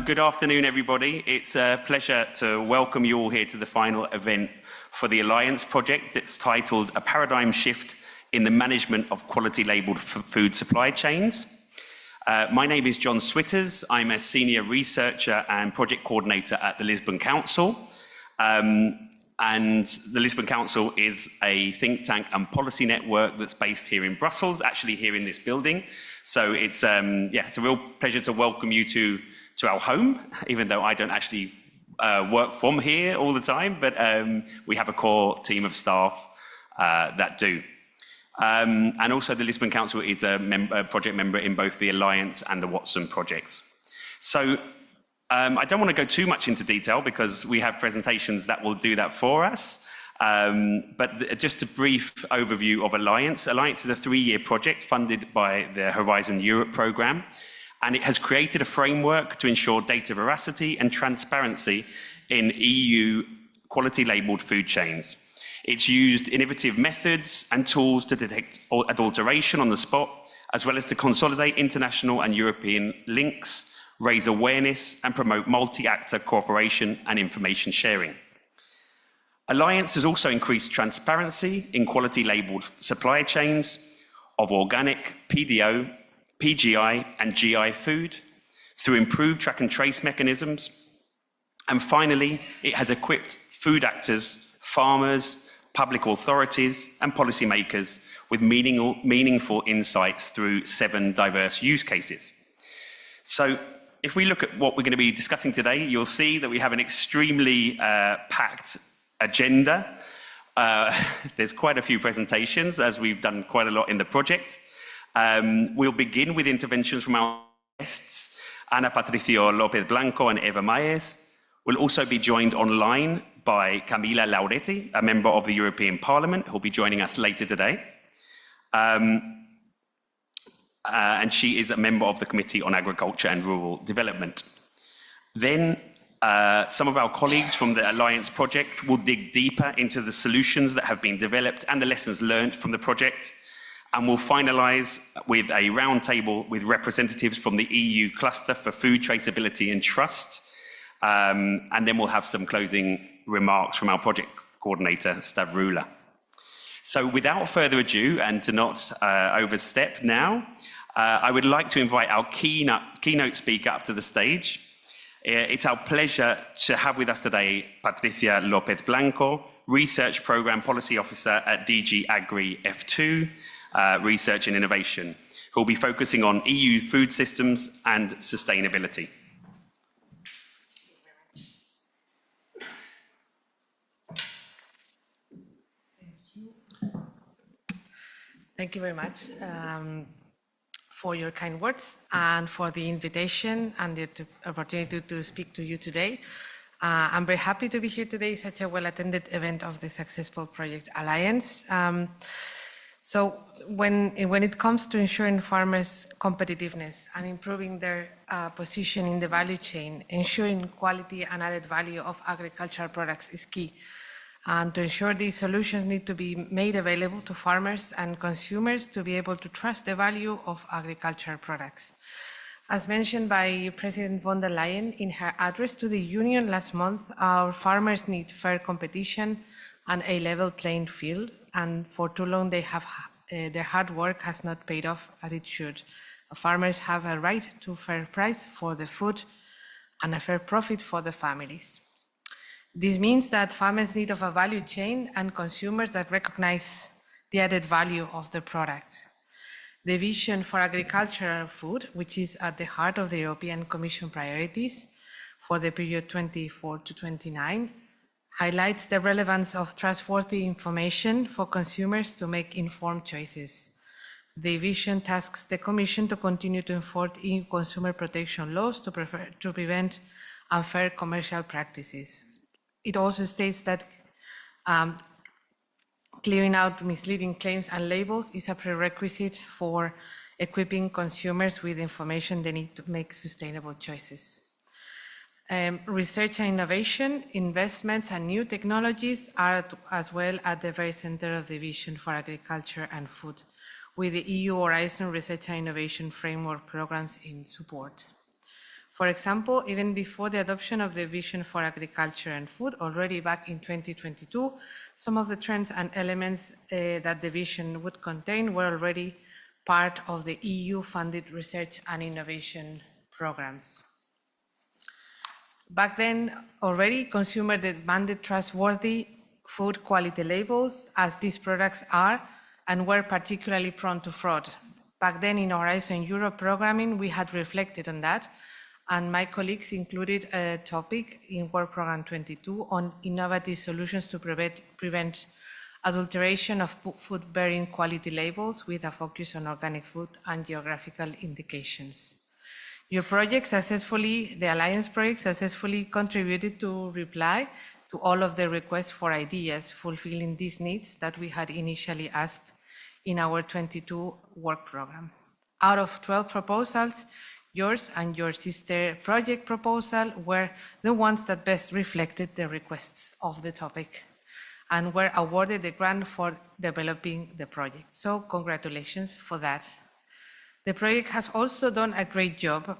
Good afternoon, everybody. It's a pleasure to welcome you all here to the final event for the Alliance project that's titled A Paradigm Shift in the Management of Quality Labelled Food Supply Chains. My name is John Switters. I'm a senior researcher and project coordinator at the Lisbon Council. And the Lisbon Council is a think tank and policy network that's based here in Brussels, actually here in this building. So it's a real pleasure to welcome you to our home, even though I don't actually work from here all the time, but we have a core team of staff that do. And also the Lisbon Council is a project member in both the Alliance and the Watson projects. So I don't want to go too much into detail because we have presentations that will do that for us. But just a brief overview of Alliance. Alliance is a 3-year project funded by the Horizon Europe programme, and it has created a framework to ensure data veracity and transparency in EU quality labelled food chains. It's used innovative methods and tools to detect adulteration on the spot, as well as to consolidate international and European links, raise awareness and promote multi-actor cooperation and information sharing. Alliance has also increased transparency in quality labelled supply chains of organic, PDO, PGI and GI food through improved track and trace mechanisms. And finally, it has equipped food actors, farmers, public authorities and policymakers with meaningful insights through 7 diverse use cases. So if we look at what we're going to be discussing today, you'll see that we have an extremely packed agenda. There's quite a few presentations, as we've done quite a lot in the project. We'll begin with interventions from our guests, Ana Patricia Lopez Blanco and Eva Maes. We'll also be joined online by Camilla Laureti, a member of the European Parliament, who'll be joining us later today. And she is a member of the Committee on Agriculture and Rural Development. Then some of our colleagues from the Alliance project will dig deeper into the solutions that have been developed and the lessons learned from the project. And we'll finalise with a roundtable with representatives from the EU Cluster for Food Traceability and Trust. And then we'll have some closing remarks from our project coordinator, Stavrula. So without further ado, and to not overstep now, I would like to invite our keynote speaker up to the stage. It's our pleasure to have with us today Patricia Lopez Blanco, Research Programme Policy Officer at DG Agri F2, Research and Innovation, who will be focusing on EU food systems and sustainability. Thank you very much for your kind words and for the invitation and the opportunity to speak to you today. I'm very happy to be here today, such a well-attended event of the successful Project Alliance. So when it comes to ensuring farmers' competitiveness and improving their position in the value chain, ensuring quality and added value of agricultural products is key. And to ensure these solutions need to be made available to farmers and consumers to be able to trust the value of agricultural products. As mentioned by President von der Leyen in her address to the Union last month, our farmers need fair competition and a level playing field. And for too long, their hard work has not paid off as it should. Farmers have a right to a fair price for the food and a fair profit for the families. This means that farmers need of a value chain and consumers that recognize the added value of the product. The vision for agricultural food, which is at the heart of the European Commission priorities for the period 24 to 29, highlights the relevance of trustworthy information for consumers to make informed choices. The vision tasks the Commission to continue to enforce EU consumer protection laws to prevent unfair commercial practices. It also states that clearing out misleading claims and labels is a prerequisite for equipping consumers with information they need to make sustainable choices. Research and innovation, investments and new technologies are as well at the very center of the vision for agriculture and food, with the EU Horizon Research and Innovation Framework programs in support. For example, even before the adoption of the Vision for Agriculture and Food, already back in 2022, some of the trends and elements that the vision would contain were already part of the EU-funded research and innovation programs. Back then, already consumers demanded trustworthy food quality labels, as these products are and were particularly prone to fraud. Back then in Horizon Europe programming, we had reflected on that, and my colleagues included a topic in Work Program 22 on innovative solutions to prevent adulteration of food-bearing quality labels with a focus on organic food and geographical indications. Your project successfully, the Alliance project successfully contributed to reply to all of the requests for ideas fulfilling these needs that we had initially asked in our 22 work program. Out of 12 proposals, yours and your sister project proposal were the ones that best reflected the requests of the topic and were awarded the grant for developing the project. So congratulations for that. The project has also done a great job,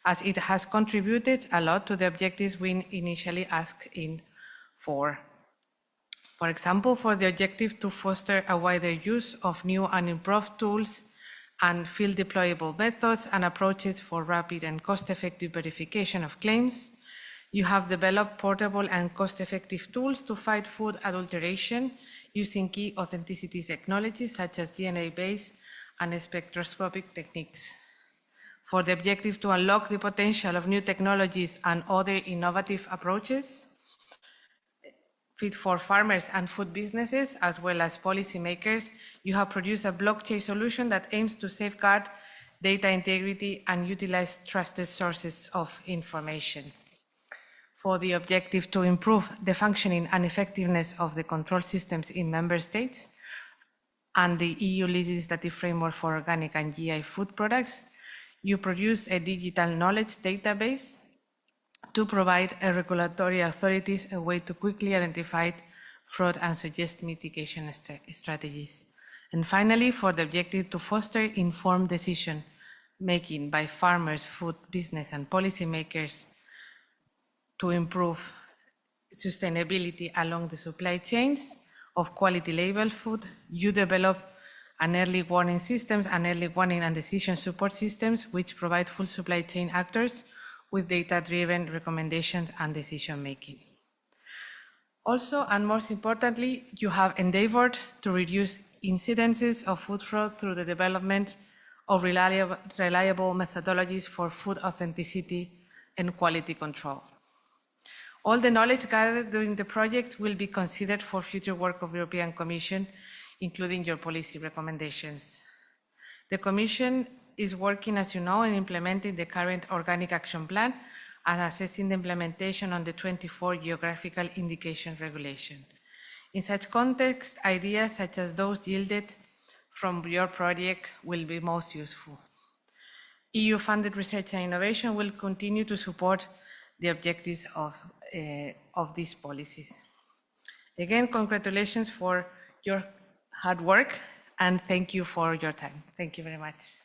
as it has contributed a lot to the objectives we initially asked in for. For example, for the objective to foster a wider use of new and improved tools and field deployable methods and approaches for rapid and cost-effective verification of claims, you have developed portable and cost-effective tools to fight food adulteration using key authenticity technologies such as DNA-based and spectroscopic techniques. For the objective to unlock the potential of new technologies and other innovative approaches, fit for farmers and food businesses, as well as policymakers, you have produced a blockchain solution that aims to safeguard data integrity and utilize trusted sources of information. For the objective to improve the functioning and effectiveness of the control systems in member states and the EU legislative framework for organic and GI food products, you produce a digital knowledge database to provide regulatory authorities a way to quickly identify fraud and suggest mitigation strategies. And finally, for the objective to foster informed decision making by farmers, food business, and policymakers to improve sustainability along the supply chains of quality label food, you develop an early warning systems and early warning and decision support systems which provide full supply chain actors with data-driven recommendations and decision-making. Also, and most importantly, you have endeavored to reduce incidences of food fraud through the development of reliable methodologies for food authenticity and quality control. All the knowledge gathered during the project will be considered for future work of the European Commission, including your policy recommendations. The Commission is working, as you know, in implementing the current Organic Action Plan and assessing the implementation on the 24 Geographical Indication Regulation. In such context, ideas such as those yielded from your project will be most useful. EU-funded research and innovation will continue to support the objectives of these policies. Again, congratulations for your hard work, and thank you for your time. Thank you very much.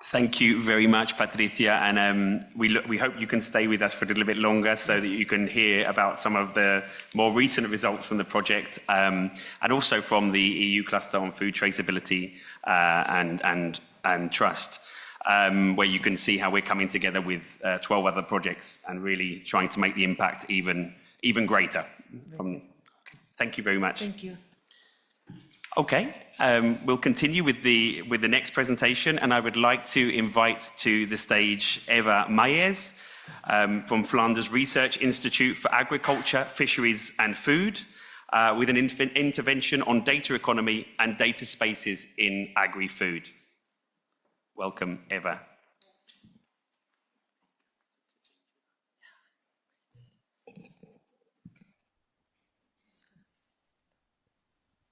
Thank you very much, Patricia, and we hope you can stay with us for a little bit longer so that you can hear about some of the more recent results from the project and also from the EU cluster on food traceability and trust, where you can see how we're coming together with 12 other projects and really trying to make the impact even greater. Thank you very much. Thank you. Okay, we'll continue with the next presentation, and I would like to invite to the stage Eva Mayes from Flanders Research Institute for Agriculture, Fisheries and Food, with an intervention on data economy and data spaces in agri-food. Welcome, Eva.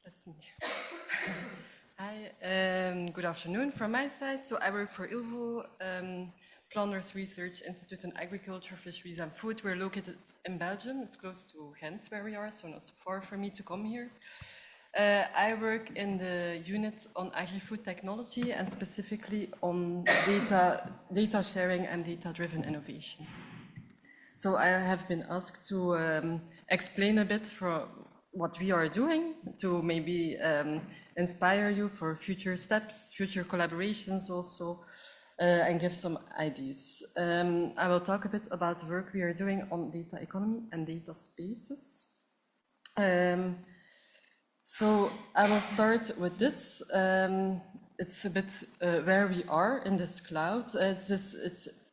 That's me. Hi, good afternoon from my side. So I work for UniBo, Flanders Research Institute in Agriculture, Fisheries and Food. We're located in Belgium. It's close to Ghent where we are, so not so far for me to come here. I work in the unit on agri-food technology and specifically on data sharing and data-driven innovation. So I have been asked to explain a bit for what we are doing to maybe inspire you for future steps, future collaborations also, and give some ideas. I will talk a bit about the work we are doing on data economy and data spaces. So I will start with this. It's a bit where we are in this cloud.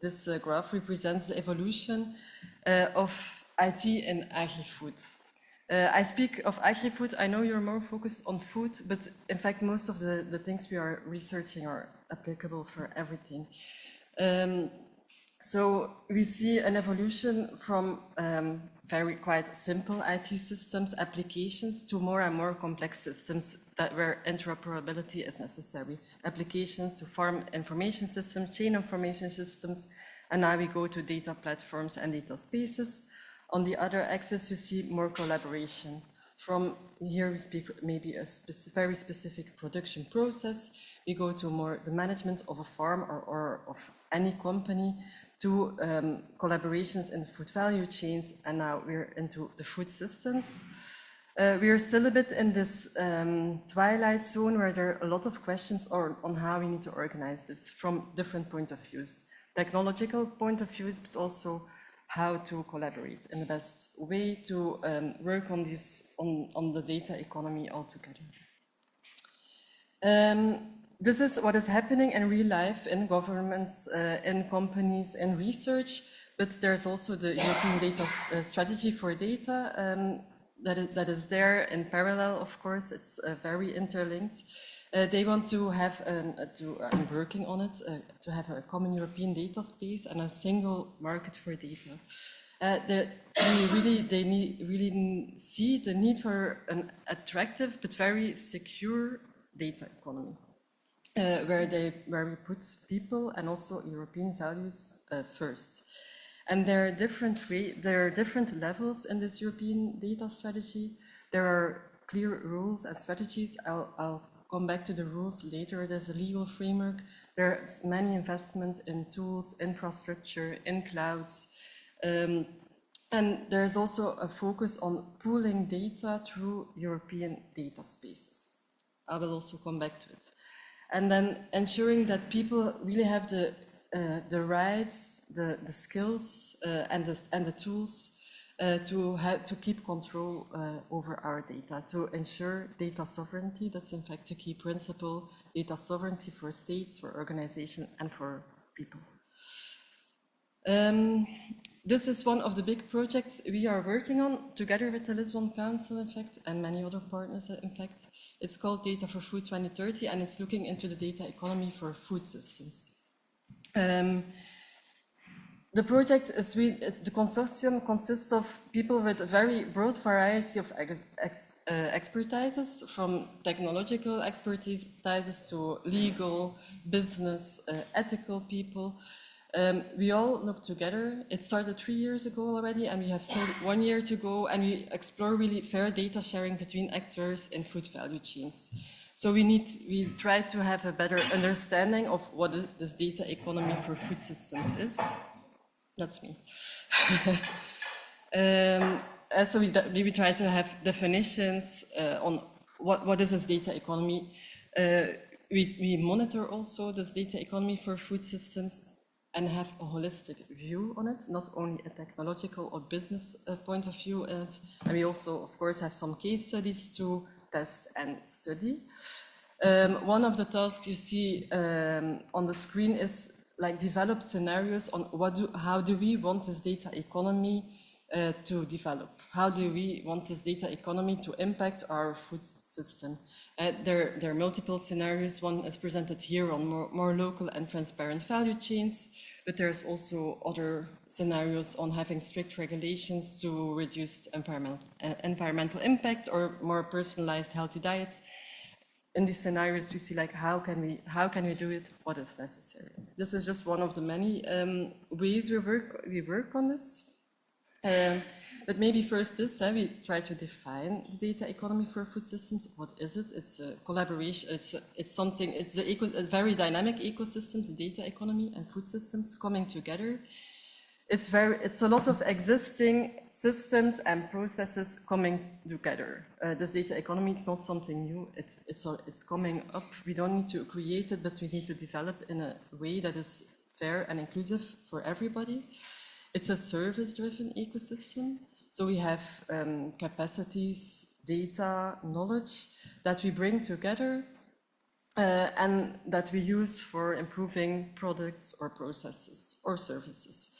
This graph represents the evolution of IT in agri-food. I speak of agri-food. I know you're more focused on food, but in fact, most of the things we are researching are applicable for everything. So we see an evolution from quite simple IT systems, applications, to more and more complex systems where interoperability is necessary. Applications to farm information systems, chain information systems, and now we go to data platforms and data spaces. On the other axis, you see more collaboration. From here, we speak maybe a very specific production process. We go to more the management of a farm or of any company, to collaborations in the food value chains, and now we're into the food systems. We are still a bit in this twilight zone where there are a lot of questions on how we need to organize this from different point of views. Technological point of views, but also how to collaborate in the best way to work on this, on the data economy altogether. This is what is happening in real life in governments, in companies, in research, but there's also the European data strategy for data that is there in parallel, of course. It's very interlinked. They want to have, I'm working on it, to have a common European data space and a single market for data. They really see the need for an attractive but very secure data economy, where we put people and also European values first. And there are different levels in this European data strategy. There are clear rules and strategies. I'll come back to the rules later. There's a legal framework. There's many investment in tools, infrastructure, in clouds. And there's also a focus on pooling data through European data spaces. I will also come back to it. And then ensuring that people really have the rights, the skills, and the tools to keep control over our data, to ensure data sovereignty. That's in fact a key principle: data sovereignty for states, for organizations, and for people. This is one of the big projects we are working on together with the Lisbon Council, in fact, and many other partners, in fact. It's called Data for Food 2030, and it's looking into the data economy for food systems. The project is the consortium consists of people with a very broad variety of expertises, from technological expertises to legal, business, ethical people. We all look together. It started 3 years ago already, and we have still 1 year to go, and we explore really fair data sharing between actors in food value chains. So we try to have a better understanding of what this data economy for food systems is. That's me. So we try to have definitions on what is this data economy. We monitor also this data economy for food systems and have a holistic view on it, not only a technological or business point of view in it. And we also, of course, have some case studies to test and study. One of the tasks you see on the screen is like develop scenarios on how do we want this data economy to develop? How do we want this data economy to impact our food system? There are multiple scenarios. One is presented here on more local and transparent value chains, but there's also other scenarios on having strict regulations to reduce environmental impact or more personalized healthy diets. In these scenarios, we see like how can we do it? What is necessary? This is just one of the many ways we work on this. But maybe first this, we try to define the data economy for food systems. What is it? It's a collaboration, it's something, it's a very dynamic ecosystems, the data economy and food systems coming together. It's a lot of existing systems and processes coming together. This data economy, it's not something new, it's coming up. We don't need to create it, but we need to develop in a way that is fair and inclusive for everybody. It's a service-driven ecosystem. So we have capacities, data, knowledge that we bring together and that we use for improving products or processes or services.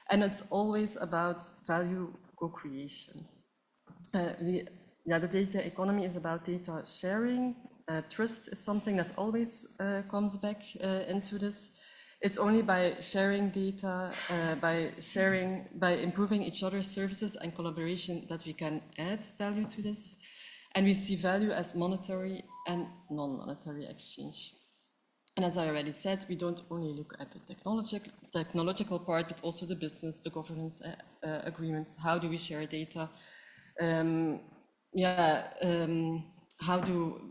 And it's always about value co-creation. The data economy is about data sharing. Trust is something that always comes back into this. It's only by sharing data, by improving each other's services and collaboration that we can add value to this. And we see value as monetary and non-monetary exchange. And as I already said, we don't only look at the technological part, but also the business, the governance agreements. How do we share data?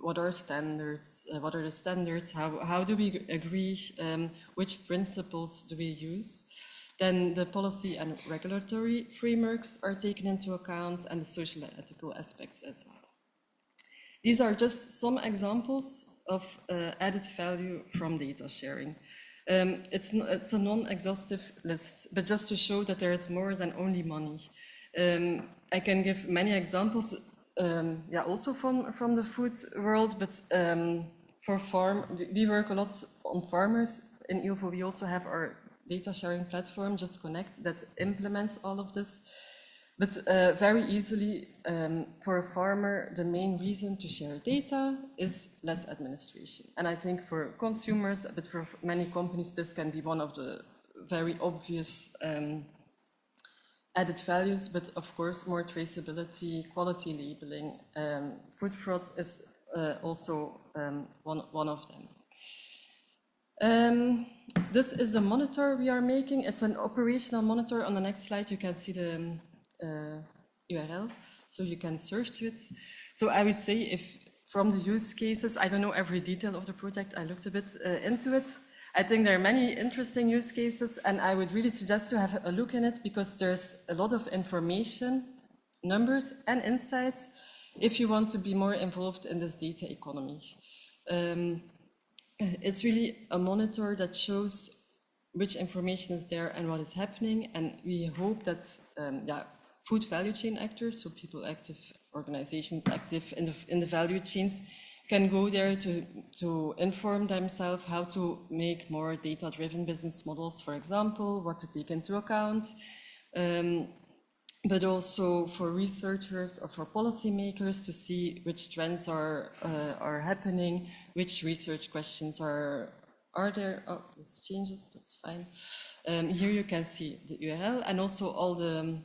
What are standards? What are the standards? How do we agree? Which principles do we use? Then the policy and regulatory frameworks are taken into account, and the social and ethical aspects as well. These are just some examples of added value from data sharing. It's a non-exhaustive list, but just to show that there is more than only money. I can give many examples, also from the food world, but we work a lot on farmers. In UniBo, we also have our data sharing platform, Just Connect, that implements all of this. But very easily, for a farmer, the main reason to share data is less administration. And I think for consumers, but for many companies, this can be one of the very obvious added values, but of course, more traceability, quality labeling, food fraud is also one of them. This is the monitor we are making. It's an operational monitor. On the next slide, you can see the URL, so you can search to it. So I would say, if from the use cases, I don't know every detail of the project, I looked a bit into it. I think there are many interesting use cases, and I would really suggest to have a look in it, because there's a lot of information, numbers and insights if you want to be more involved in this data economy. It's really a monitor that shows which information is there and what is happening, and we hope that food value chain actors, so people active, organizations active in the value chains, can go there to inform themselves how to make more data-driven business models, for example, what to take into account, but also for researchers or for policymakers to see which trends are happening, which research questions are there. Oh, this changes, that's fine. Here you can see the URL and also all the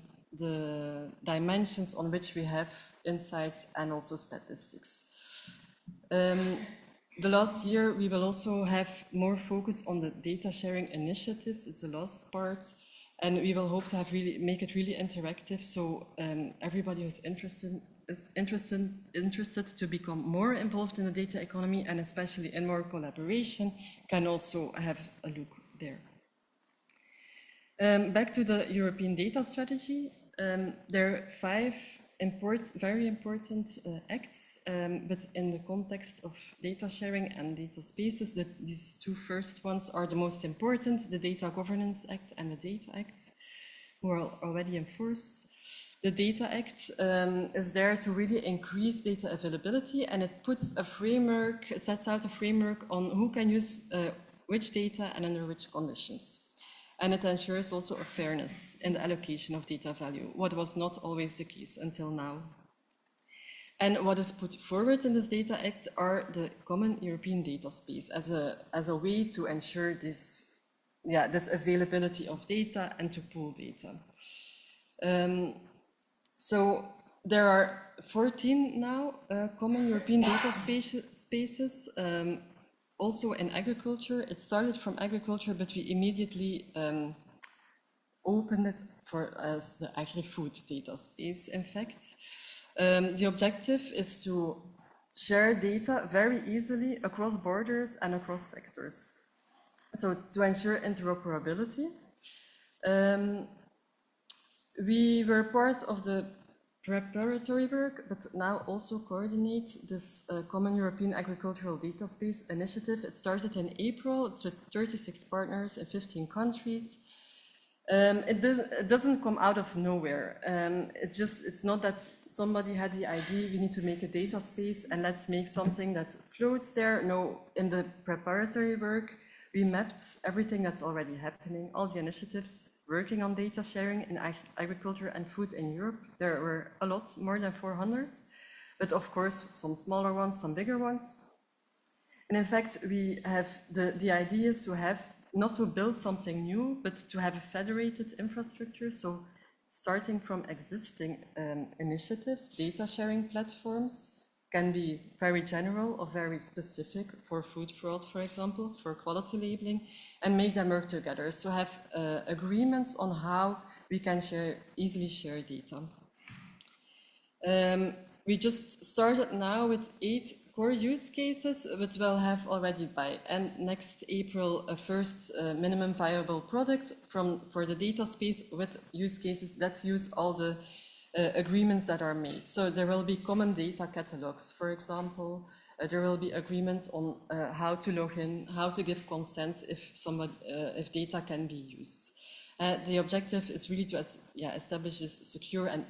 dimensions on which we have insights and also statistics. The last year, we will also have more focus on the data sharing initiatives. It's the last part, and we will hope to have make it really interactive, so everybody who's interested to become more involved in the data economy, and especially in more collaboration, can also have a look there. Back to the European data strategy. There are 5 very important acts, but in the context of data sharing and data spaces, these 2 first ones are the most important, the Data Governance Act and the Data Act, who are already in force. The Data Act is there to really increase data availability, and it puts a framework, it sets out a framework on who can use which data and under which conditions. And it ensures also a fairness in the allocation of data value, what was not always the case until now. And what is put forward in this Data Act are the common European data space as a way to ensure this availability of data and to pool data. So there are 14 now common European data spaces. Also in agriculture, it started from agriculture, but we immediately opened it as the agri-food data space, in fact. The objective is to share data very easily across borders and across sectors. So to ensure interoperability. We were part of the preparatory work, but now also coordinate this Common European Agricultural Data Space initiative. It started in April. It's with 36 partners in 15 countries. It doesn't come out of nowhere. It's not that somebody had the idea, we need to make a data space and let's make something that floats there. No, in the preparatory work, we mapped everything that's already happening, all the initiatives working on data sharing in agriculture and food in Europe. There were a lot, more than 400, but of course, some smaller ones, some bigger ones. And in fact, we have the idea is to have, not to build something new, but to have a federated infrastructure. So starting from existing initiatives, data sharing platforms can be very general or very specific for food fraud, for example, for quality labeling, and make them work together. So have agreements on how we can easily share data. We just started now with 8 core use cases, but we'll have already by next April a first minimum viable product for the data space with use cases that use all the agreements that are made. So there will be common data catalogs, for example. There will be agreements on how to log in, how to give consent if data can be used. The objective is really to establish this secure and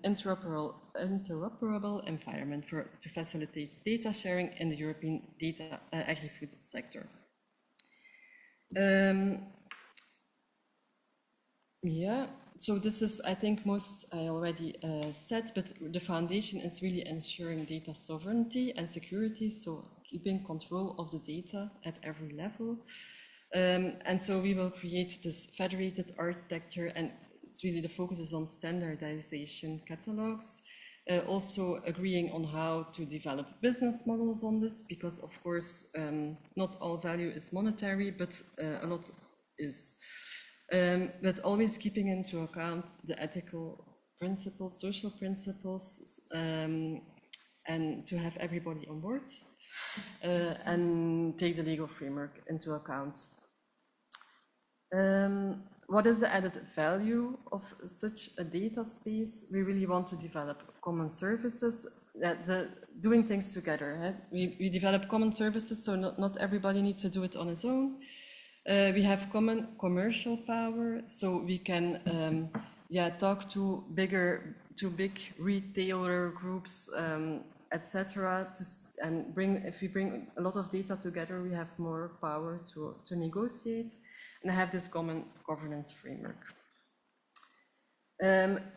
interoperable environment to facilitate data sharing in the European data agri-food sector. So this is, I think most I already said, but the foundation is really ensuring data sovereignty and security, so keeping control of the data at every level. And so we will create this federated architecture, and it's really the focus is on standardization catalogs, also agreeing on how to develop business models on this, because of course, not all value is monetary, but a lot is. But always keeping into account the ethical principles, social principles, and to have everybody on board, and take the legal framework into account. What is the added value of such a data space? We really want to develop common services, doing things together. We develop common services, so not everybody needs to do it on his own. We have common commercial power, so we can talk to big retailer groups, etc. And if we bring a lot of data together, we have more power to negotiate and have this common governance framework.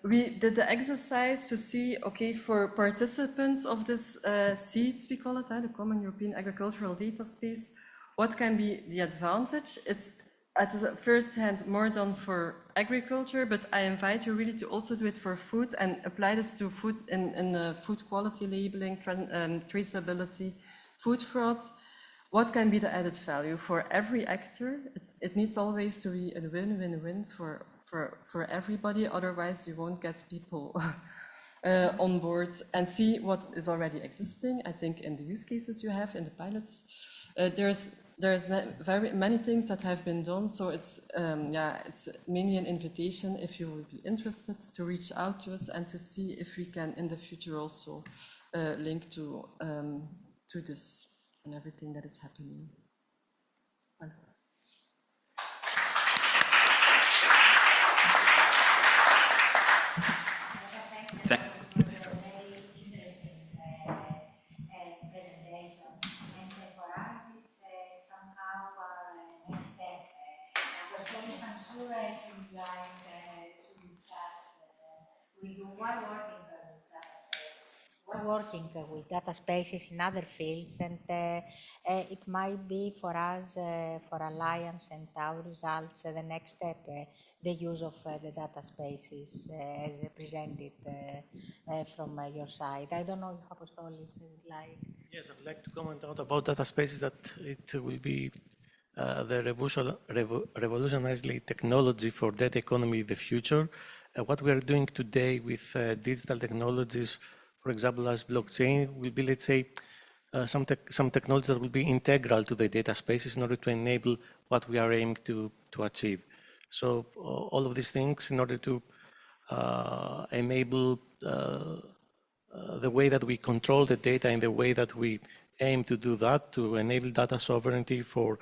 We did the exercise to see, okay, for participants of this SEEDS, we call it, the Common European Agricultural Data Space, what can be the advantage? It's at the first hand more done for agriculture, but I invite you really to also do it for food and apply this to food in food quality labeling, traceability, food fraud. What can be the added value for every actor? It needs always to be a win-win-win for everybody, otherwise you won't get people on board, and see what is already existing. I think in the use cases you have, in the pilots, there's very many things that have been done, so it's mainly an invitation, if you would be interested, to reach out to us and to see if we can in the future also link to this and everything that is happening. Well. We're working with data spaces in other fields, and it might be for us, for Alliance and our results, the next step, the use of the data spaces as presented from your side. I don't know if Apostolis is like. Yes, I'd like to comment out about data spaces, that it will be the revolutionary technology for data economy in the future. What we are doing today with digital technologies, for example, as blockchain, will be, let's say, some technologies that will be integral to the data spaces in order to enable what we are aiming to achieve. So all of these things in order to enable the way that we control the data and the way that we aim to do that, to enable data sovereignty for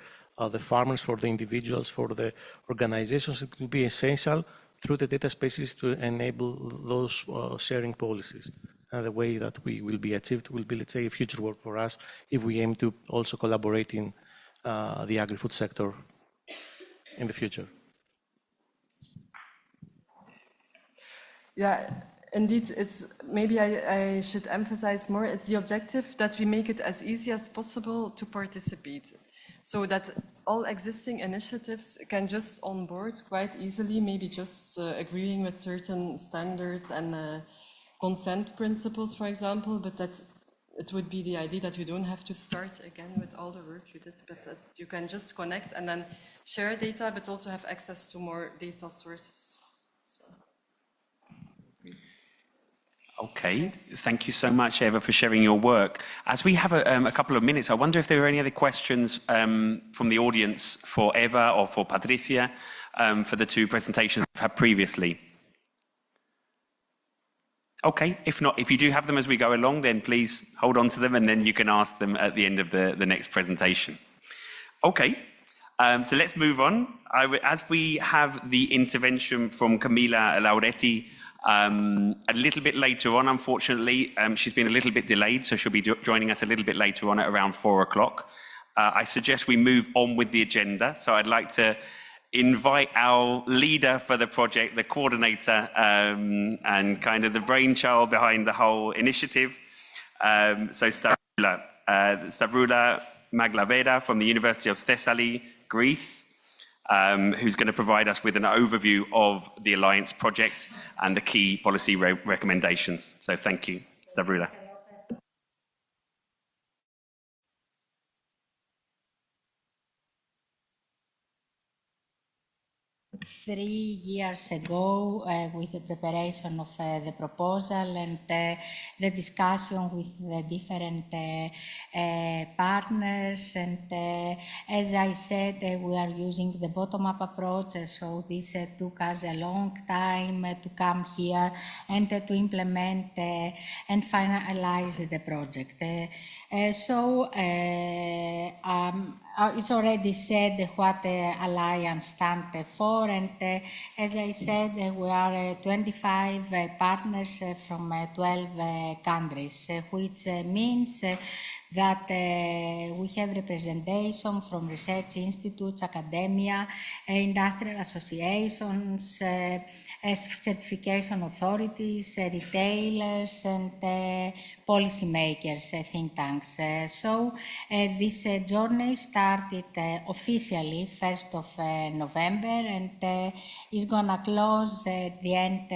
the farmers, for the individuals, for the organizations. It will be essential through the data spaces to enable those sharing policies. And the way that we will be achieved will be, let's say, a future work for us if we aim to also collaborate in the agri-food sector in the future. Yeah, indeed, it's maybe I should emphasize more, it's the objective that we make it as easy as possible to participate, so that all existing initiatives can just onboard quite easily, maybe just agreeing with certain standards and consent principles, for example, but that it would be the idea that you don't have to start again with all the work you did, but that you can just connect and then share data, but also have access to more data sources. So. Okay, thank you so much, Eva, for sharing your work. As we have a couple of minutes, I wonder if there are any other questions from the audience for Eva or for Patricia for the two presentations we've had previously. Okay, if not, if you do have them as we go along, then please hold on to them and then you can ask them at the end of the next presentation. Okay, so let's move on. As we have the intervention from Camilla Laureti a little bit later on, unfortunately, she's been a little bit delayed, so she'll be joining us a little bit later on at around 4 o'clock. I suggest we move on with the agenda. So I'd like to invite our leader for the project, the coordinator, and kind of the brainchild behind the whole initiative. So Stavroula Maglaveda from the University of Thessaly, Greece, who's going to provide us with an overview of the Alliance project and the key policy recommendations. So thank you, Stavroula. 3 years ago with the preparation of the proposal and the discussion with the different partners. And as I said, we are using the bottom-up approach, so this took us a long time to come here and to implement and finalize the project. It's already said what the Alliance stands for, and as I said, we are 25 partners from 12 countries, which means that we have representation from research institutes, academia, industrial associations, certification authorities, retailers, and policymakers, think tanks. So this journey started officially 1st of November and is gonna close at the end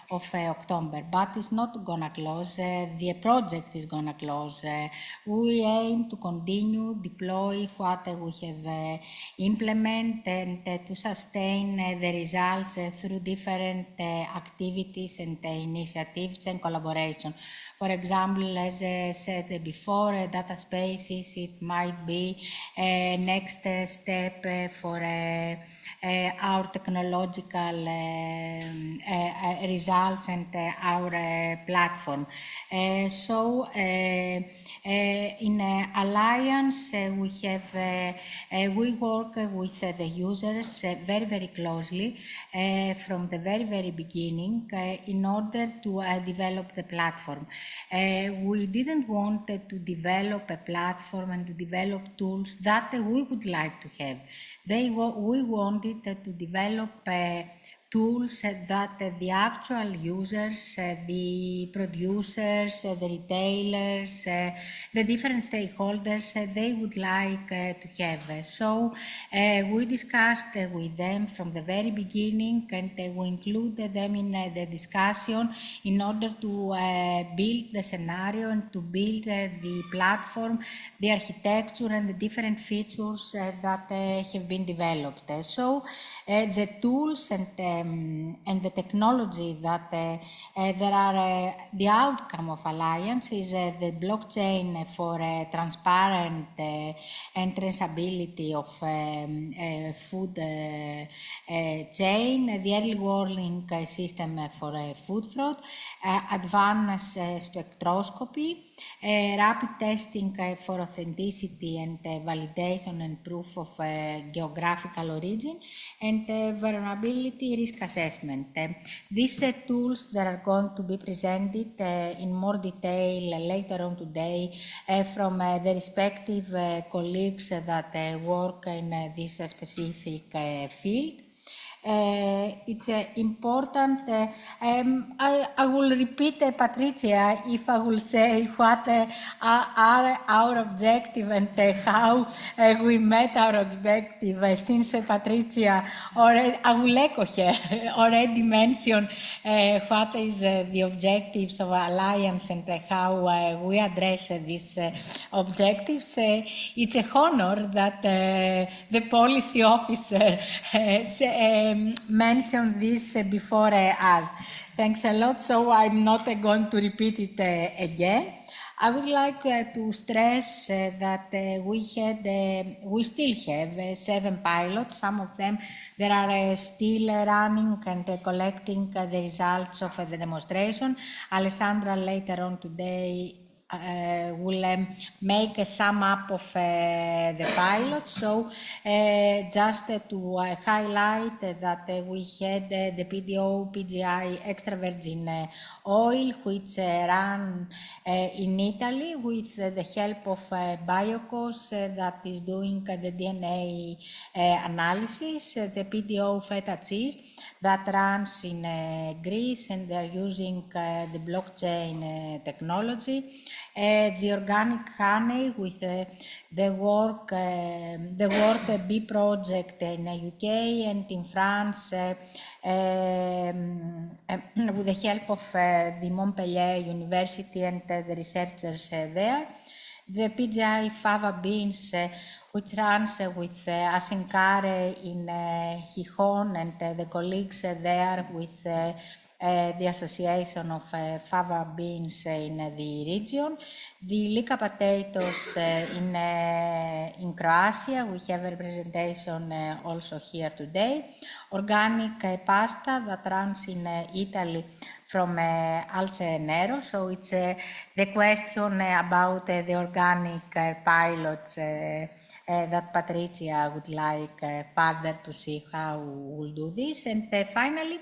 of October, but it's not gonna close, the project is gonna close. We aim to continue deploy what we have implemented and to sustain the results through different activities and initiatives and collaboration. For example, as I said before, data spaces, it might be a next step for our technological results and our platform. In Alliance, we work with the users very, very closely from the very, very beginning in order to develop the platform. We didn't want to develop a platform and to develop tools that we would like to have. We wanted to develop tools that the actual users, the producers, the retailers, the different stakeholders, they would like to have. So we discussed with them from the very beginning, and we included them in the discussion in order to build the scenario and to build the platform, the architecture and the different features that have been developed. So the tools and the technology that there are, the outcome of Alliance is the blockchain for transparent and traceability of food chain, the early warning system for food fraud, advanced spectroscopy, rapid testing for authenticity and validation and proof of geographical origin, and vulnerability risk assessment. These tools that are going to be presented in more detail later on today from the respective colleagues that work in this specific field. It's important. I will repeat, Patricia, if I will say what are our objective and how we met our objective, since Patricia already, I will echo her, already mentioned what is the objectives of Alliance and how we address these objectives. It's a honor that the policy officer mentioned this before us. Thanks a lot. So I'm not going to repeat it again. I would like to stress that we still have 7 pilots. Some of them that are still running and collecting the results of the demonstration. Alessandra later on today will make a sum up of the pilots. So just to highlight that we had the PDO PGI extra virgin oil, which ran in Italy with the help of Biocos that is doing the DNA analysis, the PDO feta cheese that runs in Greece, and they're using the blockchain technology. The organic honey with the work bee project in UK and in France with the help of the Montpellier University and the researchers there. The PGI fava beans, which runs with Asenkare in Gijón and the colleagues there with the Association of Fava Beans in the region. The Lika potatoes in Croatia, we have a representation also here today. Organic pasta that runs in Italy from Alce Nero. So it's the question about the organic pilots that Patricia would like further to see how we'll do this. And finally,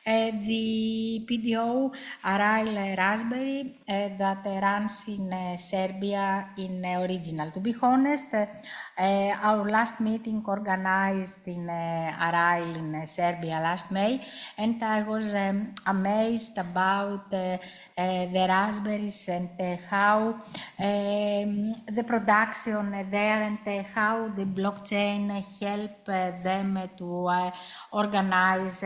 the PDO Aral Raspberry that runs in Serbia in original. To be honest, our last meeting organized in Aral in Serbia last May, and I was amazed about the raspberries and how the production there and how the blockchain help them to organize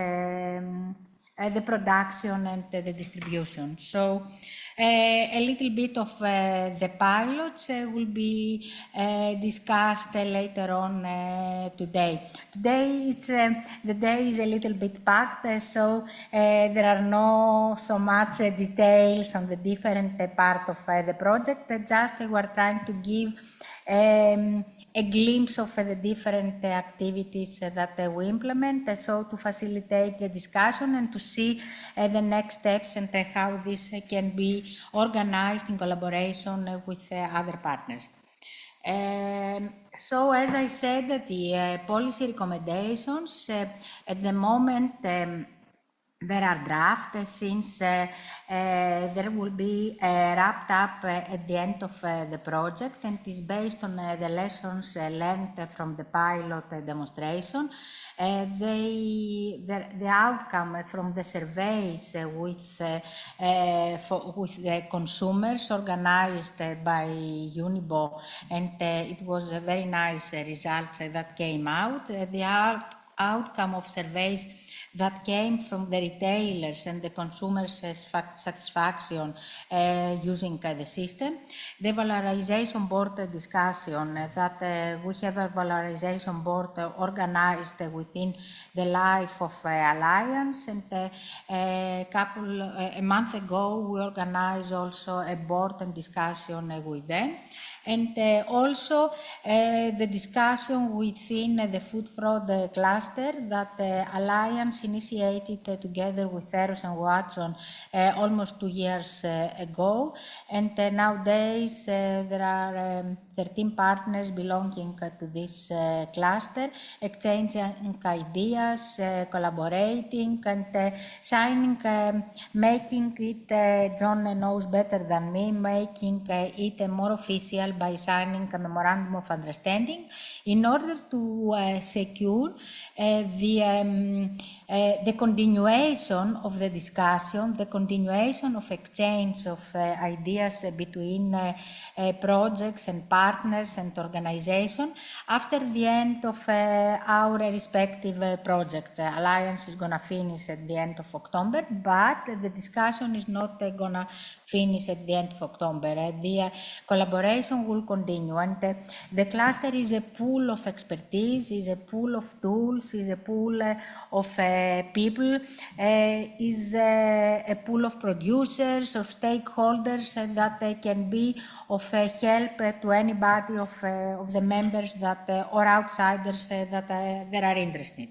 the production and the distribution. So a little bit of the pilots will be discussed later on today. Today it's the day is a little bit packed, so there are no so much details on the different part of the project. Just we're trying to give a glimpse of the different activities that we implement, so to facilitate the discussion and to see the next steps and how this can be organized in collaboration with other partners. So as I said, the policy recommendations at the moment there are drafts since there will be wrapped up at the end of the project, and is based on the lessons learned from the pilot demonstration. The outcome from the surveys with the consumers organized by UniBo, and it was a very nice results that came out. The outcome of surveys that came from the retailers and the consumers' satisfaction using the system. The valorization board discussion that we have a valorization board organized within the life of Alliance, and a month ago we organized also a board and discussion with them. And also the discussion within the food fraud cluster that Alliance initiated together with Eros and Watson almost 2 years ago. And nowadays there are 13 partners belonging to this cluster, exchanging ideas, collaborating, and signing, making it, John knows better than me, making it more official by signing a memorandum of understanding in order to secure the continuation of the discussion, the continuation of exchange of ideas between projects and partners and organizations after the end of our respective projects. Alliance is going to finish at the end of October, but the discussion is not going to finish at the end of October. The collaboration will continue, and the cluster is a pool of expertise, is a pool of tools, is a pool of people, is a pool of producers, of stakeholders, and that can be of help to anybody of the members that or outsiders that are interested.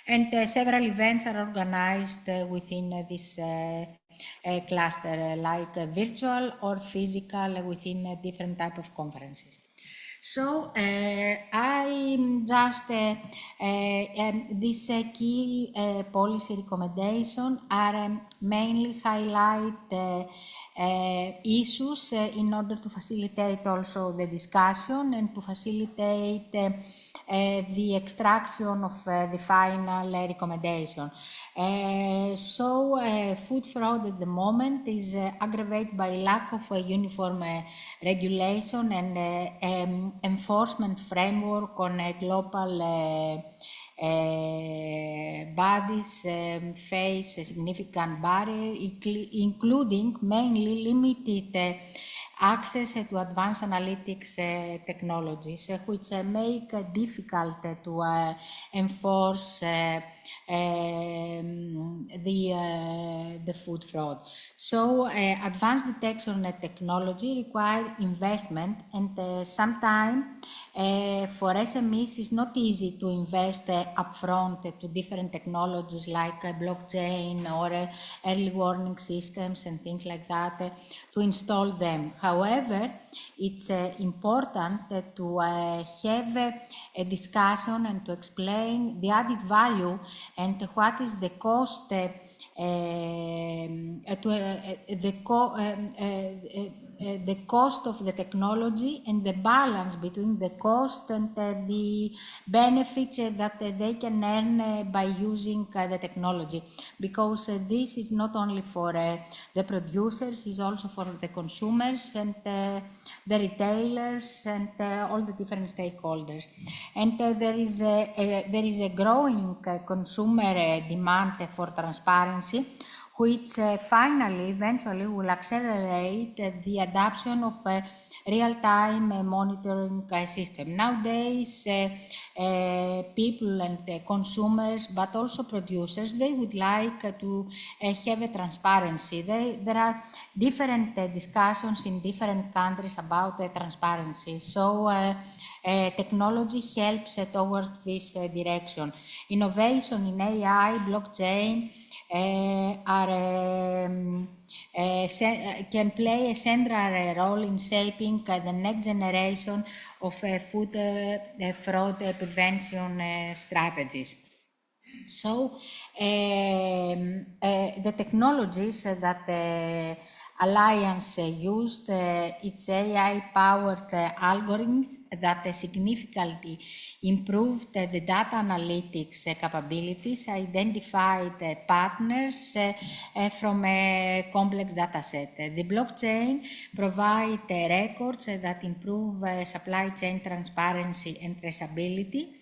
And several events are organized within this cluster, like virtual or physical within different type of conferences. So I just, these key policy recommendations are mainly highlight issues in order to facilitate also the discussion and to facilitate the extraction of the final recommendation. Food fraud at the moment is aggravated by lack of a uniform regulation and enforcement framework on a global bodies face a significant barrier, including mainly limited access to advanced analytics technologies, which make it difficult to enforce the food fraud. So advanced detection technology require investment, and sometimes for SMEs it's not easy to invest upfront to different technologies like blockchain or early warning systems and things like that to install them. However, it's important to have a discussion and to explain the added value and what is the cost, the cost of the technology and the balance between the cost and the benefits that they can earn by using the technology. Because this is not only for the producers, it's also for the consumers and the retailers and all the different stakeholders. And there is a growing consumer demand for transparency, which finally, eventually will accelerate the adoption of a real-time monitoring system. Nowadays, people and consumers, but also producers, they would like to have a transparency. There are different discussions in different countries about transparency. So technology helps towards this direction. Innovation in AI, blockchain, can play a central role in shaping the next generation of food fraud prevention strategies. So the technologies that Alliance used, its AI-powered algorithms that significantly improved the data analytics capabilities, identified partners from a complex data set. The blockchain provides records that improve supply chain transparency and traceability.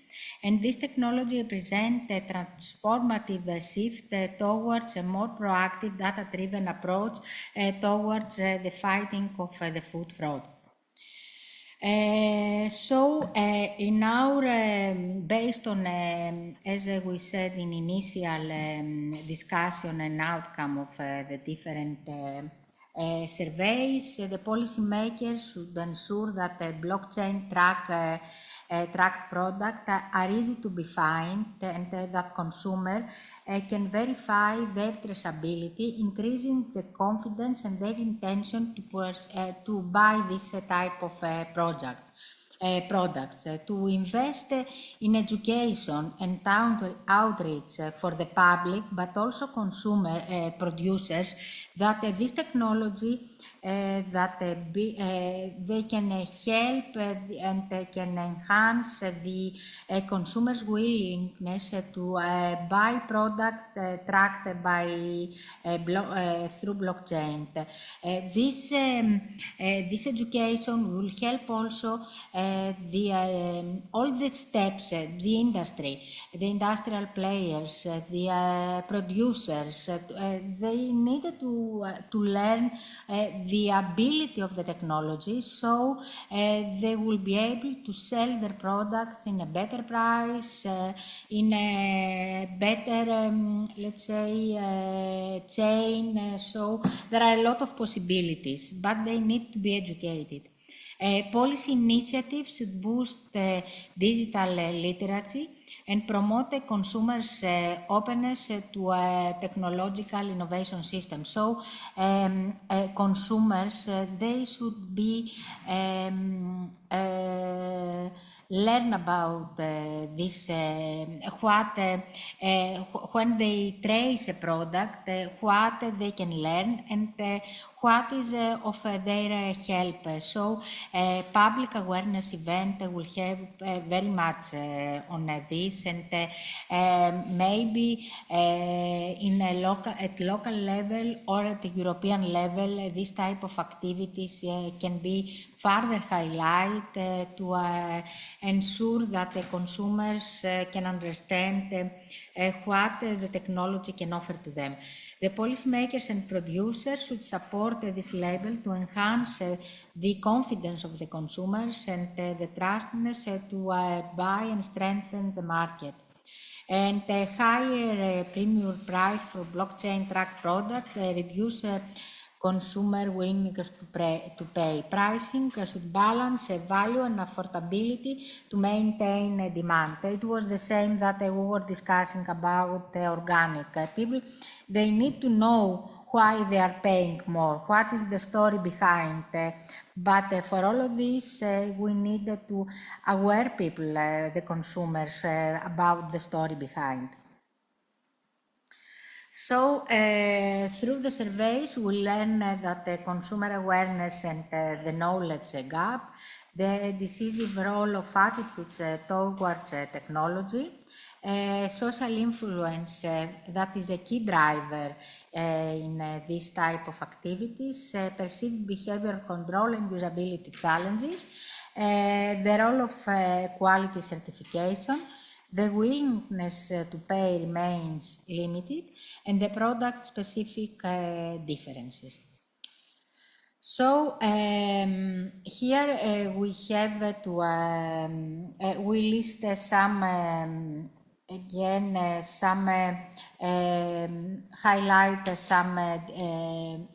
And this technology represents a transformative shift towards a more proactive, data-driven approach towards the fighting of the food fraud. In our, based on, as we said in initial discussion and outcome of the different surveys, the policymakers should ensure that the blockchain tracked products are easy to be found and that consumers can verify their traceability, increasing the confidence and their intention to buy this type of products, to invest in education and outreach for the public, but also consumer producers, that this technology they can help and can enhance the consumers' willingness to buy products tracked by through blockchain. This education will help also all the steps, the industry, the industrial players, the producers. They need to learn the ability of the technology, so they will be able to sell their products in a better price, in a better, let's say, chain. So there are a lot of possibilities, but they need to be educated. Policy initiatives should boost digital literacy and promote the consumers' openness to a technological innovation system. So consumers, they should be learn about this, when they trace a product, what they can learn and what is of their help. So public awareness event will help very much on this, and maybe in a at local level or at the European level, this type of activities can be further highlighted to ensure that the consumers can understand what the technology can offer to them. The policymakers and producers should support this label to enhance the confidence of the consumers and the trustness to buy and strengthen the market. And a higher premium price for blockchain tracked product reduce consumer willingness to pay. Pricing should balance value and affordability to maintain demand. It was the same that we were discussing about organic. People, they need to know why they are paying more, what is the story behind. But for all of this, we need to aware people, the consumers, about the story behind. So through the surveys, we learn that the consumer awareness and the knowledge gap, the decisive role of attitudes towards technology, social influence, that is a key driver in this type of activities, perceived behavior control and usability challenges, the role of quality certification, the willingness to pay remains limited, and the product-specific differences. So here we have to, we list some, again, some highlight some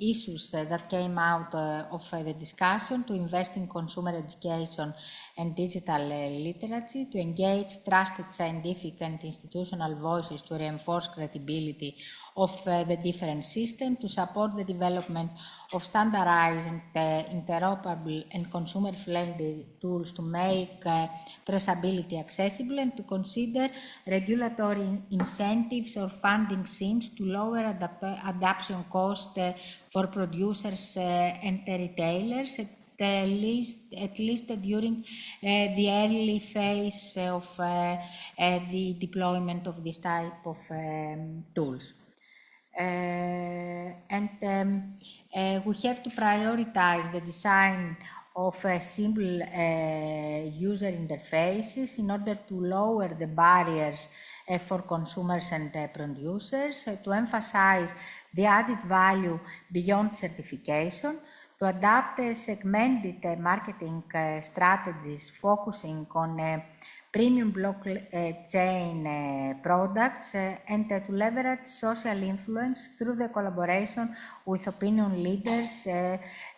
issues that came out of the discussion: to invest in consumer education and digital literacy, to engage trusted scientific and institutional voices to reinforce credibility of the different systems, to support the development of standardized and interoperable and consumer-friendly tools to make traceability accessible, and to consider regulatory incentives or funding schemes to lower adoption costs for producers and retailers, at least during the early phase of the deployment of this type of tools. We have to prioritize the design of simple user interfaces in order to lower the barriers for consumers and producers, to emphasize the added value beyond certification, to adapt segmented marketing strategies focusing on premium blockchain products, and to leverage social influence through the collaboration with opinion leaders,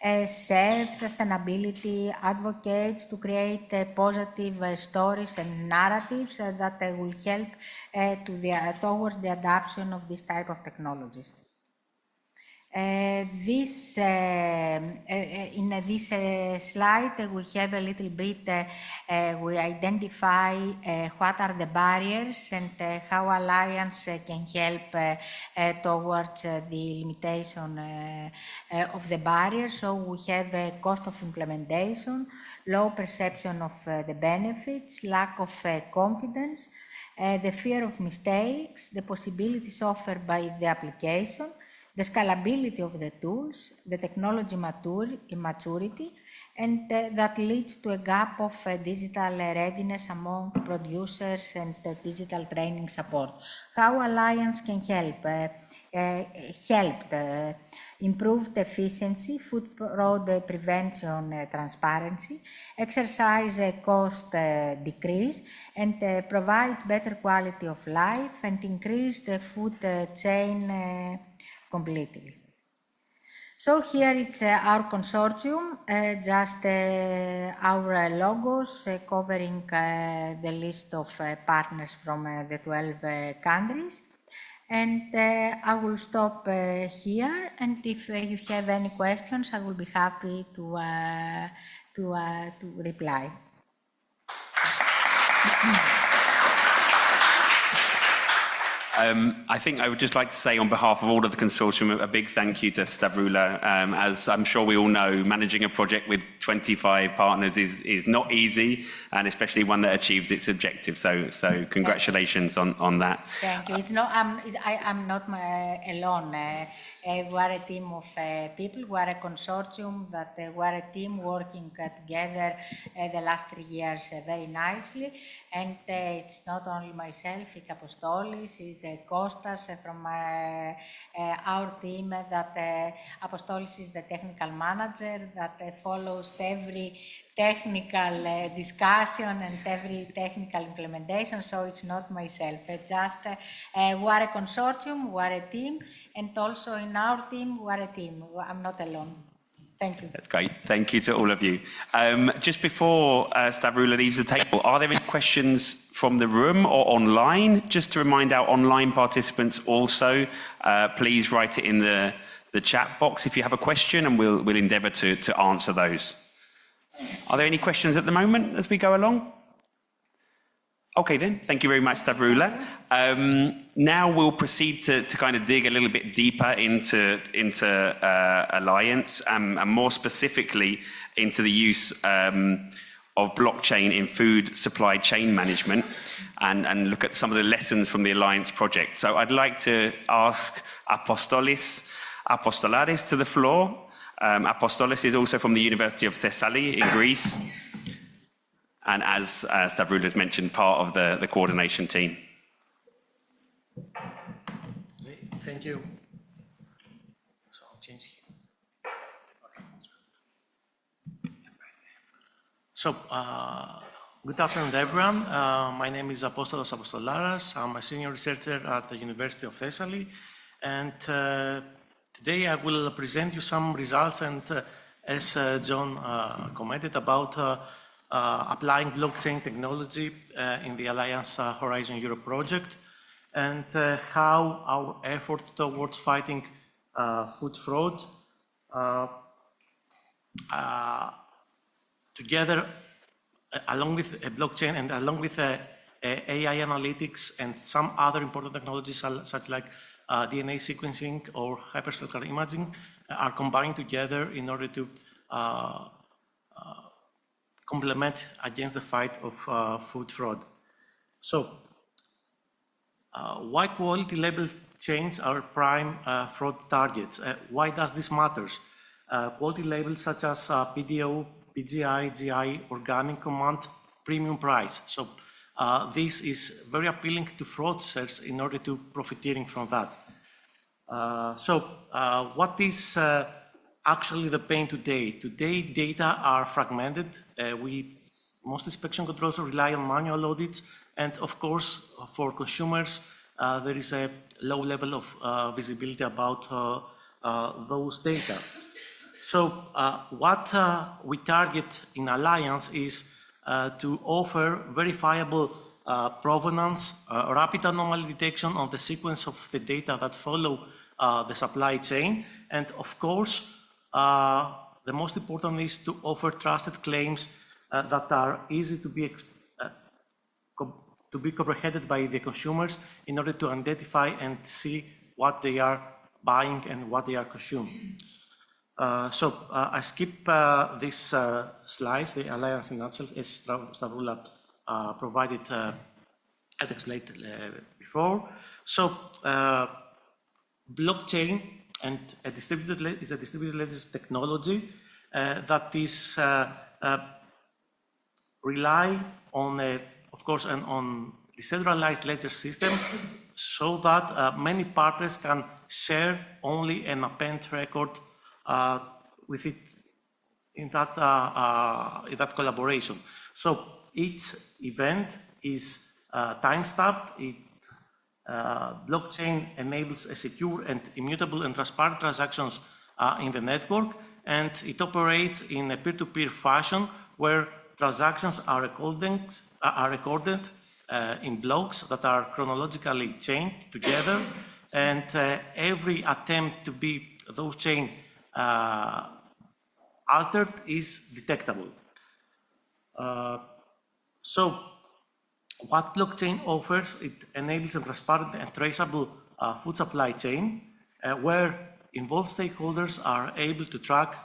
sustainability advocates, to create positive stories and narratives that will help towards the adoption of this type of technologies. In this slide, we have a little bit, we identify what are the barriers and how Alliance can help towards the limitation of the barriers. So we have a cost of implementation, low perception of the benefits, lack of confidence, the fear of mistakes, the possibilities offered by the application, the scalability of the tools, the technology maturity, and that leads to a gap of digital readiness among producers and digital training support. How Alliance can help? Improved efficiency, food fraud prevention, transparency, exercise cost decrease, and provides better quality of life and increase the food chain completely. So here it's our consortium, just our logos covering the list of partners from the 12 countries. And I will stop here, and if you have any questions, I will be happy to reply. I think I would just like to say on behalf of all of the consortium a big thank you to Stavroula. As I'm sure we all know, managing a project with 25 partners is not easy, and especially one that achieves its objective. So congratulations on that. Thank you. It's not, I'm not alone. We are a team of people. We are a consortium that we are a team working together the last 3 years very nicely. And it's not only myself, it's Apostolis, it's Kostas from our team, that Apostolis is the technical manager that follows every technical discussion and every technical implementation, so it's not myself. It's just we are a consortium, we are a team, and also in our team, we are a team. I'm not alone. Thank you. That's great. Thank you to all of you. Just before Stavroula leaves the table, are there any questions from the room or online? Just to remind our online participants also, please write it in the chat box if you have a question, and we'll endeavour to answer those. Are there any questions at the moment as we go along? Okay then, thank you very much, Stavroula. Now we'll proceed to kind of dig a little bit deeper into Alliance, and more specifically into the use of blockchain in food supply chain management, and look at some of the lessons from the Alliance project. So I'd like to ask Apostolaris to the floor. Apostolis is also from the University of Thessaly in Greece, and as Stavroula has mentioned, part of the coordination team. Thank you. So I'll change here. So Good afternoon, everyone. My name is Apostolos Apostolaras. I'm a senior researcher at the University of Thessaly, and today I will present you some results and, as John commented about, applying blockchain technology in the Alliance Horizon Europe project, and how our effort towards fighting food fraud together, along with blockchain and along with AI analytics and some other important technologies such like DNA sequencing or hyperspectral imaging are combined together in order to complement against the fight of food fraud. So, why quality label chains are prime fraud targets? Why does this matter? Quality labels such as PDO, PGI, GI, organic, command premium price. So this is very appealing to fraudsters in order to profiteering from that. What is actually the pain today? Today, data are fragmented. Most inspection controls rely on manual audits, and of course, for consumers, there is a low level of visibility about those data. So what we target in Alliance is to offer verifiable provenance, rapid anomaly detection on the sequence of the data that follow the supply chain, and of course, the most important is to offer trusted claims that are easy to be comprehended by the consumers in order to identify and see what they are buying and what they are consuming. I skip these slides, the Alliance in nutshell, as Stavroula provided and explained before. So, blockchain and is a distributed ledger technology that is rely on, of course, on decentralized ledger system, so that many parties can share only an append record with it in that collaboration. So each event is time-stamped. Blockchain enables a secure and immutable and transparent transactions in the network, and it operates in a peer-to-peer fashion where transactions are recorded in blocks that are chronologically chained together, and every attempt to be those chains altered is detectable. So what blockchain offers, it enables a transparent and traceable food supply chain where involved stakeholders are able to track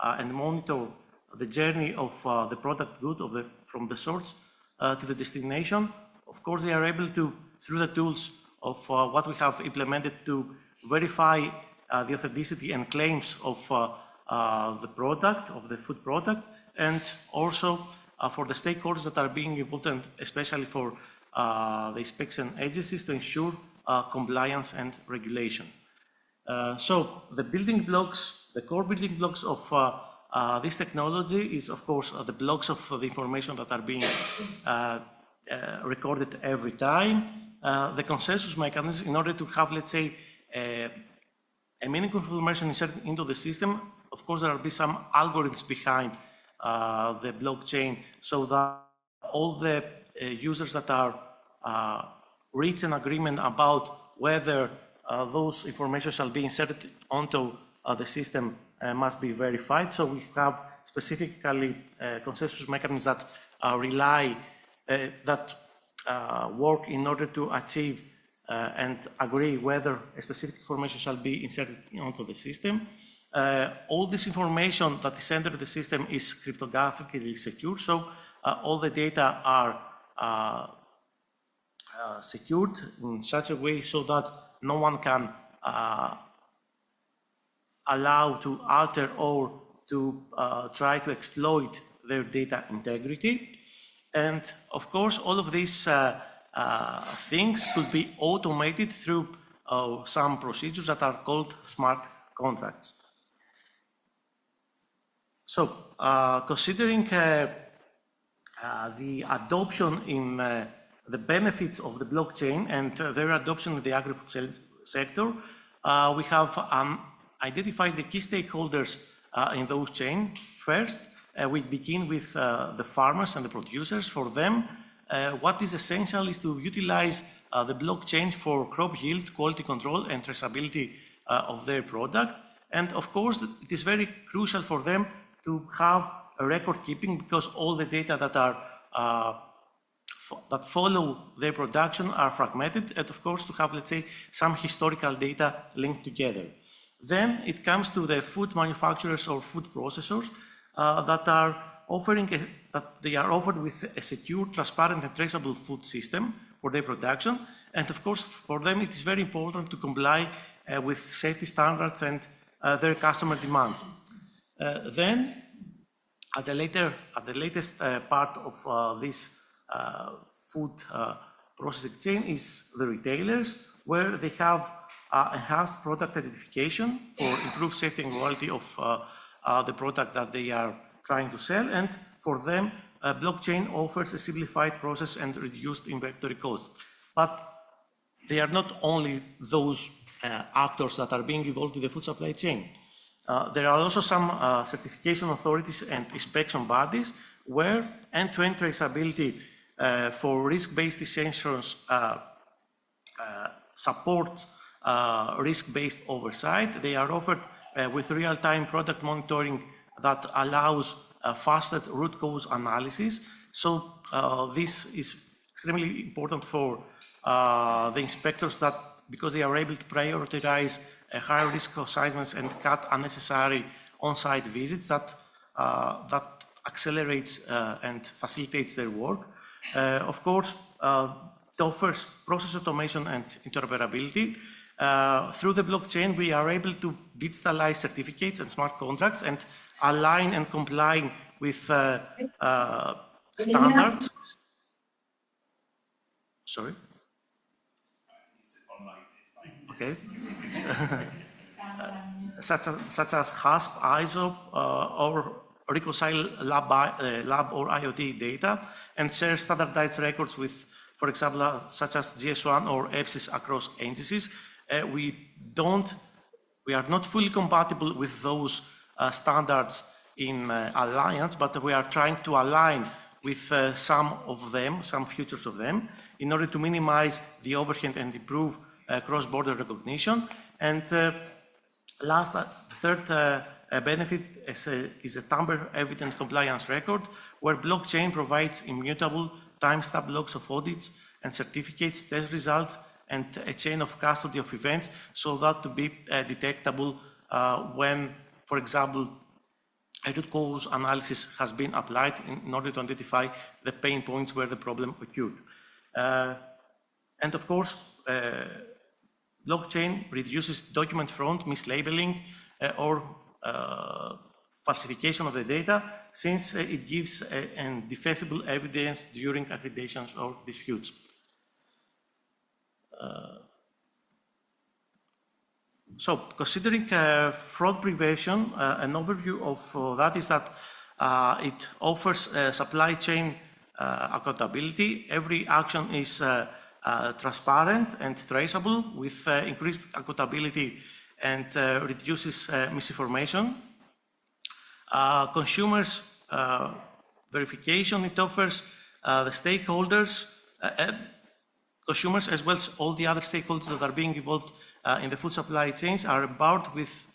and monitor the journey of the product good from the source to the destination. Of course, they are able to, through the tools of what we have implemented, to verify the authenticity and claims of the product, of the food product, and also for the stakeholders that are being involved, and especially for the inspection agencies to ensure compliance and regulation. So the building blocks, the core building blocks of this technology is, of course, the blocks of the information that are being recorded every time. The consensus mechanism, in order to have, let's say, a meaningful information inserted into the system, of course, there will be some algorithms behind the blockchain, so that all the users that are reach an agreement about whether those information shall be inserted onto the system must be verified. So we have specifically consensus mechanisms that rely, that work in order to achieve and agree whether a specific information shall be inserted onto the system. All this information that is entered the system is cryptographically secure, so all the data are secured in such a way so that no one can allow to alter or to try to exploit their data integrity. And of course, all of these things could be automated through some procedures that are called smart contracts. So, considering the adoption in the benefits of the blockchain and their adoption in the agri-food sector, we have identified the key stakeholders in those chains. First, we begin with the farmers and the producers. For them, what is essential is to utilize the blockchain for crop yield, quality control, and traceability of their product. And of course, it is very crucial for them to have a record keeping, because all the data that are that follow their production are fragmented, and of course to have, let's say, some historical data linked together. Then it comes to the food manufacturers or food processors that are offering that they are offered with a secure, transparent, and traceable food system for their production. And of course, for them, it is very important to comply with safety standards and their customer demands. Then, at the latest part of this food processing chain is the retailers, where they have enhanced product identification for improved safety and quality of the product that they are trying to sell. And for them, blockchain offers a simplified process and reduced inventory costs. But they are not only those actors that are being involved in the food supply chain. There are also some certification authorities and inspection bodies where end-to-end traceability for risk-based decisions support risk-based oversight. They are offered with real-time product monitoring that allows faster root cause analysis. So this is extremely important for the inspectors, that because they are able to prioritize higher risk assignments and cut unnecessary on-site visits, that accelerates and facilitates their work. Of course, it offers process automation and interoperability. Through the blockchain, we are able to digitalize certificates and smart contracts and align and comply with standards. Sorry? Okay. such as HASP, ISO, or reconcile lab or IoT data, and share standardized records with, for example, such as GS1 or EPSIS across agencies. We are not fully compatible with those standards in Alliance, but we are trying to align with some of them, some features of them, in order to minimize the overhead and improve cross-border recognition. And last, the third benefit is a tamper-evident compliance record, where blockchain provides immutable timestamp logs of audits and certificates, test results, and a chain of custody of events, so that to be detectable when, for example, a root cause analysis has been applied in order to identify the pain points where the problem occurred. And of course, blockchain reduces document fraud, mislabeling, or falsification of the data, since it gives indefensible evidence during accreditations or disputes. So, considering fraud prevention, an overview of that is that it offers supply chain accountability. Every action is transparent and traceable, with increased accountability, and reduces misinformation. Consumers verification, it offers the stakeholders, consumers as well as all the other stakeholders that are being involved in the food supply chains are empowered with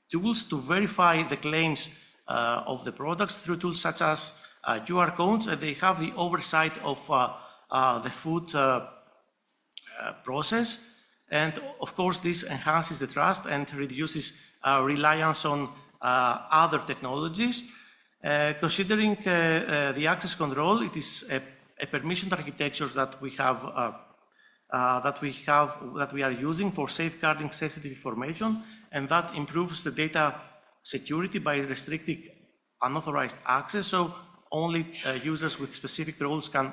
tools to verify the claims of the products through tools such as QR codes, and they have the oversight of the food process. And of course, this enhances the trust and reduces reliance on other technologies. Considering the access control, it is a permissioned architecture that we are using for safeguarding sensitive information, and that improves the data security by restricting unauthorized access. So only users with specific roles can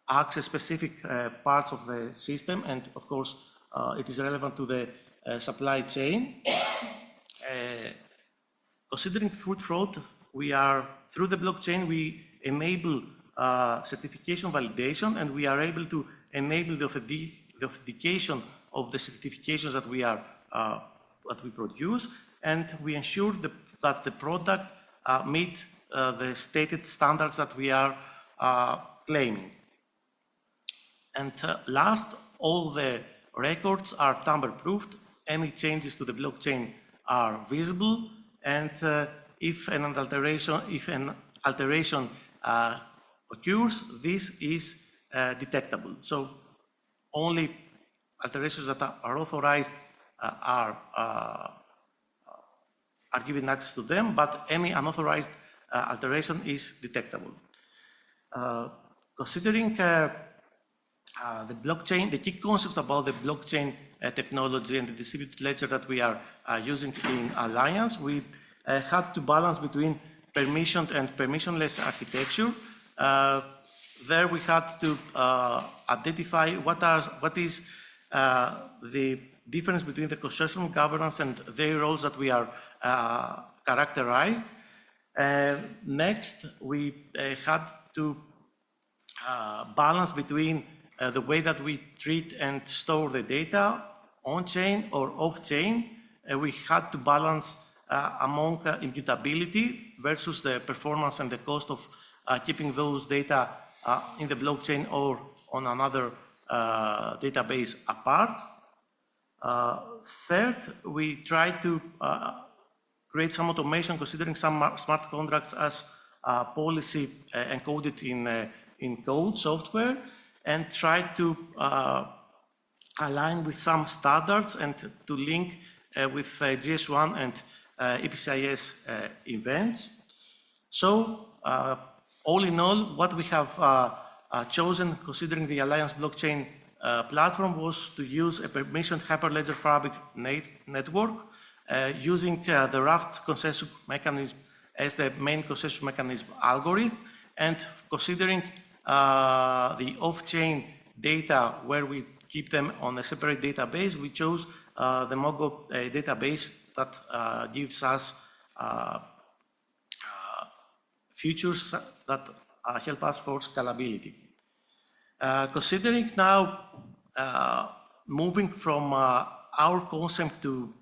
access specific parts of the system, and of course, it is relevant to the supply chain. Considering food fraud, we are, through the blockchain, we enable certification validation, and we are able to enable the authentication of the certifications that we are that we produce, and we ensure that the product meet the stated standards that we are claiming. And last, all the records are tamper-proofed. Any changes to the blockchain are visible, and if an alteration occurs, this is detectable. So only alterations that are authorized are given access to them, but any unauthorized alteration is detectable. Considering the blockchain, the key concepts about the blockchain technology and the distributed ledger that we are using in Alliance, we had to balance between permissioned and permissionless architecture. There we had to identify what is the difference between the consortium governance and their roles that we are characterized. Next, we had to balance between the way that we treat and store the data on-chain or off-chain. We had to balance among immutability versus the performance and the cost of keeping those data in the blockchain or on another database apart. Third, we tried to create some automation considering some smart contracts as policy encoded in code software, and tried to align with some standards and to link with GS1 and EPCIS events. So all in all, what we have chosen, considering the Alliance blockchain platform, was to use a permissioned Hyperledger Fabric network using the Raft consensus mechanism as the main consensus mechanism algorithm, and considering the off-chain data where we keep them on a separate database, we chose the Mongo database that gives us features that help us for scalability. Considering now moving from our concept to,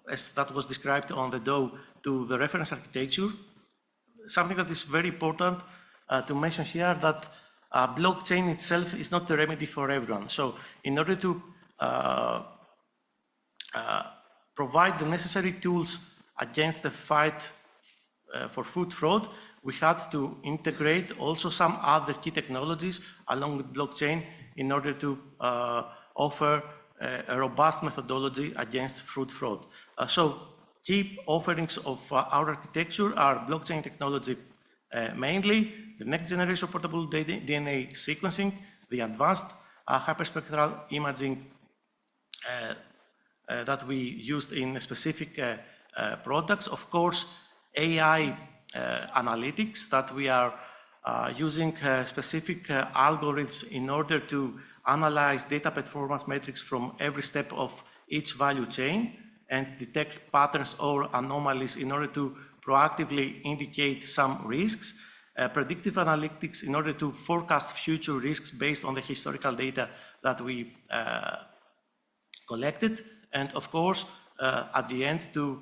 as that was described on the DAO, to the reference architecture, something that is very important to mention here, that blockchain itself is not the remedy for everyone. So in order to provide the necessary tools against the fight for food fraud, we had to integrate also some other key technologies along with blockchain in order to offer a robust methodology against food fraud. So key offerings of our architecture are blockchain technology, mainly the next generation portable DNA sequencing, the advanced hyperspectral imaging that we used in specific products. Of course, AI analytics that we are using specific algorithms in order to analyze data performance metrics from every step of each value chain and detect patterns or anomalies in order to proactively indicate some risks. Predictive analytics in order to forecast future risks based on the historical data that we collected. And of course, at the end, to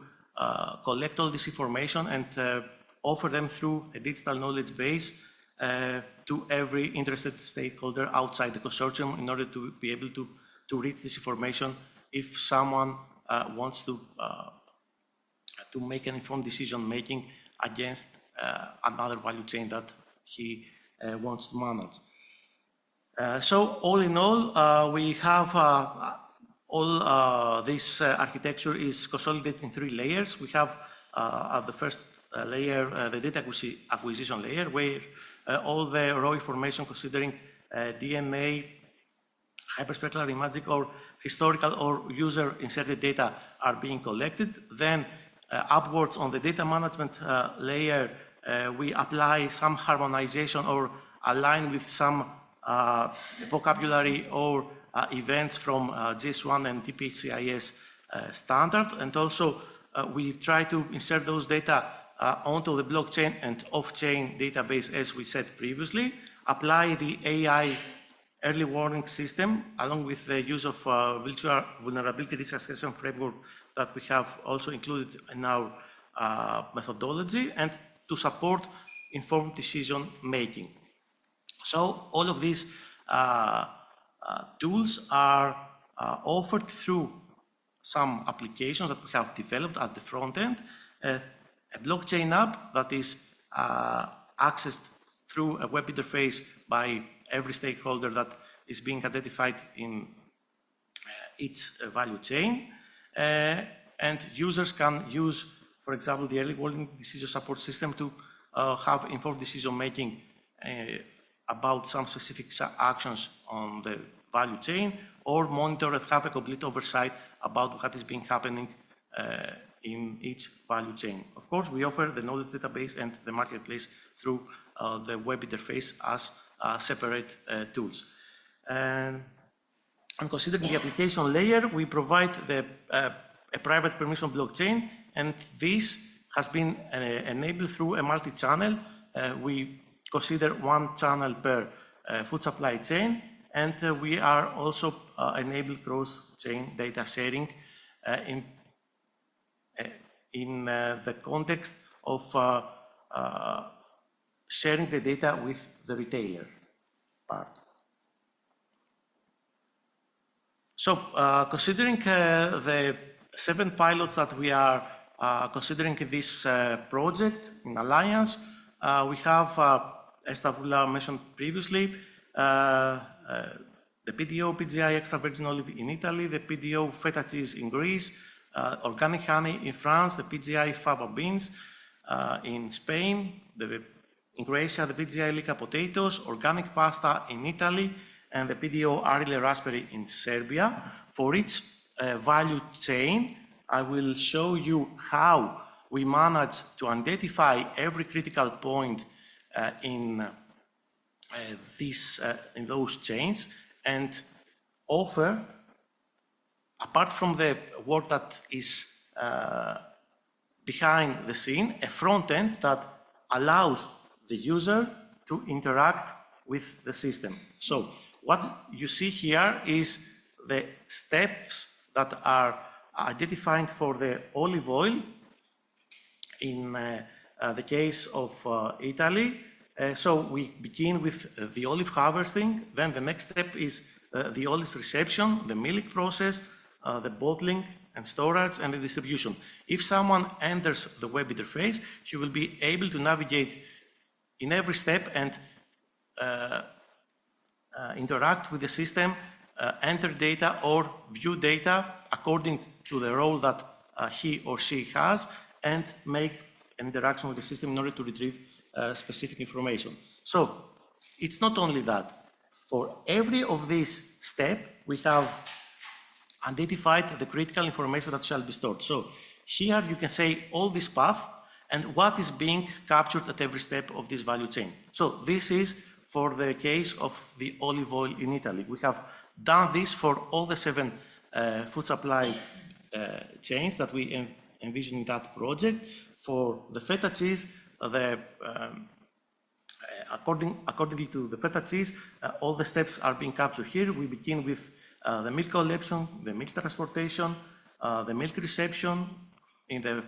collect all this information and offer them through a digital knowledge base to every interested stakeholder outside the consortium in order to be able to reach this information if someone wants to make an informed decision making against another value chain that he wants to manage. So all in all, we have all this architecture is consolidated in 3 layers. We have at the first layer, the data acquisition layer, where all the raw information considering DNA, hyperspectral imaging, or historical or user-inserted data are being collected. Then upwards on the data management layer, we apply some harmonization or align with some vocabulary or events from GS1 and TPCIS standard. And also we try to insert those data onto the blockchain and off-chain database, as we said previously, apply the AI early warning system, along with the use of virtual vulnerability risk assessment framework that we have also included in our methodology, and to support informed decision making. So all of these tools are offered through some applications that we have developed at the front end, a blockchain app that is accessed through a web interface by every stakeholder that is being identified in each value chain. And users can use, for example, the early warning decision support system to have informed decision making about some specific actions on the value chain, or monitor and have a complete oversight about what is being happening in each value chain. Of course, we offer the knowledge database and the marketplace through the web interface as separate tools. And considering the application layer, we provide a private permission blockchain, and this has been enabled through a multi-channel. We consider one channel per food supply chain, and we are also enable cross-chain data sharing in the context of sharing the data with the retailer part. So considering the 7 pilots that we are considering in this project in Alliance, we have, as Stavroula mentioned previously, the PDO PGI extra virgin olive in Italy, the PDO feta cheese in Greece, organic honey in France, the PGI fava beans in Spain, in Croatia, the PGI Lika potatoes, organic pasta in Italy, and the PDO Arile raspberry in Serbia. For each value chain, I will show you how we manage to identify every critical point in those chains, and offer, apart from the work that is behind the scene, a front end that allows the user to interact with the system. So what you see here is the steps that are identified for the olive oil in the case of Italy. So we begin with the olive harvesting, then the next step is the olive reception, the milling process, the bottling and storage, and the distribution. If someone enters the web interface, he will be able to navigate in every step and interact with the system, enter data or view data according to the role that he or she has, and make an interaction with the system in order to retrieve specific information. So it's not only that. For every of these steps, we have identified the critical information that shall be stored. So here you can say all this path and what is being captured at every step of this value chain. So this is for the case of the olive oil in Italy. We have done this for all the 7 food supply chains that we envision in that project. For the feta cheese, accordingly to the feta cheese, all the steps are being captured here. We begin with the milk collection, the milk transportation, the milk reception in the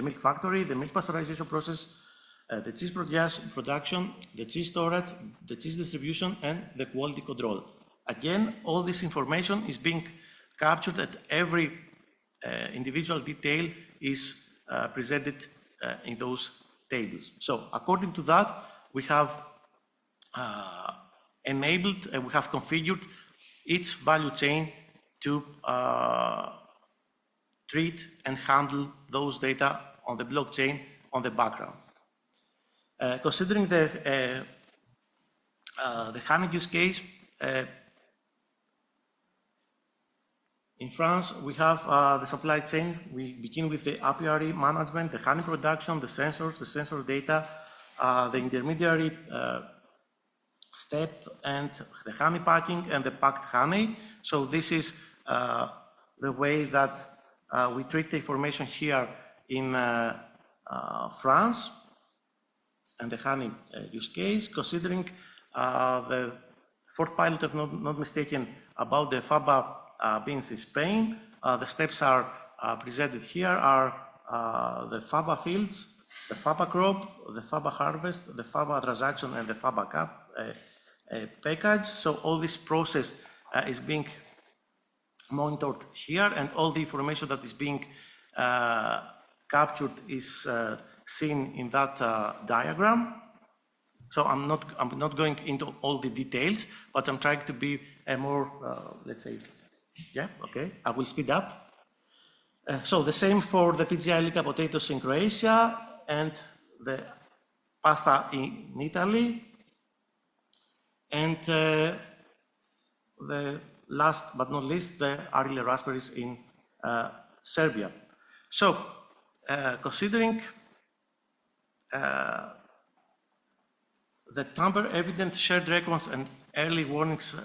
milk factory, the milk pasteurization process, the cheese production, the cheese storage, the cheese distribution, and the quality control. Again, all this information is being captured at every individual detail is presented in those tables. So according to that, we have enabled, we have configured each value chain to treat and handle those data on the blockchain on the background. Considering the honey use case, in France, we have the supply chain. We begin with the apiary management, the honey production, the sensors, the sensor data, the intermediary step, and the honey packing and the packed honey. So this is the way that we treat the information here in France and the honey use case, considering the fourth pilot, if not mistaken, about the faba beans in Spain. The steps are presented here are the faba fields, the faba crop, the faba harvest, the faba transaction, and the faba cap package. So all this process is being monitored here, and all the information that is being captured is seen in that diagram. So I'm not going into all the details, but I'm trying to be a more, let's say, yeah, okay, I will speed up. So the same for the PGI Lica potatoes in Croatia and the pasta in Italy. And the last but not least, the early raspberries in Serbia. So considering the tamper-evident shared records and early warnings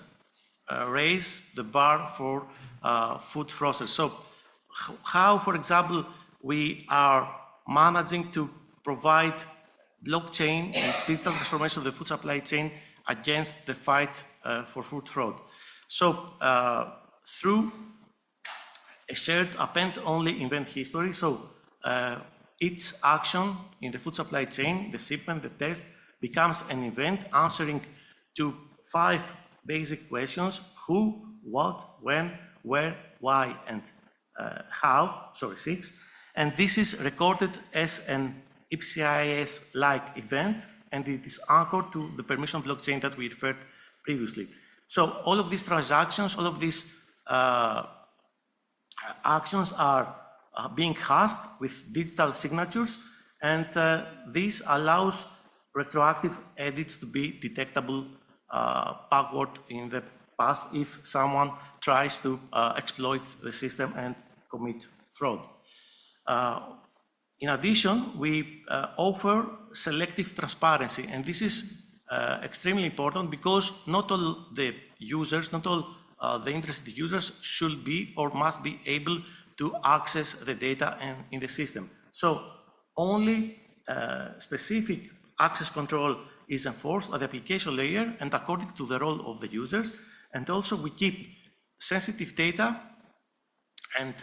raise the bar for food process. So how, for example, we are managing to provide blockchain and digital transformation of the food supply chain against the fight for food fraud. So through a shared append-only event history, so each action in the food supply chain, the shipment, the test, becomes an event answering to 5 basic questions: who, what, when, where, why, and how, sorry, 6. And this is recorded as an IPCIS-like event, and it is anchored to the permission blockchain that we referred previously. So all of these transactions, all of these actions are being hashed with digital signatures, and this allows retroactive edits to be detectable backward in the past if someone tries to exploit the system and commit fraud. In addition, we offer selective transparency, and this is extremely important because not all the users, not all the interested users should be or must be able to access the data in the system. So only specific access control is enforced at the application layer and according to the role of the users. And also we keep sensitive data and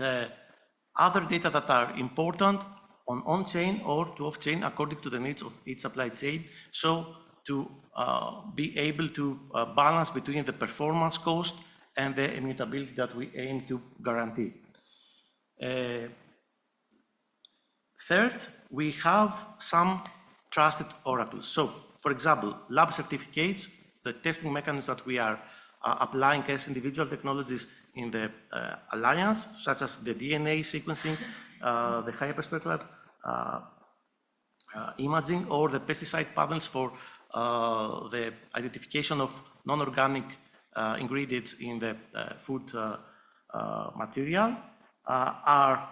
other data that are important on-chain or to off-chain according to the needs of each supply chain. So to be able to balance between the performance cost and the immutability that we aim to guarantee. Third, we have some trusted oracles. So, for example, lab certificates, the testing mechanisms that we are applying as individual technologies in the alliance, such as the DNA sequencing, the hyperspectral imaging, or the pesticide panels for the identification of non-organic ingredients in the food material, are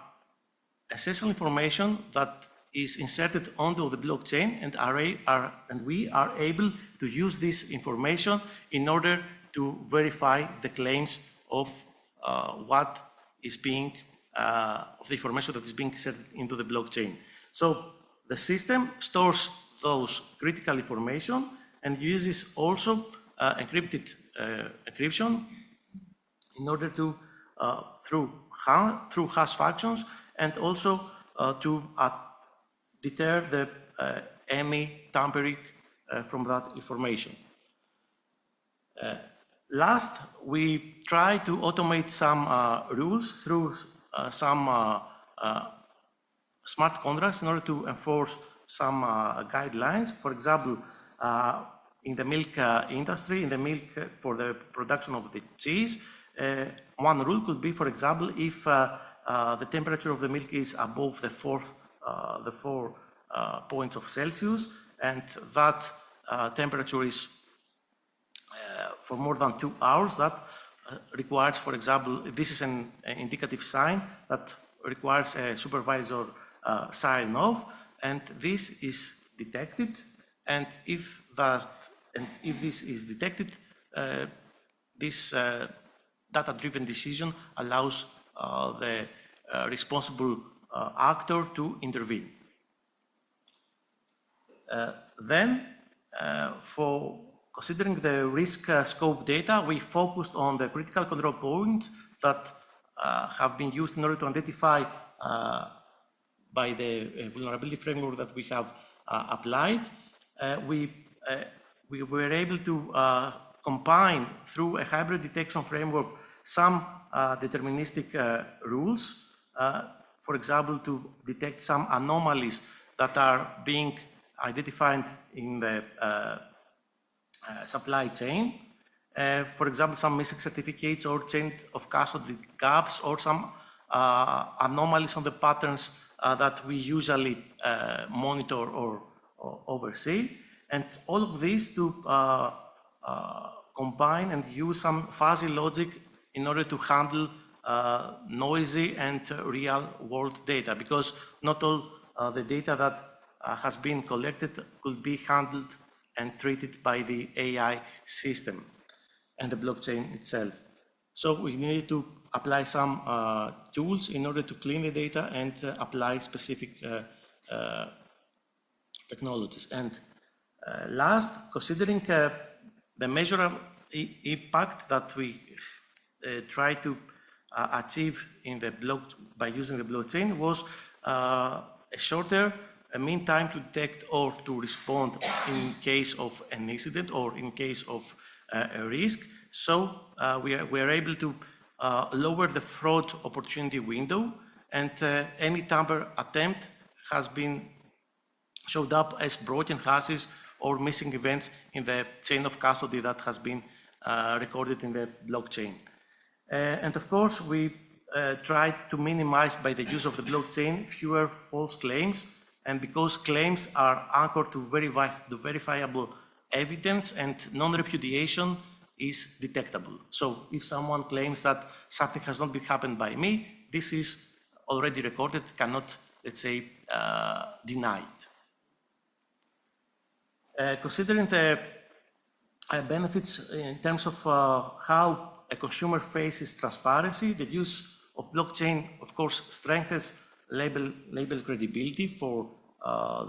essential information that is inserted onto the blockchain, and we are able to use this information in order to verify the claims of what is being, of the information that is being inserted into the blockchain. So the system stores those critical information and uses also encrypted encryption in order to, through hash functions, and also to deter the any tampering from that information. Last, we try to automate some rules through some smart contracts in order to enforce some guidelines. For example, in the milk industry, in the milk for the production of the cheese, one rule could be, for example, if the temperature of the milk is above the 4 points of Celsius, and that temperature is for more than 2 hours, that requires, for example, this is an indicative sign that requires a supervisor sign off, and this is detected, and if this is detected, this data-driven decision allows the responsible actor to intervene. Then, for considering the risk scope data, we focused on the critical control points that have been used in order to identify by the vulnerability framework that we have applied. We were able to combine through a hybrid detection framework some deterministic rules, for example, to detect some anomalies that are being identified in the supply chain. For example, some missing certificates or chain of custody gaps or some anomalies on the patterns that we usually monitor or oversee. And all of this to combine and use some fuzzy logic in order to handle noisy and real-world data, because not all the data that has been collected could be handled and treated by the AI system and the blockchain itself. So we need to apply some tools in order to clean the data and apply specific technologies. And last, considering the measurable impact that we try to achieve in the by using the blockchain was a shorter mean time to detect or to respond in case of an incident or in case of a risk. So we are able to lower the fraud opportunity window, and any tamper attempt has been showed up as broken hashes or missing events in the chain of custody that has been recorded in the blockchain. And of course, we try to minimize, by the use of the blockchain, fewer false claims. And because claims are anchored to verifiable evidence and non-repudiation is detectable. So if someone claims that something has not been happened by me, this is already recorded, cannot, let's say, deny it. Considering the benefits in terms of how a consumer faces transparency, the use of blockchain, of course, strengthens label credibility for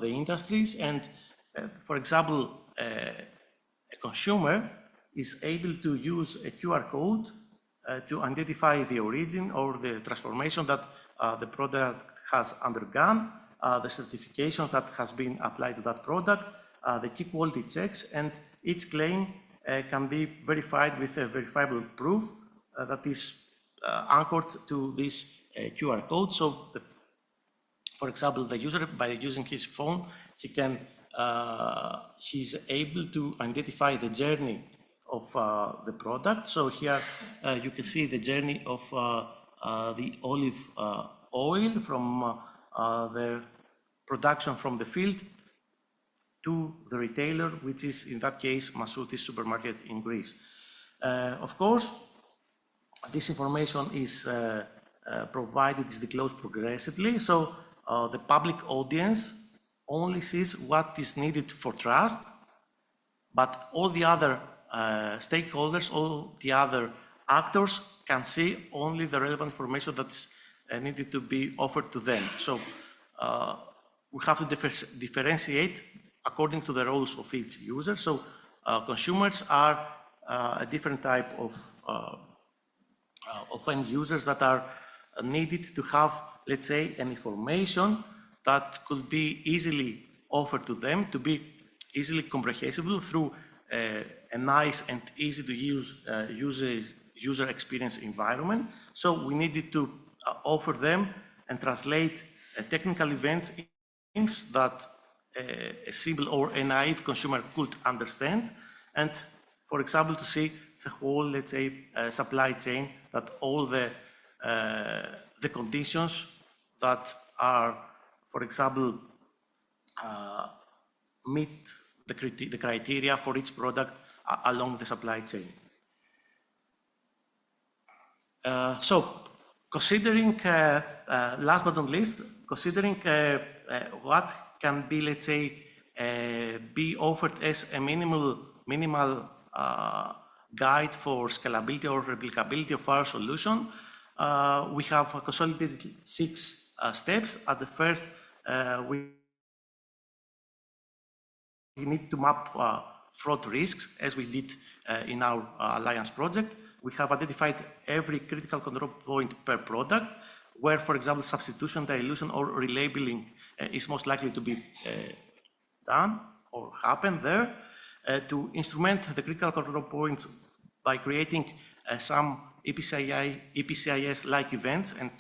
the industries. And for example, a consumer is able to use a QR code to identify the origin or the transformation that the product has undergone, the certifications that has been applied to that product, the key quality checks, and each claim can be verified with a verifiable proof that is anchored to this QR code. So, for example, the user, by using his phone, he's able to identify the journey of the product. So here you can see the journey of the olive oil from the production from the field to the retailer, which is in that case Masouti supermarket in Greece. Of course, this information is provided, is disclosed progressively. So the public audience only sees what is needed for trust, but all the other stakeholders, all the other actors can see only the relevant information that is needed to be offered to them. So we have to differentiate according to the roles of each user. So consumers are a different type of end users that are needed to have, let's say, an information that could be easily offered to them, to be easily comprehensible through a nice and easy to use user experience environment. So we needed to offer them and translate technical events that a simple or a naive consumer could understand, and, for example, to see the whole, let's say, supply chain, that all the conditions that are, for example, meet the criteria for each product along the supply chain. So, considering, last but not least, considering what can be, let's say, be offered as a minimal guide for scalability or replicability of our solution, we have consolidated 6 steps. At the first, we we need to map fraud risks, as we did in our Alliance project. We have identified every critical control point per product, where, for example, substitution, dilution, or relabeling is most likely to be done or happen there, to instrument the critical control points by creating some EPCIS-like events and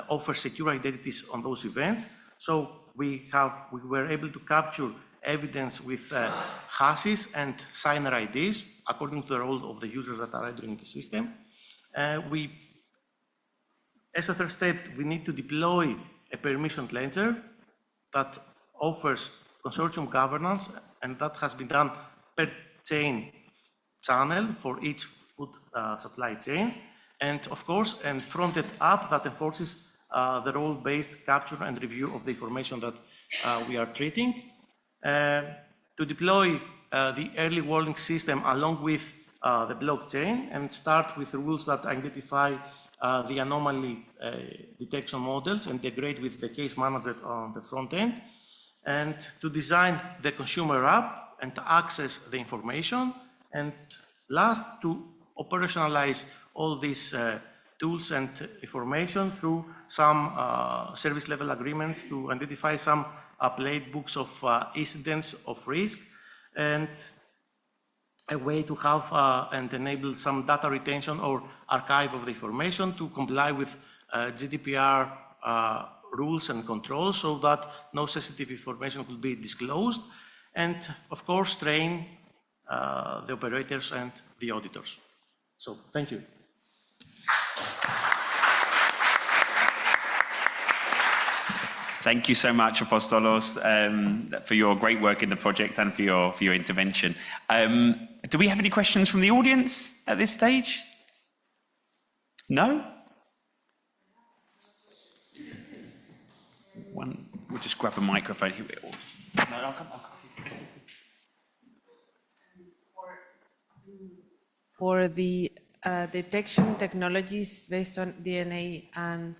offer secure identities on those events. So we were able to capture evidence with hashes and signer IDs according to the role of the users that are entering the system. As a third step, we need to deploy a permissioned ledger that offers consortium governance, and that has been done per chain channel for each food supply chain. And of course, a fronted app that enforces the role-based capture and review of the information that we are treating. To deploy the early warning system along with the blockchain and start with rules that identify the anomaly detection models and integrate with the case manager on the front end, and to design the consumer app and to access the information, and last, to operationalize all these tools and information through some service level agreements to identify some playbooks of incidents of risk, and a way to have and enable some data retention or archive of the information to comply with GDPR rules and controls so that no sensitive information will be disclosed, and of course train the operators and the auditors. So thank you. Thank you so much, Apostolos, for your great work in the project and for your intervention. Do we have any questions from the audience at this stage? No? We'll just grab a microphone here. No, I'll come. For the detection technologies based on DNA and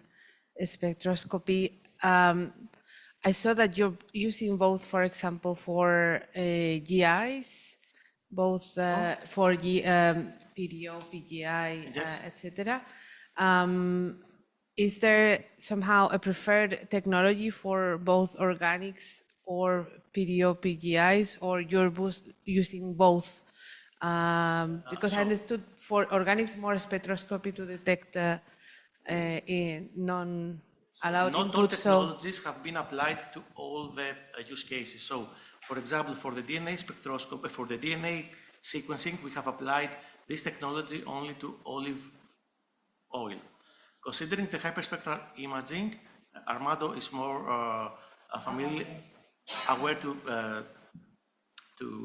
spectroscopy, I saw that you're using both, for example, for GIs, both for PDO, PGI, Yes. etc. Is there somehow a preferred technology for both organics or PDO, PGIs, or you're using both? Because I understood for organics more spectroscopy to detect non-allowed Not all inputs. technologies have been applied to all the use cases. So, for example, for the DNA spectroscopy, for the DNA sequencing, we have applied this technology only to olive oil. Considering the hyperspectral imaging, Armando is more familiar, aware to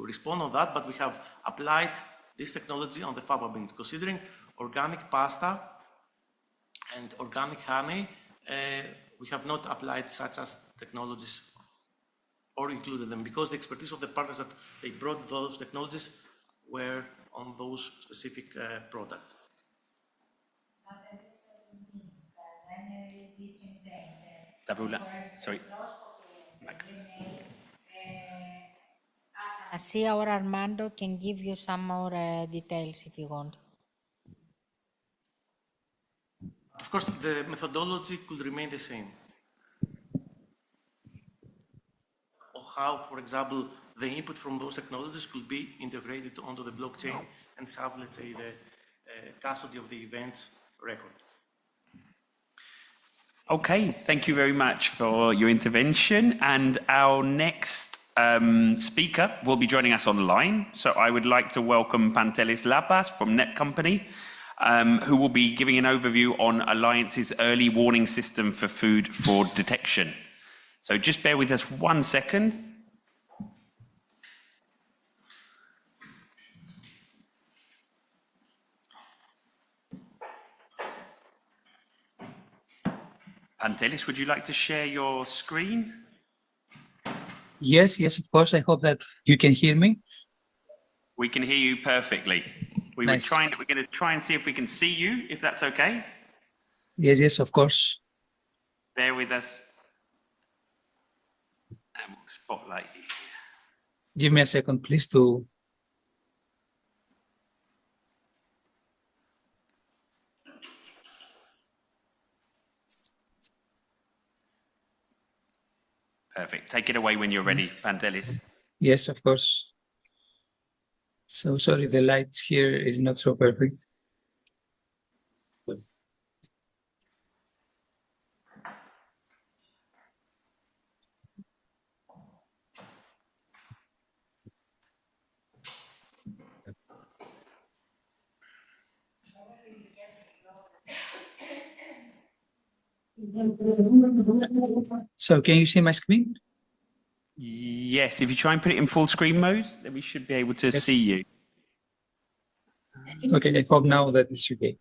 respond on that, but we have applied this technology on the faba beans. Considering organic pasta and organic honey, we have not applied such as technologies or included them because the expertise of the partners that they brought those technologies were on those specific products. Sorry. See, our Armando can give you some more details if you want. Of course, the methodology could remain the same. Or how, for example, the input from those technologies could be integrated onto the blockchain and have, let's say, the custody of the events record. Okay, thank you very much for your intervention. And our next speaker will be joining us online. So I would like to welcome Pantelis Lapas from NetCompany, who will be giving an overview on Alliance's early warning system for food fraud detection. So just bear with us 1 second. Pantelis, would you like to share your screen? Yes, of course. I hope that you can hear me. We can hear you perfectly. We're Nice. going to try and see if we can see you, if that's okay. Yes, of course. Bear with us. And we'll spotlight you. give me a second, please, to... Perfect. Take it away when you're ready, Pantelis. Yes, of course. So sorry, the lights here is not so perfect. So can you see my screen? Yes, if you try and put it in full screen mode, then we should be able to see you. Okay, I hope now that it's okay.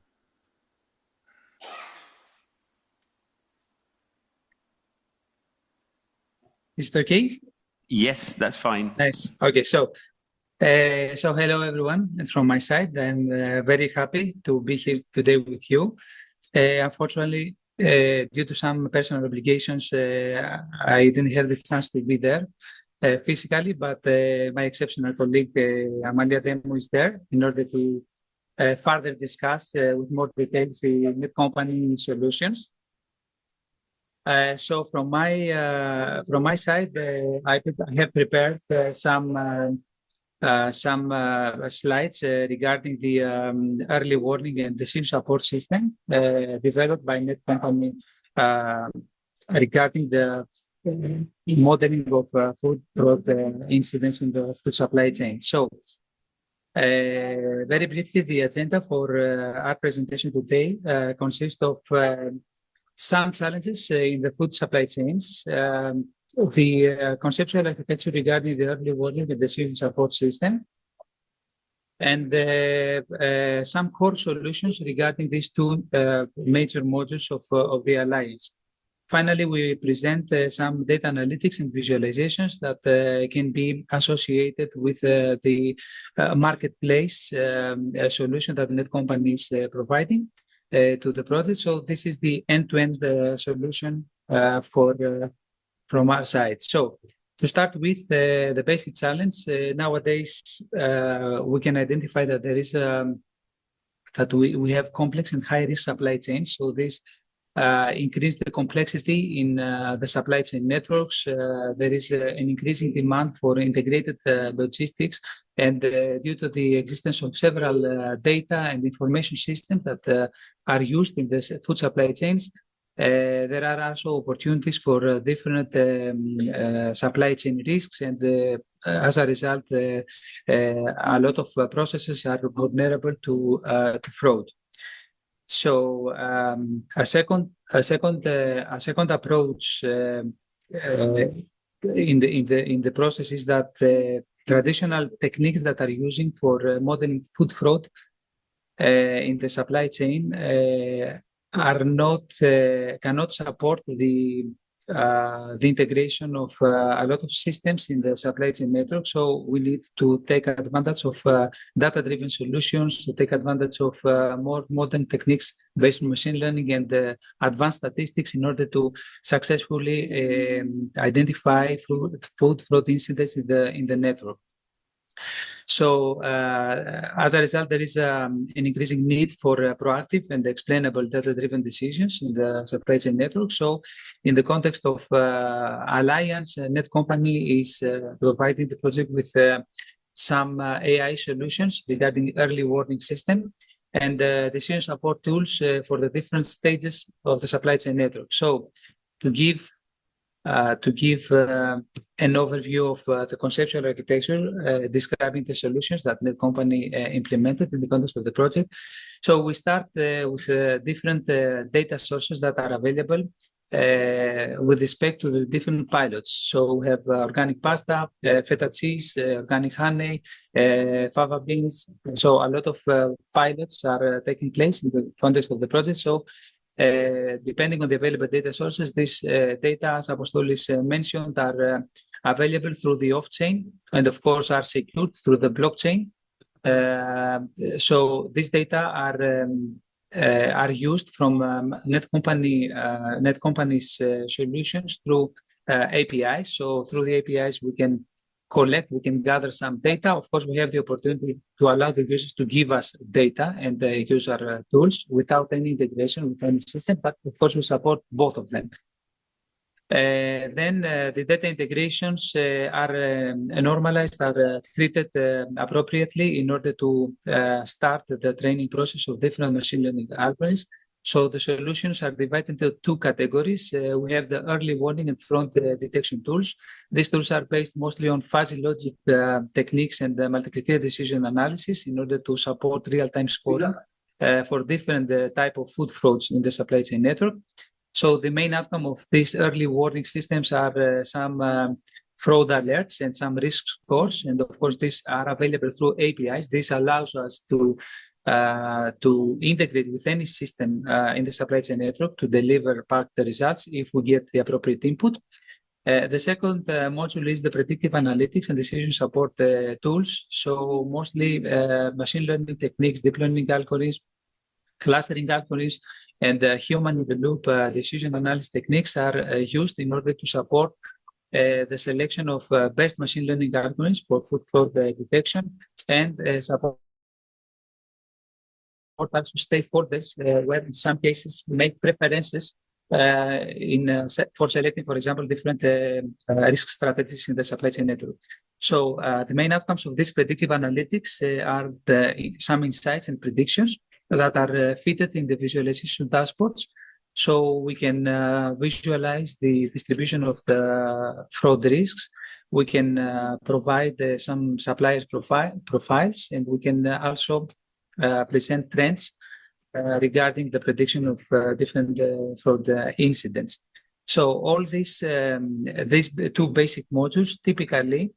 Is it okay? Yes, that's fine. Nice. Okay, so hello everyone, and from my side, I'm very happy to be here today with you. Unfortunately, due to some personal obligations, I didn't have the chance to be there physically, but my exceptional colleague Amalia Demo is there in order to further discuss with more details the NetCompany solutions. So from my side, I have prepared some slides regarding the early warning and decision support system developed by NetCompany regarding the modeling of food fraud incidents in the food supply chain. So very briefly, the agenda for our presentation today consists of some challenges in the food supply chains, the conceptual architecture regarding the early warning and decision support system, and some core solutions regarding these two major modules of the Alliance. Finally, we present some data analytics and visualizations that can be associated with the marketplace solution that NetCompany is providing to the project. So this is the end-to-end solution from our side. So to start with the basic challenge, nowadays we can identify that there is that we have complex and high-risk supply chains. So this increase the complexity in the supply chain networks. There is an increasing demand for integrated logistics, and due to the existence of several data and information systems that are used in the food supply chains, there are also opportunities for different supply chain risks, and as a result, a lot of processes are vulnerable to fraud. So a second approach in the process is that traditional techniques that are using for modeling food fraud in the supply chain are not cannot support the integration of a lot of systems in the supply chain network. So we need to take advantage of data-driven solutions, to take advantage of more modern techniques based on machine learning and advanced statistics in order to successfully identify food fraud incidents in the network. So as a result, there is an increasing need for proactive and explainable data-driven decisions in the supply chain network. So in the context of Alliance, NetCompany is providing the project with some AI solutions regarding early warning system and decision support tools for the different stages of the supply chain network. So to give an overview of the conceptual architecture describing the solutions that NetCompany implemented in the context of the project. So we start with different data sources that are available with respect to the different pilots. So we have organic pasta, feta cheese, organic honey, fava beans. So a lot of pilots are taking place in the context of the project. So depending on the available data sources, these data, as Apostolis mentioned, are available through the off-chain and, of course, are secured through the blockchain. So these data are used from NetCompany's solutions through APIs. So through the APIs, we can collect, we can gather some data. Of course, we have the opportunity to allow the users to give us data and use our tools without any integration with any system, but of course, we support both of them. Then the data integrations are normalized, are treated appropriately in order to start the training process of different machine learning algorithms. So the solutions are divided into two categories. We have the early warning and fraud detection tools. These tools are based mostly on fuzzy logic techniques and multi-criteria decision analysis in order to support real-time scoring for different type of food frauds in the supply chain network. So the main outcome of these early warning systems are some fraud alerts and some risk scores. And of course, these are available through APIs. This allows us to integrate with any system in the supply chain network to deliver back the results if we get the appropriate input. The second module is the predictive analytics and decision support tools. So mostly machine learning techniques, deep learning algorithms, clustering algorithms, and human-in-the-loop decision analysis techniques are used in order to support the selection of best machine learning algorithms for food fraud detection and support also stakeholders where in some cases make preferences for selecting, for example, different risk strategies in the supply chain network. So the main outcomes of this predictive analytics are some insights and predictions that are fitted in the visualization dashboards. So we can visualize the distribution of the fraud risks. We can provide some suppliers profiles, and we can also present trends regarding the prediction of different fraud incidents. So all these two basic modules typically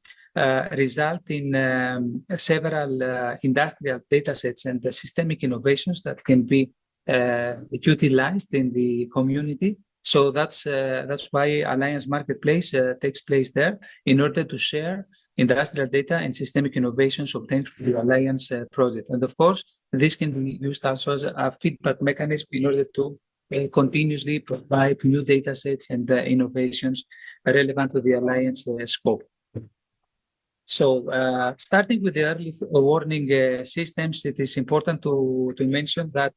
result in several industrial data sets and systemic innovations that can be utilized in the community. So that's why Alliance Marketplace takes place there in order to share industrial data and systemic innovations obtained from the Alliance project. And of course, this can be used also as a feedback mechanism in order to continuously provide new data sets and innovations relevant to the Alliance scope. So starting with the early warning systems, it is important to mention that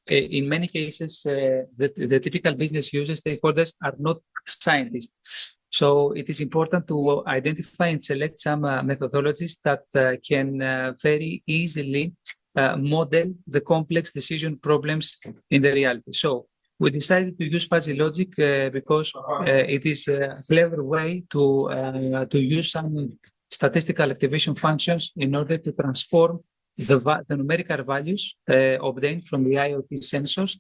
in many cases, the typical business users, stakeholders are not scientists. So it is important to identify and select some methodologies that can very easily model the complex decision problems in the reality. So we decided to use fuzzy logic because it is a clever way to use some statistical activation functions in order to transform the numerical values obtained from the IoT sensors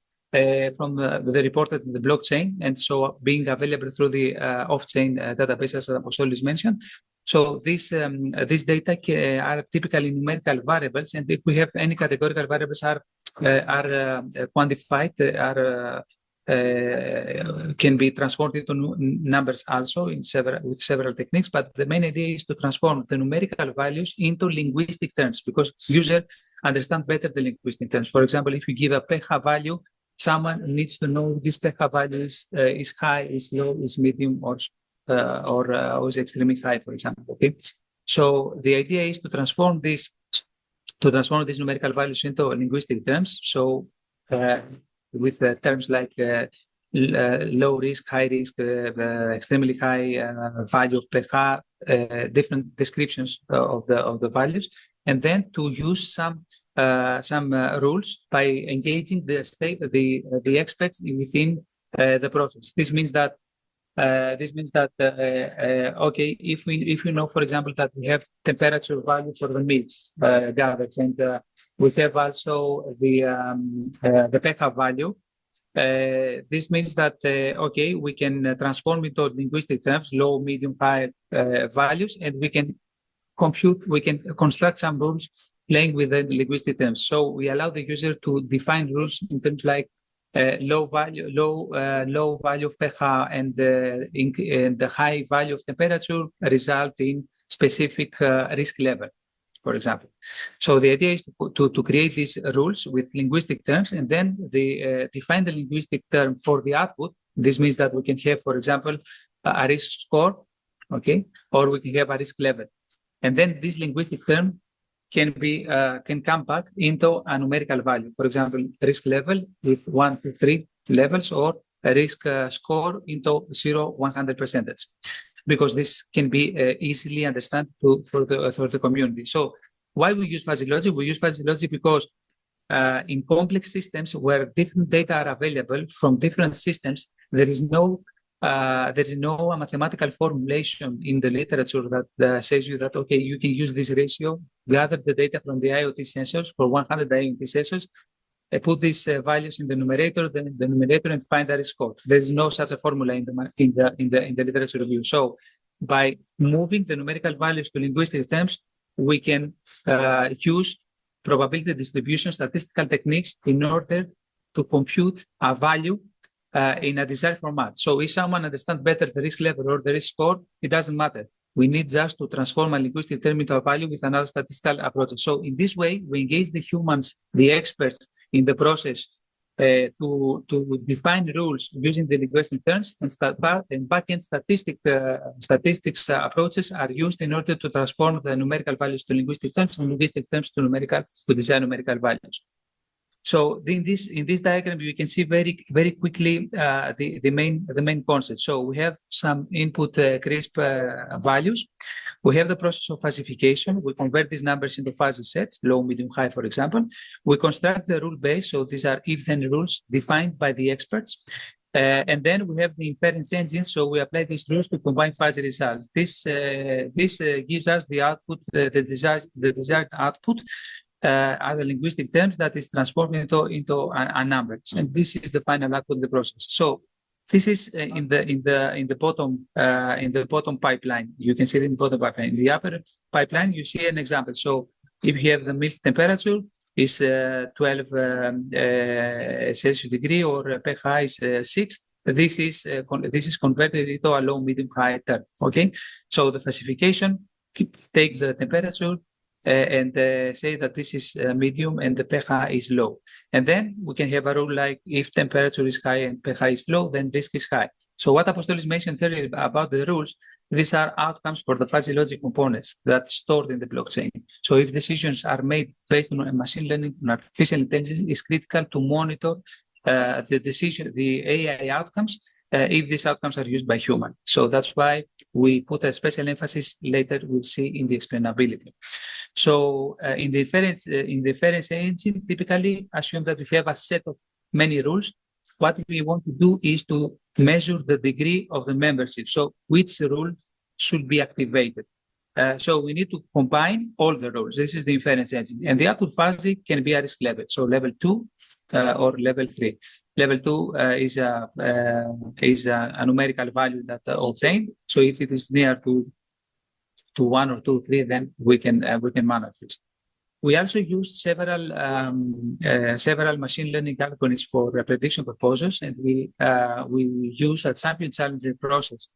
from the reported in the blockchain, and so being available through the off-chain database, as Apostolis mentioned. So these data are typically numerical variables, and if we have any categorical variables are quantified, can be transformed into numbers also with several techniques. But the main idea is to transform the numerical values into linguistic terms, because users understand better the linguistic terms. For example, if you give a pH value, someone needs to know this pH value is high, is low, is medium, or is extremely high, for example. Okay, so the idea is to transform these numerical values into linguistic terms. So with terms like low risk, high risk, extremely high value of pH, different descriptions of the values, and then to use some rules by engaging the experts within the process. This means that okay, if we know, for example, that we have temperature value for the meals gathered, and we have also the pH value. This means that okay, we can transform into linguistic terms, low, medium, high values, and we can construct some rules playing with the linguistic terms. So we allow the user to define rules in terms like low value of pH and the high value of temperature result in specific risk level, for example. So the idea is to create these rules with linguistic terms, and then they define the linguistic term for the output. This means that we can have, for example, a risk score okay? Or we can have a risk level. And then this linguistic term can come back into a numerical value. For example, risk level with 1 to 3 levels, or a risk score into 0, 100%, because this can be easily understood for the community. So why we use fuzzy logic? We use fuzzy logic because in complex systems where different data are available from different systems, there is no mathematical formulation in the literature that says you that, okay, you can use this ratio, gather the data from the IoT sensors for 100 IoT sensors, put these values in the numerator, and find that score. There is no such a formula in the literature review. So by moving the numerical values to linguistic terms, we can use probability distribution statistical techniques in order to compute a value in a desired format. So if someone understands better the risk level or the risk score, it doesn't matter. We need just to transform a linguistic term into a value with another statistical approach. So in this way, we engage the humans, the experts in the process to define rules using the linguistic terms, and back-end statistics approaches are used in order to transform the numerical values to linguistic terms and linguistic terms to desired numerical values. So in this diagram, you can see very quickly the main concept. So we have some input crisp values. We have the process of fuzzification. We convert these numbers into fuzzy sets, low, medium, high, for example. We construct the rule base. So these are if-then rules defined by the experts. And then we have the inference engine. So we apply these rules to combine fuzzy results. This gives us the output, the desired output. Other linguistic terms that is transformed into a number, and this is the final output of the process. So this is in the bottom pipeline. You can see it in the bottom pipeline. In the upper pipeline, you see an example. So if you have the milk temperature is 12 Celsius degree, or pH is 6. This is converted into a low, medium, high term. Okay, so the classification take the temperature and say that this is medium and the pH is low. And then we can have a rule like if temperature is high and pH is low, then risk is high. So what Apostolis mentioned earlier about the rules, these are outcomes for the fuzzy logic components that's stored in the blockchain. So if decisions are made based on machine learning and artificial intelligence, it's critical to monitor the AI outcomes if these outcomes are used by human. So that's why we put a special emphasis later we'll see in the explainability. So in the inference engine, typically assume that we have a set of many rules. What we want to do is to measure the degree of the membership. So which rule should be activated. So we need to combine all the rules. This is the inference engine. And the output fuzzy can be a risk level. So level 2 or level 3. Level 2 is a numerical value that obtained. So if it is near to 1 or 2, 3, then we can manage this. We also used several machine learning algorithms for prediction purposes, and we use a champion challenger process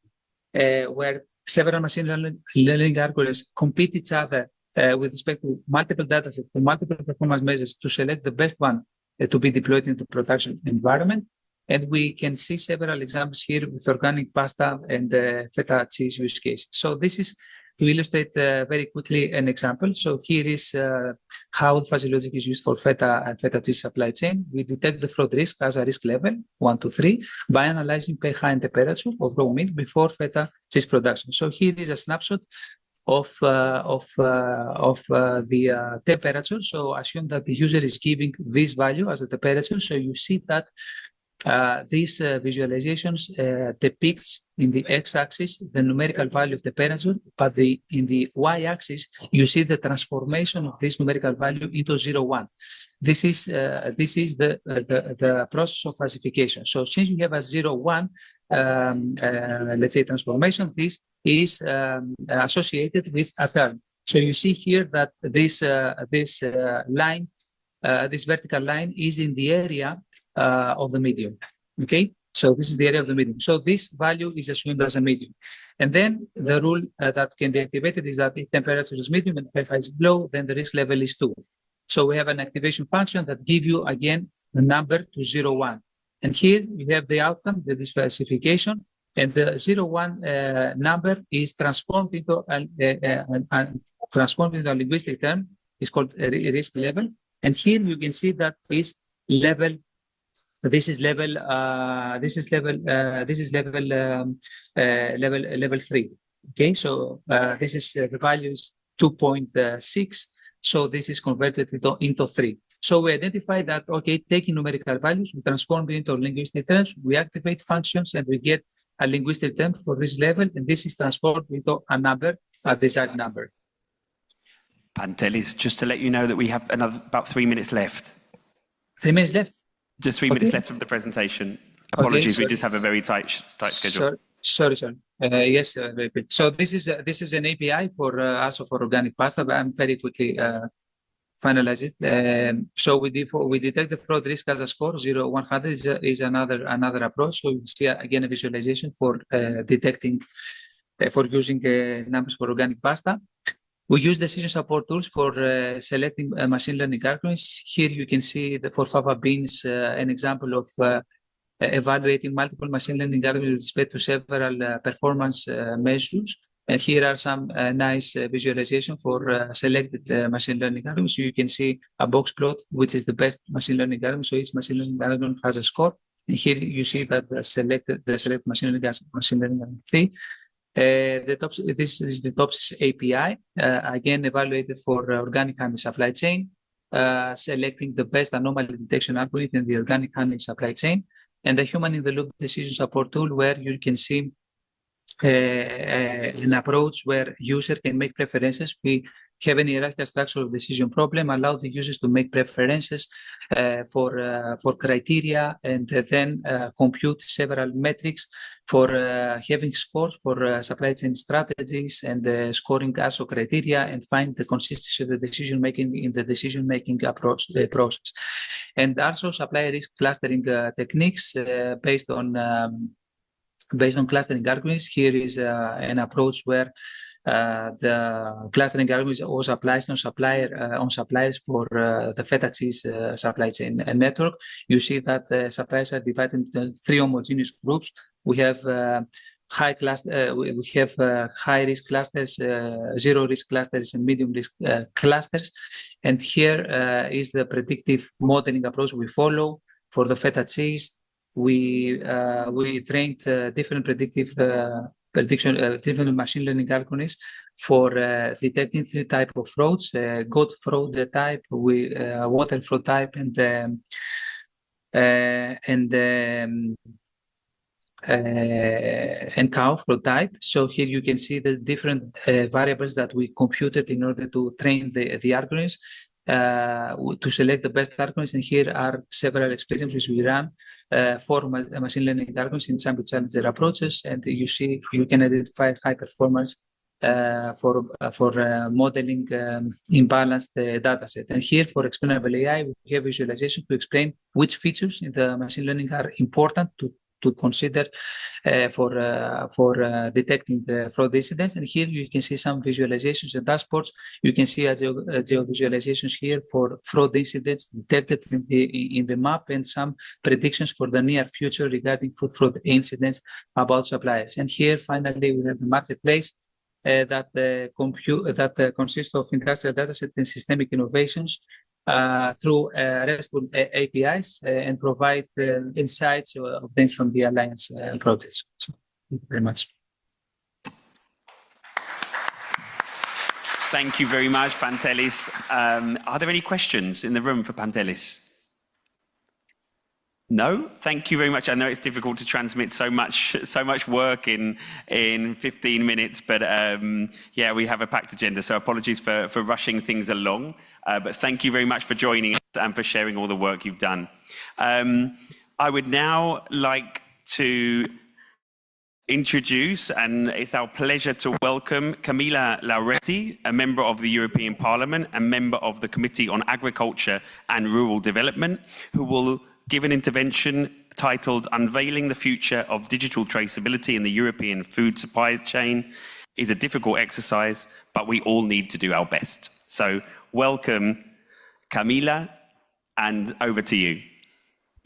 where several machine learning algorithms compete each other with respect to multiple datasets, multiple performance measures to select the best one to be deployed into production environment. And we can see several examples here with organic pasta and feta cheese use cases. So this is to illustrate very quickly an example. So here is how fuzzy logic is used for feta and feta cheese supply chain. We detect the fraud risk as a risk level 1 to 3 by analyzing pH and temperature of raw meat before feta cheese production. So here is a snapshot of the temperature. So assume that the user is giving this value as a temperature. So you see that these visualizations depicts in the x-axis the numerical value of the temperature, but in the y-axis you see the transformation of this numerical value into 0, 1. This is the process of classification. So since you have a 0, 1, let's say transformation, this is associated with a term. So you see here that this line, this vertical line, is in the area of the medium. Okay, so this is the area of the medium. So this value is assumed as a medium. And then the rule that can be activated is that if temperature is medium and pH is low, then the risk level is 2. So we have an activation function that gives you again the number to 0, 1. And here you have the outcome, the disclassification, And the 01 number is transformed into a linguistic term. It's called a risk level. And here you can see that this level. This is level. Level 3. Okay, so this is the value is 2.6. So this is converted into 3. So we identify that, okay, taking numerical values, we transform it into linguistic terms, we activate functions, and we get a linguistic term for this level, and this is transformed into a number, a desired number. Pantelis, just to let you know that we have about 3 minutes left. 3 minutes left? Just 3 minutes left of the presentation. Apologies, we just have a very tight schedule. Sorry. Yes, very quick. So this is an API for also for organic pasta, but I'm very quickly finalize it. So we detect the fraud risk as a score. 0, 100 is another approach. So you see again a visualization for detecting for using numbers for organic pasta. We use decision support tools for selecting machine learning algorithms. Here you can see for fava beans an example of evaluating multiple machine learning algorithms with respect to several performance measures. And here are some nice visualization for selected machine learning algorithms. So you can see a box plot, which is the best machine learning algorithm. So each machine learning algorithm has a score. And here you see that the selected machine learning algorithm 3. This is the TOPS API, again evaluated for organic honey supply chain, selecting the best anomaly detection algorithm in the organic honey supply chain, and the human-in-the-loop decision support tool, where you can see an approach where user can make preferences. We have an hierarchical structure of decision problem, allow the users to make preferences for criteria, and then compute several metrics for having scores for supply chain strategies, and scoring also criteria, and find the consistency of the decision making in the decision making approach process, and also supply risk clustering techniques based on clustering algorithms. Here is an approach where the clustering algorithm also applies on suppliers for the feta cheese supply chain network. You see that suppliers are divided into 3 homogeneous groups. We have high risk clusters, 0 risk clusters, and medium risk clusters. And here is the predictive modeling approach we follow for the feta cheese. We trained different predictive different machine learning algorithms for detecting 3 types of frauds: goat fraud type, water fraud type, and cow fraud type. So here you can see the different variables that we computed in order to train the algorithms. To select the best algorithms, and here are several experiments which we ran for machine learning algorithms in sample challenger approaches, and you see you can identify high performance for modeling imbalanced data set. And here for explainable AI, we have visualization to explain which features in the machine learning are important to consider for detecting the fraud incidents. And here you can see some visualizations and dashboards. You can see geo-visualizations here for fraud incidents detected in the map, and some predictions for the near future regarding food fraud incidents about suppliers. And here finally we have the marketplace that consists of industrial datasets and systemic innovations through RESTful APIs, and provide insights obtained from the Alliance projects. So, thank you very much. Thank you very much, Pantelis. Are there any questions in the room for Pantelis? No? Thank you very much. I know it's difficult to transmit so much work in 15 minutes, but yeah, we have a packed agenda, so apologies for rushing things along. But thank you very much for joining us and for sharing all the work you've done. I would now like to introduce, and it's our pleasure to welcome Camilla Laureti, a member of the European Parliament and member of the Committee on Agriculture and Rural Development, who will give an intervention titled Unveiling the Future of Digital Traceability in the European Food Supply Chain. Is a difficult exercise, but we all need to do our best. So welcome, Camilla, and over to you.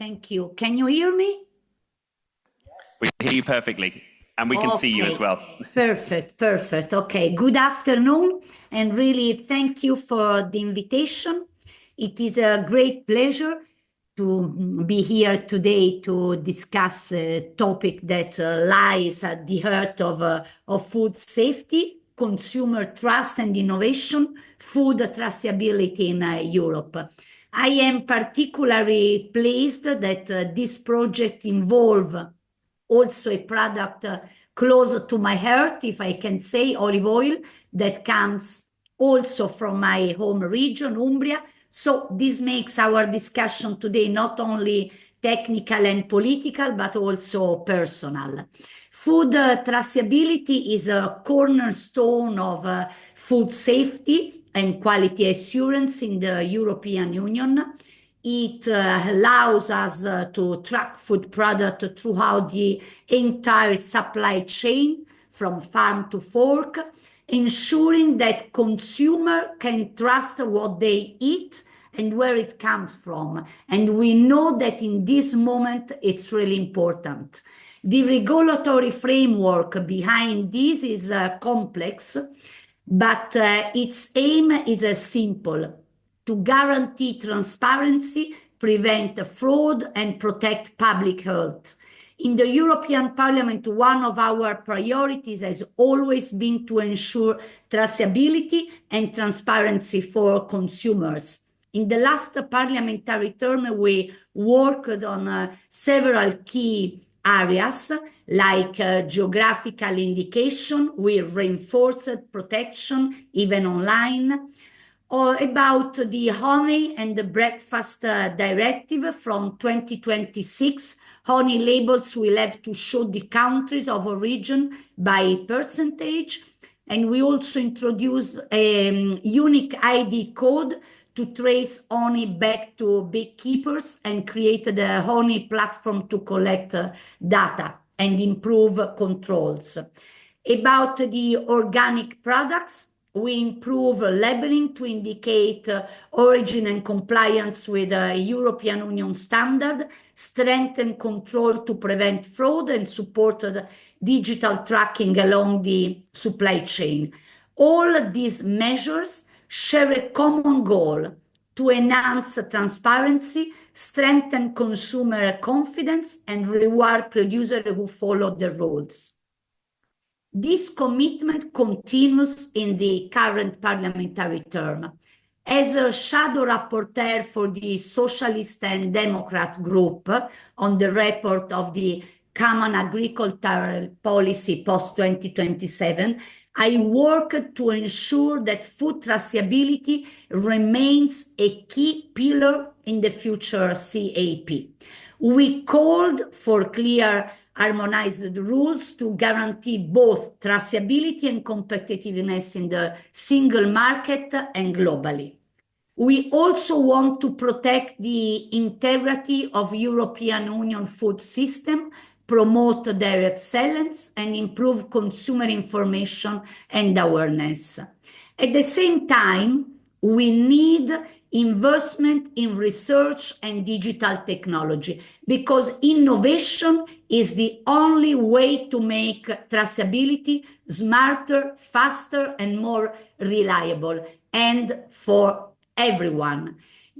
Thank you. Can you hear me? We hear you perfectly. And we can see you as well. Perfect. Okay, good afternoon, and really thank you for the invitation. It is a great pleasure to be here today to discuss a topic that lies at the heart of food safety, consumer trust and innovation, food traceability in Europe. I am particularly pleased that this project involves also a product close to my heart, if I can say, olive oil, that comes also from my home region, Umbria. So this makes our discussion today not only technical and political, but also personal. Food traceability is a cornerstone of food safety and quality assurance in the European Union. It allows us to track food product throughout the entire supply chain, from farm to fork, ensuring that consumer can trust what they eat and where it comes from. And we know that in this moment, it's really important. The regulatory framework behind this is complex, but its aim is simple: to guarantee transparency, prevent fraud, and protect public health. In the European Parliament, one of our priorities has always been to ensure traceability and transparency for consumers. In the last parliamentary term, we worked on several key areas like geographical indication. We reinforced protection, even online, or about the honey and the breakfast directive from 2026. Honey labels will have to show the countries of origin by percentage. And we also introduced a unique ID code to trace honey back to beekeepers and created a honey platform to collect data and improve controls. About the organic products, we improve labeling to indicate origin and compliance with a European Union standard, strengthen control to prevent fraud, and supported digital tracking along the supply chain. All these measures share a common goal: to enhance transparency, strengthen consumer confidence, and reward producers who follow the rules. This commitment continues in the current parliamentary term. As a shadow rapporteur for the Socialist and Democrat group on the report of the Common Agricultural Policy post-2027, I worked to ensure that food traceability remains a key pillar in the future CAP. We called for clear, harmonized rules to guarantee both traceability and competitiveness in the single market and globally. We also want to protect the integrity of European Union food system, promote their excellence, and improve consumer information and awareness. At the same time, we need investment in research and digital technology, because innovation is the only way to make traceability smarter, faster, and more reliable, and for everyone.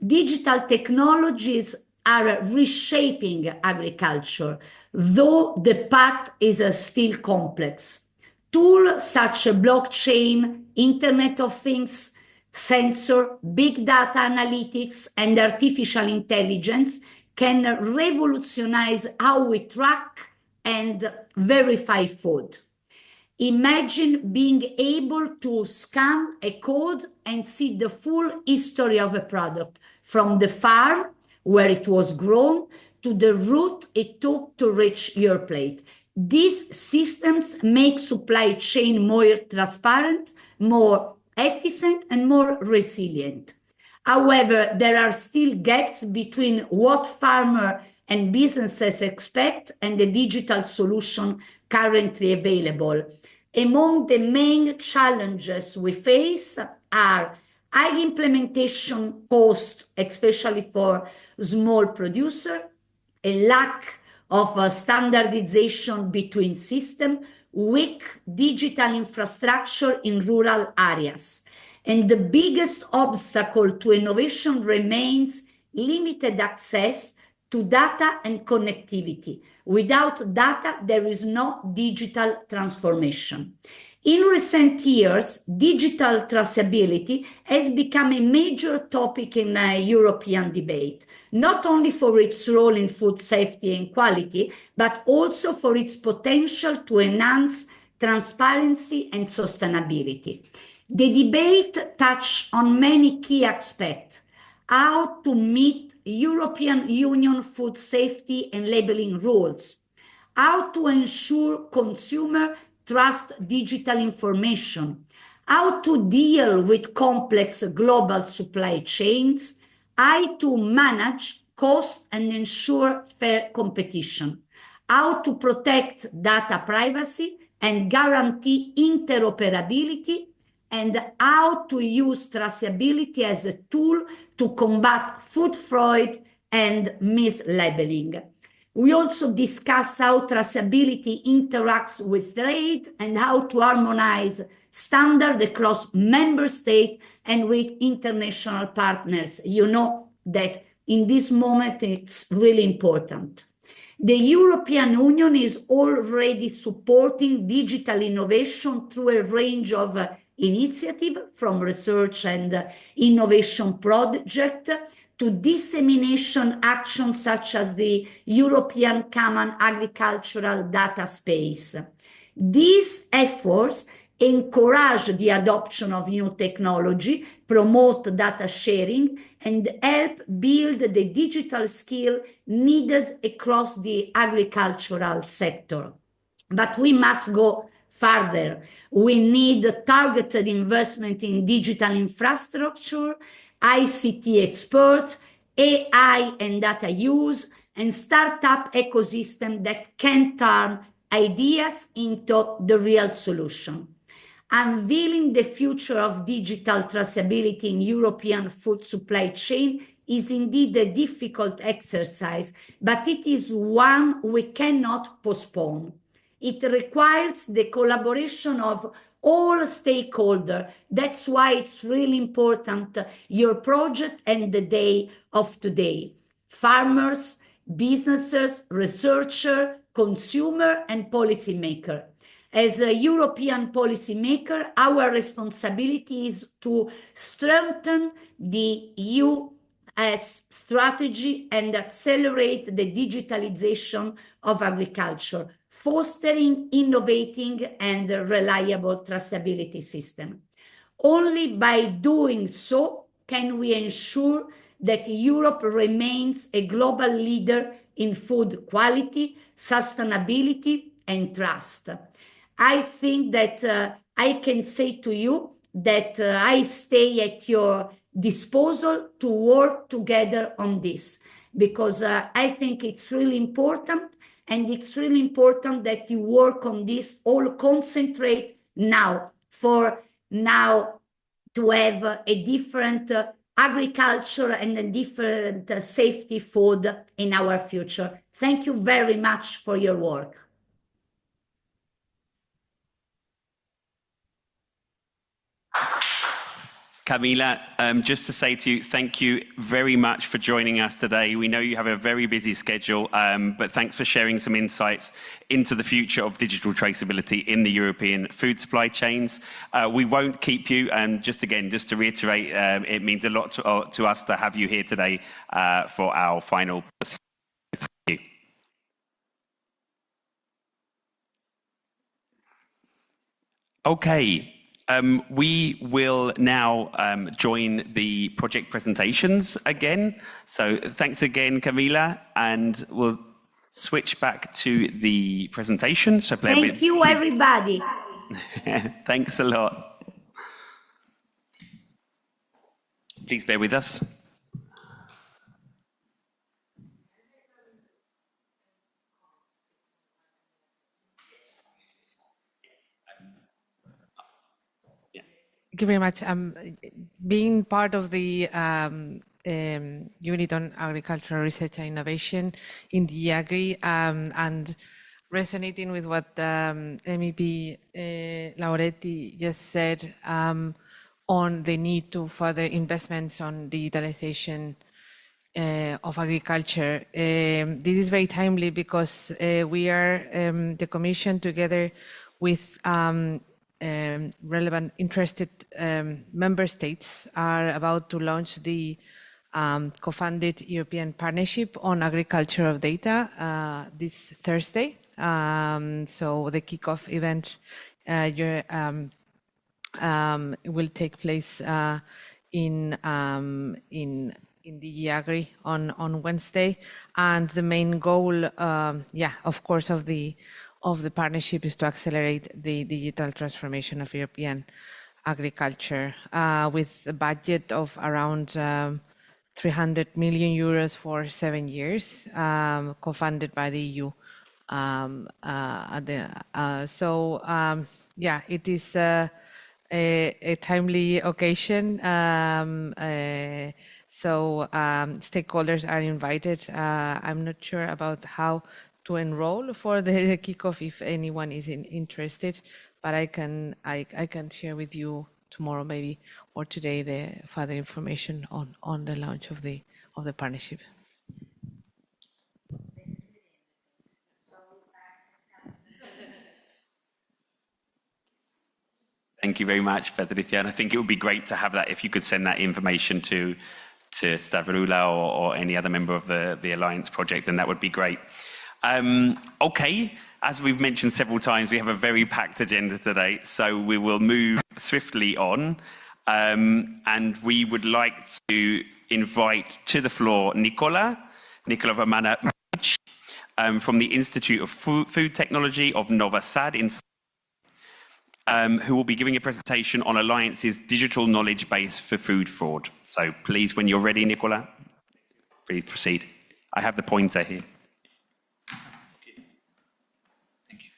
Digital technologies are reshaping agriculture, though the path is still complex. Tools such as blockchain, Internet of Things, sensor, big data analytics, and artificial intelligence can revolutionize how we track and verify food. Imagine being able to scan a code and see the full history of a product, from the farm where it was grown to the route it took to reach your plate. These systems make supply chain more transparent, more efficient, and more resilient. However, there are still gaps between what farmers and businesses expect and the digital solution currently available. Among the main challenges we face are high implementation cost, especially for small producers, a lack of standardization between systems, weak digital infrastructure in rural areas. And the biggest obstacle to innovation remains limited access to data and connectivity. Without data, there is no digital transformation. In recent years, digital traceability has become a major topic in European debate, not only for its role in food safety and quality, but also for its potential to enhance transparency and sustainability. The debate touched on many key aspects: how to meet European Union food safety and labeling rules, how to ensure consumer trust digital information, how to deal with complex global supply chains, how to manage costs and ensure fair competition, how to protect data privacy and guarantee interoperability, and how to use traceability as a tool to combat food fraud and mislabeling. We also discuss how traceability interacts with trade and how to harmonize standards across member states and with international partners. You know that in this moment it's really important. The European Union is already supporting digital innovation through a range of initiatives, from research and innovation projects to dissemination actions such as the European Common Agricultural Data Space. These efforts encourage the adoption of new technology, promote data sharing, and help build the digital skill needed across the agricultural sector. But we must go further. We need targeted investment in digital infrastructure, ICT experts, AI and data use, and startup ecosystem that can turn ideas into the real solution. Unveiling the future of digital traceability in European food supply chain is indeed a difficult exercise, but it is one we cannot postpone. It requires the collaboration of all stakeholders. That's why it's really important, your project and the day of today. Farmers, businesses, researchers, consumer, and policymaker. As a European policymaker, our responsibility is to strengthen the EU strategy and accelerate the digitalization of agriculture, fostering innovating and reliable traceability system. Only by doing so can we ensure that Europe remains a global leader in food quality, sustainability, and trust. I think that I can say to you that I stay at your disposal to work together on this, because I think it's really important, and it's really important that you work on this, all concentrate now, for now to have a different agriculture and a different safety food in our future. Thank you very much for your work. Camilla, just to say to you, thank you very much for joining us today. We know you have a very busy schedule, but thanks for sharing some insights into the future of digital traceability in the European food supply chains. We won't keep you, and just to reiterate, it means a lot to us to have you here today for our final. Thank you. Okay. We will now join the project presentations again. So thanks again, Camilla, and we'll switch back to the presentation. So thank you, everybody. Thanks a lot. Please bear with us. Thank you very much. Being part of the Unit on Agricultural Research and Innovation in the Agri, and resonating with what MEP Laureti just said on the need to further investments on digitalization of agriculture. This is very timely because we are, the Commission, together with relevant interested member states, are about to launch the co-funded European Partnership on Agriculture of Data this Thursday. So the kickoff event will take place in the Agri on Wednesday, and the main goal, of course, of the partnership is to accelerate the digital transformation of European agriculture with a budget of around 300 million euros for 7 years, co-funded by the EU. It is a timely occasion. Stakeholders are invited. I'm not sure about how to enroll for the kickoff if anyone is interested, but I can share with you tomorrow maybe or today the further information on the launch of the partnership. Thank you very much, Patricia. And I think it would be great to have that, if you could send that information to Stavrula or any other member of the Alliance project, then that would be great. Okay, as we've mentioned several times, we have a very packed agenda today, so we will move swiftly on. And we would like to invite to the floor Nicola Romana from the Institute of Food Technology of Novi Sad in who will be giving a presentation on Alliance's digital knowledge base for food fraud. So please, when you're ready, Nicola, please proceed. I have the pointer here. Thank you.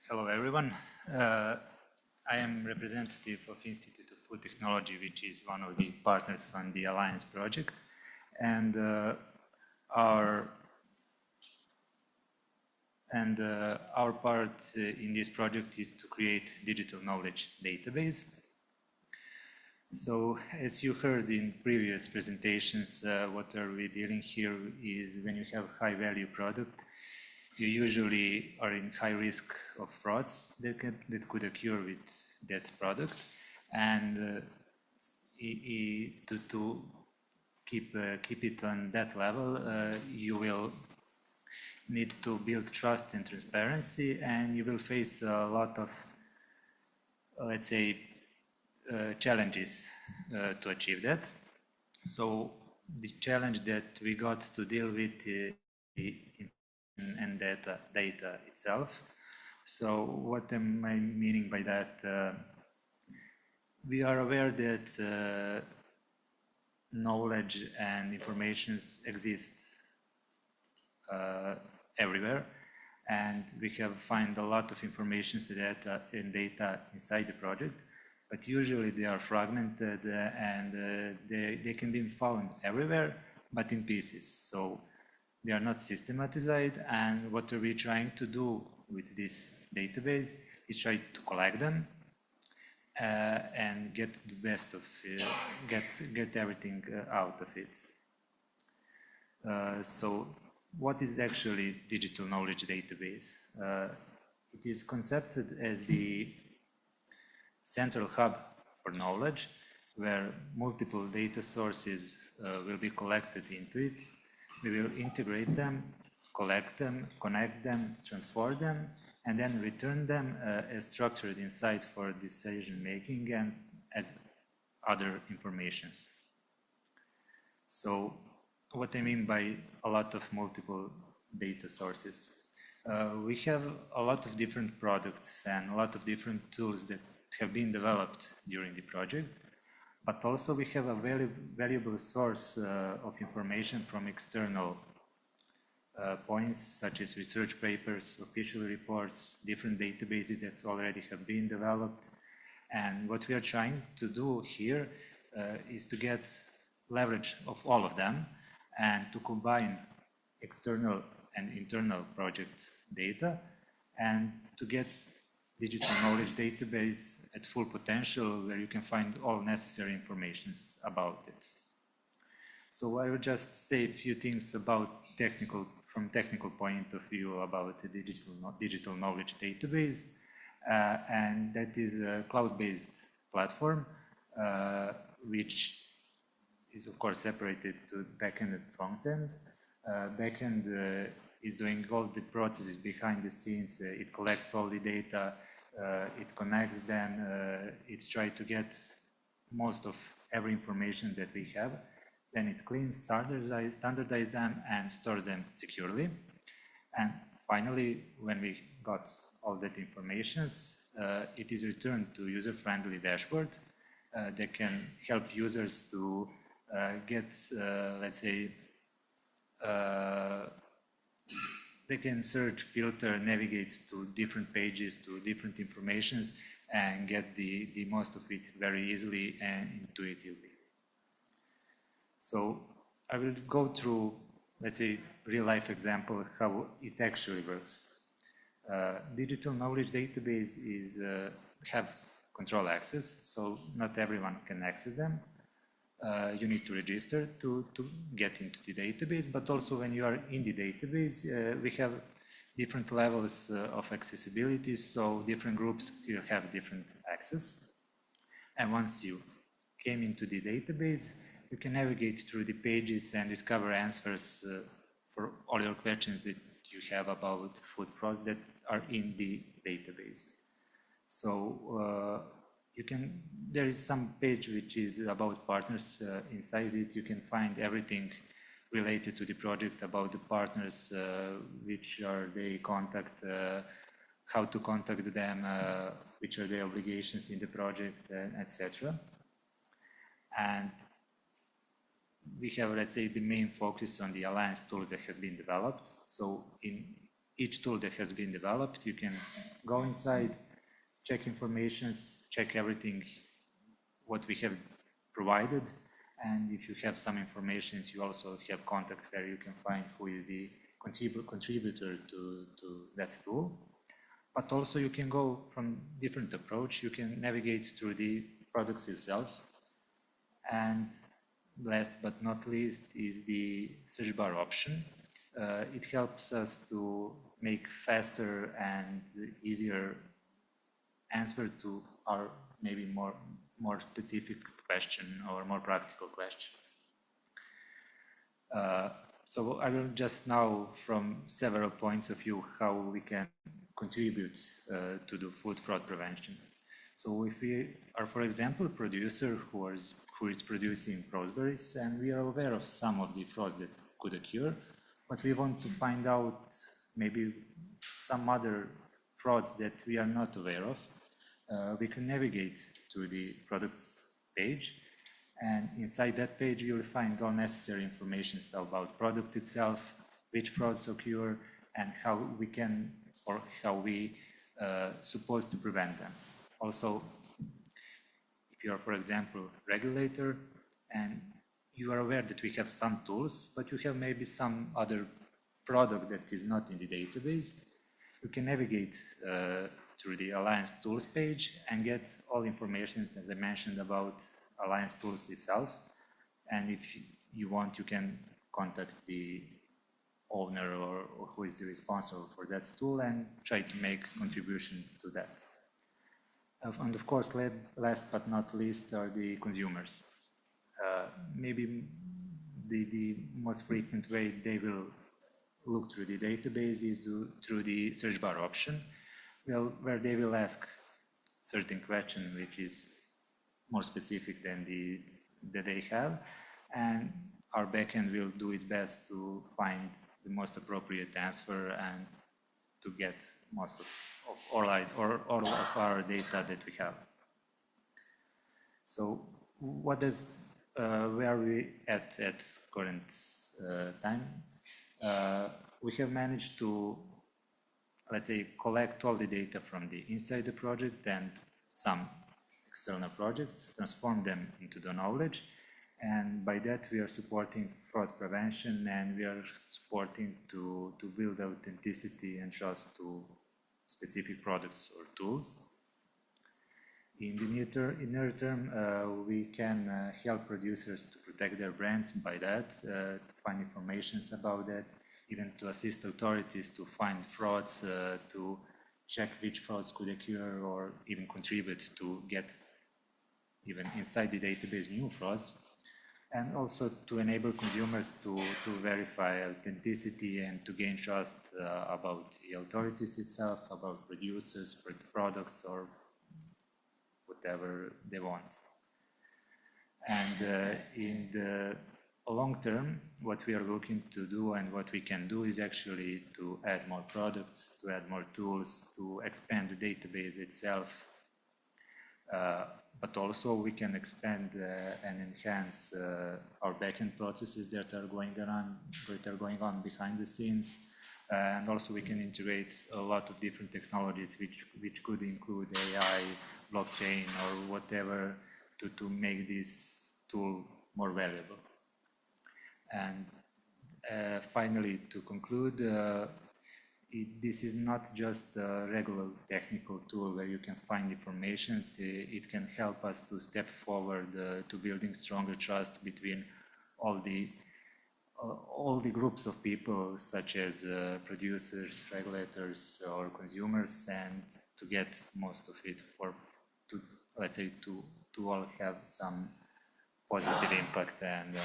Hello, everyone. I am representative of Institute of Food Technology, which is one of the partners on the Alliance project. And our part in this project is to create digital knowledge database. So, as you heard in previous presentations, what are we dealing here is when you have high-value product, you usually are in high risk of frauds that could occur with that product, and to keep it on that level, you will need to build trust and transparency, and you will face a lot of, let's say, challenges to achieve that. So the challenge that we got to deal with and data itself. So what am I meaning by that? We are aware that knowledge and information exist everywhere, and we have find a lot of information and data inside the project, but usually they are fragmented and they can be found everywhere, but in pieces. So they are not systematized, and what are we trying to do with this database is try to collect them and get the best of get everything out of it. So what is actually digital knowledge database? It is conceived as the central hub for knowledge, where multiple data sources will be collected into it. We will integrate them, collect them, connect them, transform them, and then return them as structured insight for decision making and as other informations. So what I mean by a lot of multiple data sources. We have a lot of different products and a lot of different tools that have been developed during the project, but also we have a very valuable source of information from external points, such as research papers, official reports, different databases that already have been developed. And what we are trying to do here is to get leverage of all of them and to combine external and internal project data and to get digital knowledge database at full potential where you can find all necessary informations about it. So I will just say a few things about from technical point of view about the digital knowledge database, and that is a cloud-based platform which is of course separated to backend and frontend. Backend is doing all the processes behind the scenes. It collects all the data, it connects them, it's trying to get most of every information that we have. Then it cleans, standardize them, and stores them securely. And finally, when we got all that information, it is returned to user-friendly dashboard that can help users to get, let's say, they can search, filter, navigate to different pages, to different informations, and get the most of it very easily and intuitively. So I will go through, let's say, real-life example how it actually works. Digital knowledge database is have control access, so not everyone can access them. You need to register to get into the database, but also when you are in the database, we have different levels of accessibility, so different groups have different access. And once you came into the database, you can navigate through the pages and discover answers for all your questions that you have about food frauds that are in the database. So there is some page which is about partners. Inside it, you can find everything related to the project, about the partners, which are they contact, how to contact them, which are their obligations in the project, etc. And we have, let's say, the main focus on the alliance tools that have been developed. So in each tool that has been developed, you can go inside, check informations, check everything, what we have provided. And if you have some information, you also have contact where you can find who is the contributor to that tool. But also you can go from different approach. You can navigate through the products itself. And last but not least is the search bar option. It helps us to make faster and easier answer to our maybe more specific question or more practical question. So I will just now, from several points of view, how we can contribute to the food fraud prevention. So if we are, for example, a producer who is producing raspberries, and we are aware of some of the frauds that could occur, but we want to find out maybe some other frauds that we are not aware of, we can navigate to the products page, and inside that page you will find all necessary information about product itself, which frauds occur, and how we can, or how we supposed to prevent them. Also, if you are, for example, regulator, and you are aware that we have some tools, but you have maybe some other product that is not in the database, you can navigate through the Alliance Tools page and get all information, as I mentioned, about Alliance Tools itself. And if you want, you can contact the owner or who is the responsible for that tool and try to make contribution to that. And of course, last but not least are the consumers. Maybe the most frequent way they will look through the database is through the search bar option, where they will ask certain question which is more specific than that they have, and our backend will do its best to find the most appropriate answer and to get most of all of our data that we have. So what is where are we at current time? We have managed to, let's say, collect all the data from the inside the project and some external projects, transform them into the knowledge, And by that, we are supporting fraud prevention, and we are supporting to build authenticity and trust to specific products or tools. In the near term, we can help producers to protect their brands by that, to find information about that, even to assist authorities to find frauds, to check which frauds could occur, or even contribute to get even inside the database new frauds, and also to enable consumers to verify authenticity and to gain trust about the authorities itself, about producers, products, or whatever they want. And in the long term, what we are looking to do and what we can do is actually to add more products, to add more tools, to expand the database itself. But also we can expand and enhance our backend processes that are going on behind the scenes. And also we can integrate a lot of different technologies which could include AI, blockchain, or whatever to make this tool more valuable. And finally, to conclude, this is not just a regular technical tool where you can find information. It can help us to step forward to building stronger trust between all the groups of people, such as producers, regulators, or consumers, and to get most of it to all have some positive impact and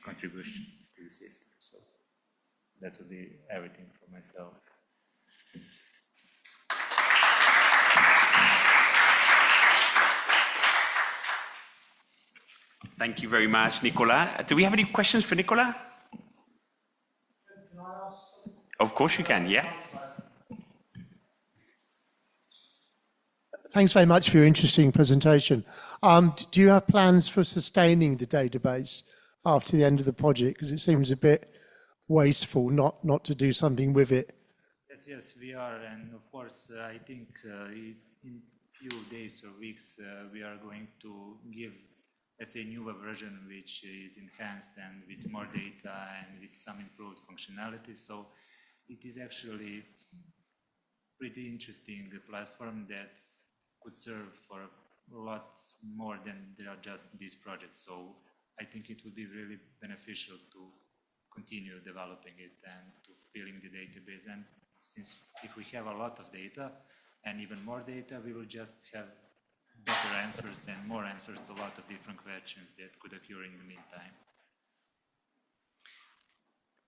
contribution to the system. So that would be everything for myself. Thank you very much, Nicola. Do we have any questions for Nicola? Of course you can, yeah. Thanks very much for your interesting presentation. Do you have plans for sustaining the database after the end of the project? Because it seems a bit wasteful not to do something with it. Yes, we are. And of course, I think in few days or weeks, we are going to give, let's say, newer version, which is enhanced and with more data and with some improved functionality. So it is actually pretty interesting platform that could serve for a lot more than there are just these projects. So I think it would be really beneficial to continue developing it and to filling the database. And since if we have a lot of data and even more data, we will just have better answers and more answers to a lot of different questions that could occur in the meantime.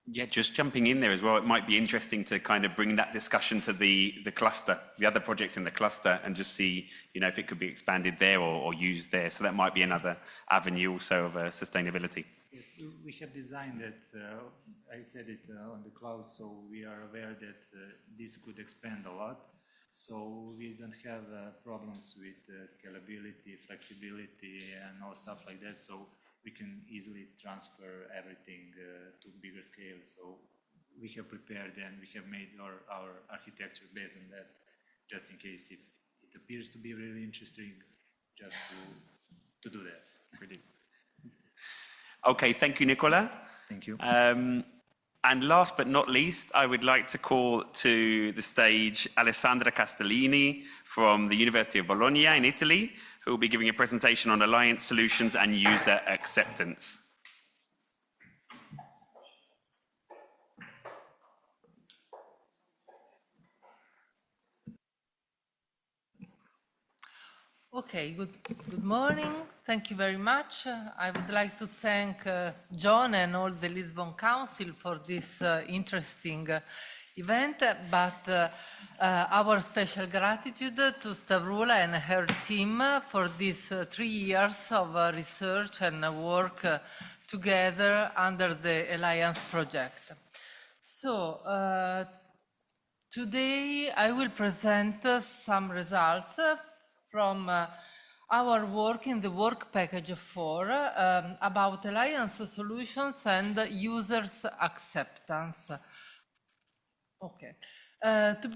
Yeah, just jumping in there as well, it might be interesting to kind of bring that discussion to the cluster, the other projects in the cluster, and just see, if it could be expanded there or used there. So that might be another avenue also of sustainability. Yes, we have designed that, I said it on the cloud, so we are aware that this could expand a lot. So we don't have problems with scalability, flexibility, and all stuff like that. So we can easily transfer everything to bigger scale. So we have prepared and we have made our architecture based on that, just in case if it appears to be really interesting, just to do that. Brilliant. Okay, thank you, Nicola. Thank you. And last but not least, I would like to call to the stage Alessandra Castellini from the University of Bologna in Italy, who will be giving a presentation on alliance solutions and user acceptance. Okay, good morning. Thank you very much. I would like to thank John and all the Lisbon Council for this interesting event, but our special gratitude to Stavroula and her team for these 3 years of research and work together under the Alliance project. So today I will present some results from our work in the work package 4 about alliance solutions and users acceptance. Okay. To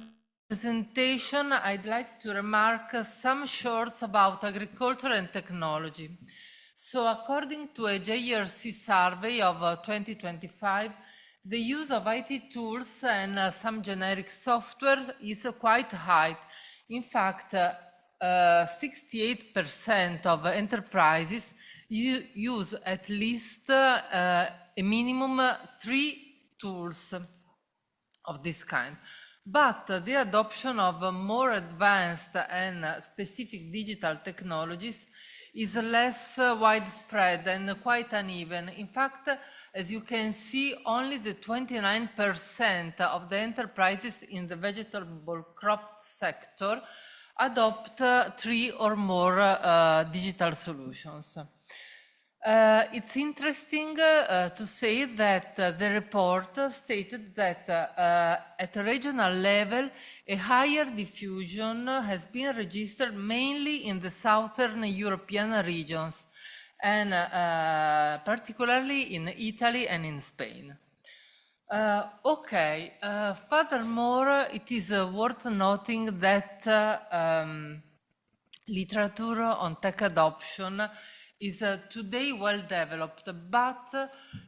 presentation, I'd like to remark some shorts about agriculture and technology. So according to a JRC survey of 2025, the use of IT tools and some generic software is quite high. In fact, 68% of enterprises use at least a minimum 3 tools of this kind. But the adoption of more advanced and specific digital technologies is less widespread and quite uneven. In fact, as you can see, only the 29% of the enterprises in the vegetable crop sector adopt 3 or more digital solutions. It's interesting to say that the report stated that at a regional level, a higher diffusion has been registered mainly in the southern European regions, and particularly in Italy and in Spain. Furthermore, it is worth noting that literature on tech adoption is today well developed, but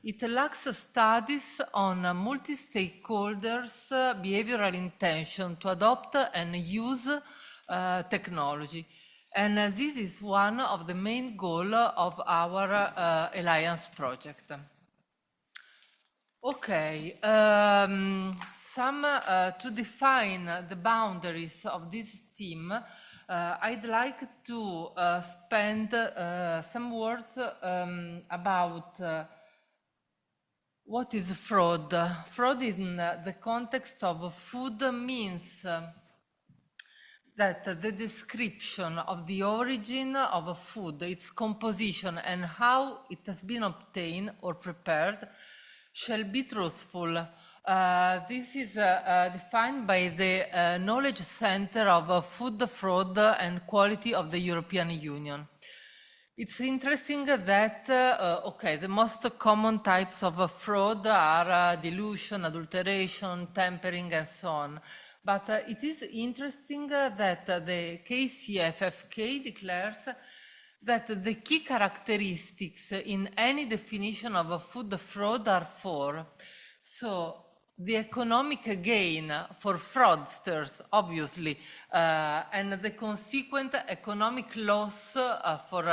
it lacks studies on multi-stakeholders' behavioral intention to adopt and use technology. And this is one of the main goals of our Alliance project. To define the boundaries of this theme, I'd like to spend some words about what is fraud. Fraud in the context of food means that the description of the origin of a food, its composition, and how it has been obtained or prepared shall be truthful. This is defined by the Knowledge Center of Food Fraud and Quality of the European Union. It's interesting that, the most common types of fraud are dilution, adulteration, tampering, and so on. But it is interesting that the KCFFK declares that the key characteristics in any definition of a food fraud are 4. So the economic gain for fraudsters, obviously, and the consequent economic loss for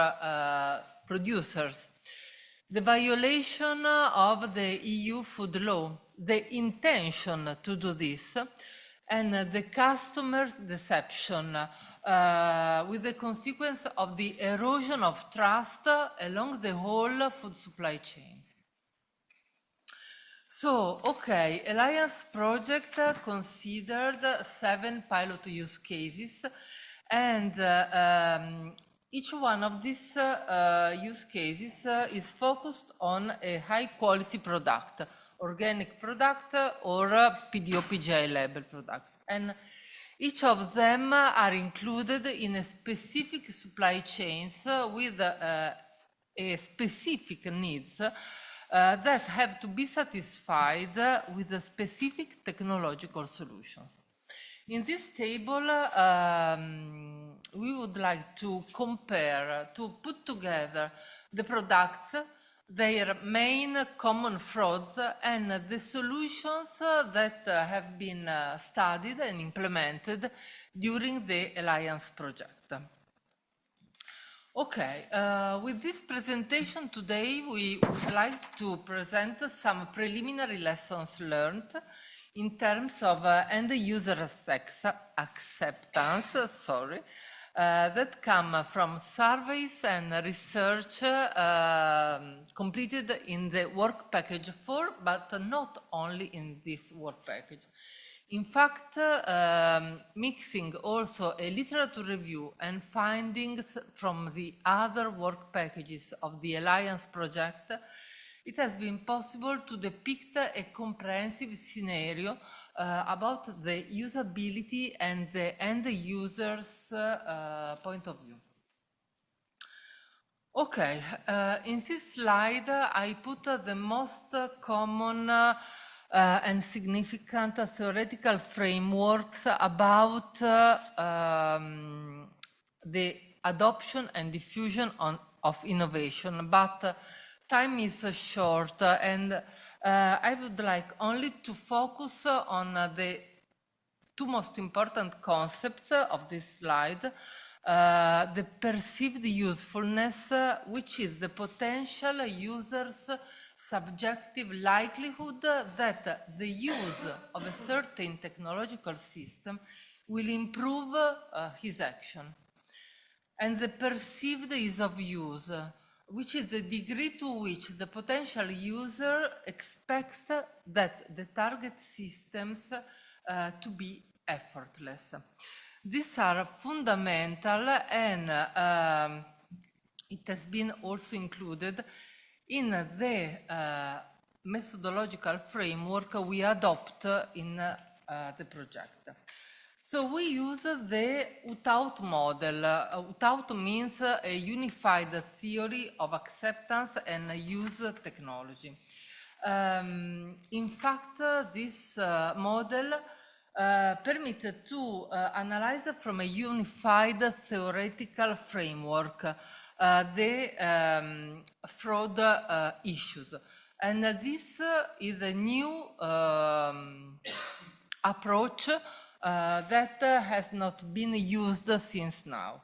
producers. The violation of the EU food law, the intention to do this, and the customer's deception, with the consequence of the erosion of trust along the whole food supply chain. So, Alliance project considered 7 pilot use cases, and each one of these use cases is focused on a high-quality product, organic product or PDO/PGI label products. And each of them are included in a specific supply chains with a specific needs that have to be satisfied with a specific technological solutions. In this table, we would like to compare, to put together the products, their main common frauds, and the solutions that have been studied and implemented during the Alliance project. With this presentation today, we would like to present some preliminary lessons learned in terms of end-user acceptance, that come from surveys and research completed in the work package 4, but not only in this work package. In fact, mixing also a literature review and findings from the other work packages of the Alliance project, it has been possible to depict a comprehensive scenario about the usability and the end user's point of view. In this slide, I put the most common and significant theoretical frameworks about the adoption and diffusion of innovation, but time is short, and I would like only to focus on the two most important concepts of this slide. The perceived usefulness, which is the potential user's subjective likelihood that the use of a certain technological system will improve his action. And the perceived ease of use, which is the degree to which the potential user expects that the target systems to be effortless. These are fundamental, and it has been also included in the methodological framework we adopt in the project. So we use the UTAUT model. UTAUT means a unified theory of acceptance and use technology. In fact, this model permits to analyze from a unified theoretical framework the fraud issues. And this is a new approach that has not been used since now.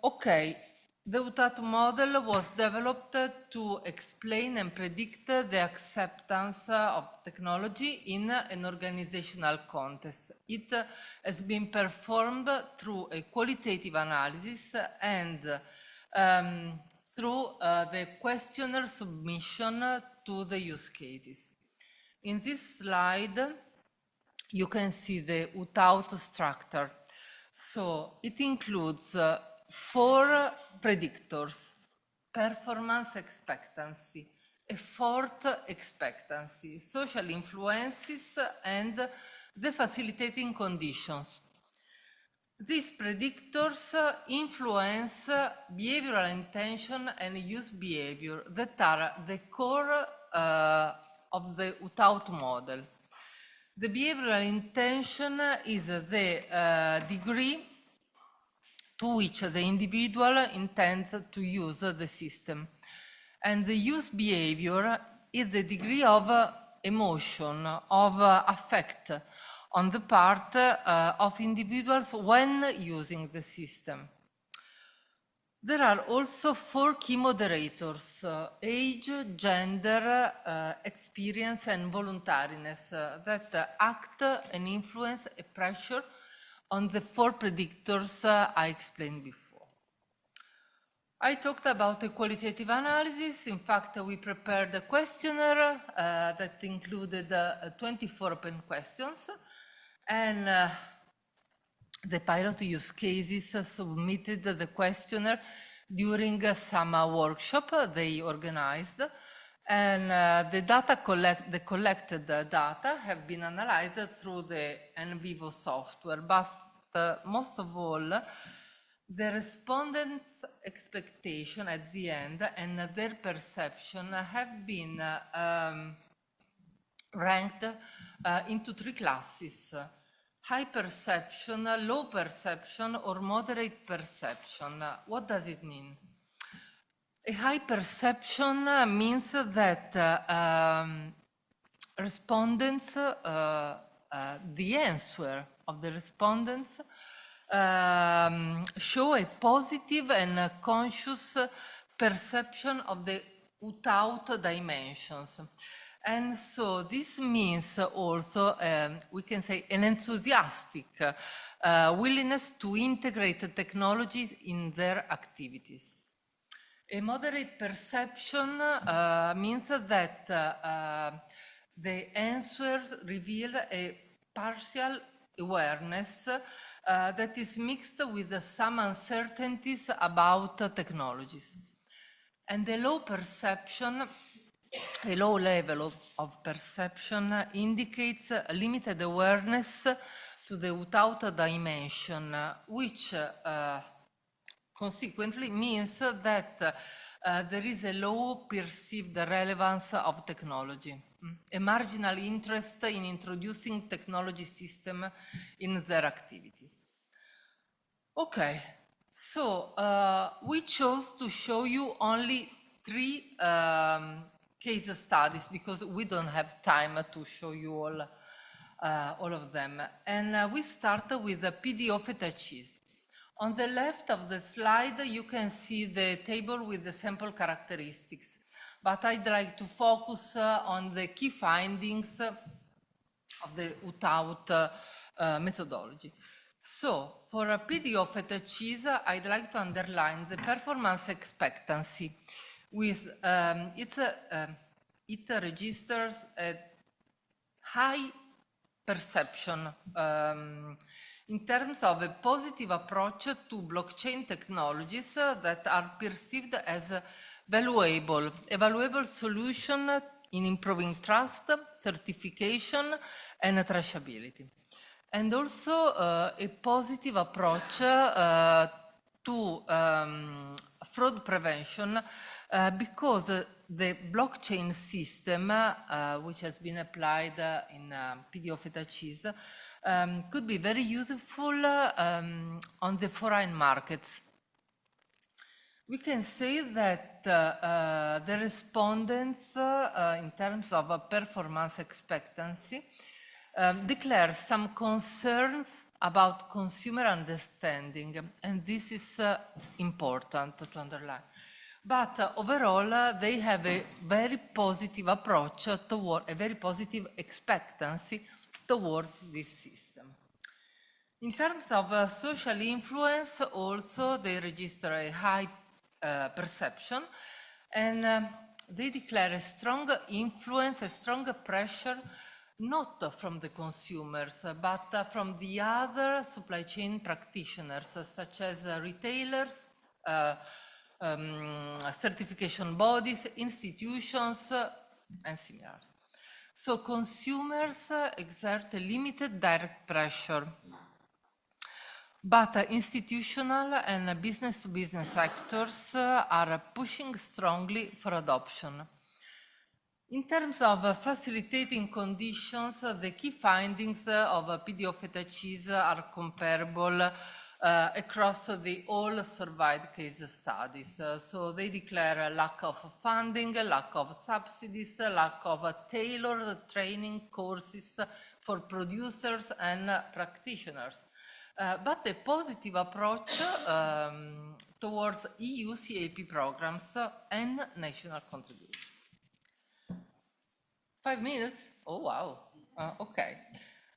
Okay, the UTAUT model was developed to explain and predict the acceptance of technology in an organizational context. It has been performed through a qualitative analysis and through the questionnaire submission to the use cases. In this slide, you can see the UTAUT structure. So it includes 4 predictors: performance expectancy, effort expectancy, social influences, and the facilitating conditions. These predictors influence behavioral intention and use behavior that are the core of the UTAUT model. The behavioral intention is the degree to which the individual intends to use the system. And the use behavior is the degree of emotion, of affect on the part of individuals when using the system. There are also 4 key moderators: age, gender, experience, and voluntariness that act and influence a pressure on the 4 predictors I explained before. I talked about a qualitative analysis. In fact, we prepared a questionnaire that included 24 open questions, and the pilot use cases submitted the questionnaire during a summer workshop they organized, and the collected data have been analyzed through the NVivo software. But most of all, the respondents' expectation at the end and their perception have been ranked into 3 classes: high perception, low perception, or moderate perception. What does it mean? A high perception means that respondents, the answer of the respondents show a positive and conscious perception of the UTAUT dimensions. And so this means also, we can say, an enthusiastic willingness to integrate technology in their activities. A moderate perception means that the answers reveal a partial awareness that is mixed with some uncertainties about technologies. And the low perception, a low level of perception, indicates a limited awareness to the UTAUT dimension, which consequently means that there is a low perceived relevance of technology, a marginal interest in introducing technology system in their activities. Okay, So we chose to show you only 3 case studies because we don't have time to show you all of them. And we start with the PDO feta cheese. On the left of the slide, you can see the table with the sample characteristics, but I'd like to focus on the key findings of the without methodology. So for a PDO feta cheese, I'd like to underline the performance expectancy. With it registers a high perception in terms of a positive approach to blockchain technologies that are perceived as valuable, a valuable solution in improving trust, certification, and traceability. And also a positive approach to fraud prevention because the blockchain system, which has been applied in PDO feta cheese, could be very useful on the foreign markets. We can say that the respondents, in terms of performance expectancy, declare some concerns about consumer understanding, and this is important to underline. But overall, they have a very positive approach toward a very positive expectancy towards this system. In terms of social influence, also they register a high perception, and they declare a strong influence, a strong pressure, not from the consumers, but from the other supply chain practitioners, such as retailers, certification bodies, institutions, and similar. So consumers exert a limited direct pressure, but institutional and business-to-business actors are pushing strongly for adoption. In terms of facilitating conditions, the key findings of PDO feta cheese are comparable across all surveyed case studies. So they declare a lack of funding, lack of subsidies, lack of tailored training courses for producers and practitioners, but a positive approach towards EU CAP programs and national contributions. 5 minutes? Oh, wow. Okay.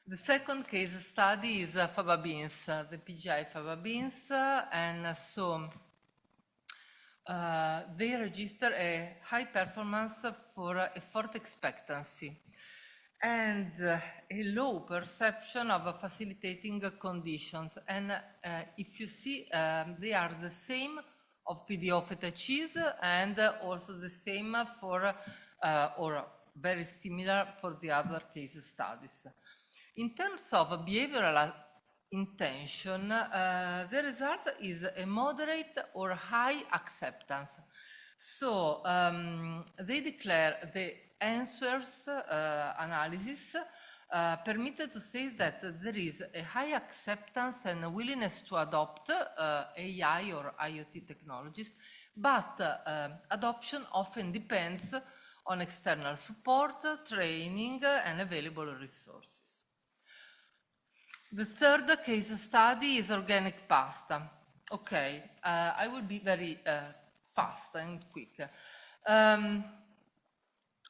The second case study is fava beans, the PGI fava beans, and so they register a high performance for effort expectancy and a low perception of facilitating conditions. And if you see, they are the same of PDO feta cheese and also the same for, or very similar for the other case studies. In terms of behavioral intention, the result is a moderate or high acceptance. So they declare the answers analysis permitted to say that there is a high acceptance and a willingness to adopt AI or IoT technologies, but adoption often depends on external support, training, and available resources. The third case study is organic pasta. Okay, I will be very fast and quick.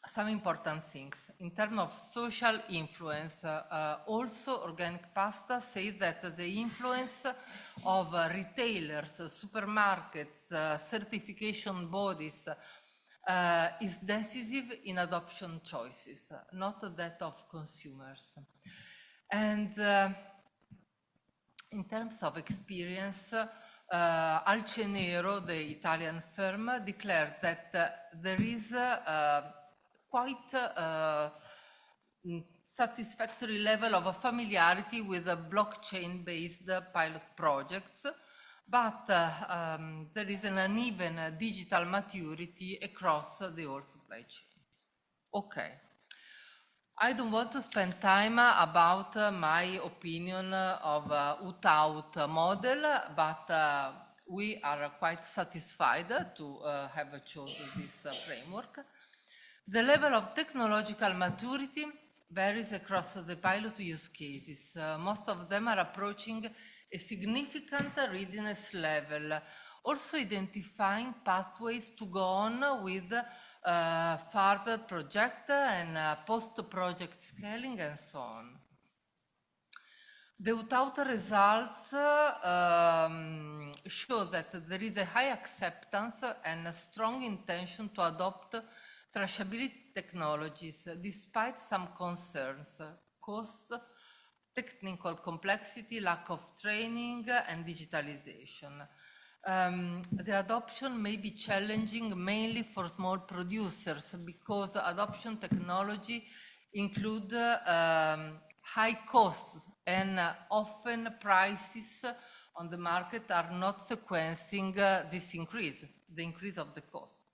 Some important things. In terms of social influence, also organic pasta says that the influence of retailers, supermarkets, certification bodies is decisive in adoption choices, not that of consumers. And in terms of experience, Alcenero, the Italian firm, declared that there is quite satisfactory level of familiarity with blockchain-based pilot projects, but there is an uneven digital maturity across the whole supply chain. Okay. I don't want to spend time about my opinion of without model, but we are quite satisfied to have chosen this framework. The level of technological maturity varies across the pilot use cases. Most of them are approaching a significant readiness level, also identifying pathways to go on with further project and post-project scaling and so on. The UTAUT results show that there is a high acceptance and a strong intention to adopt traceability technologies, despite some concerns, costs, technical complexity, lack of training, and digitalization. The adoption may be challenging mainly for small producers because adoption technology include high costs and often prices on the market are not sequencing this increase, the increase of the cost.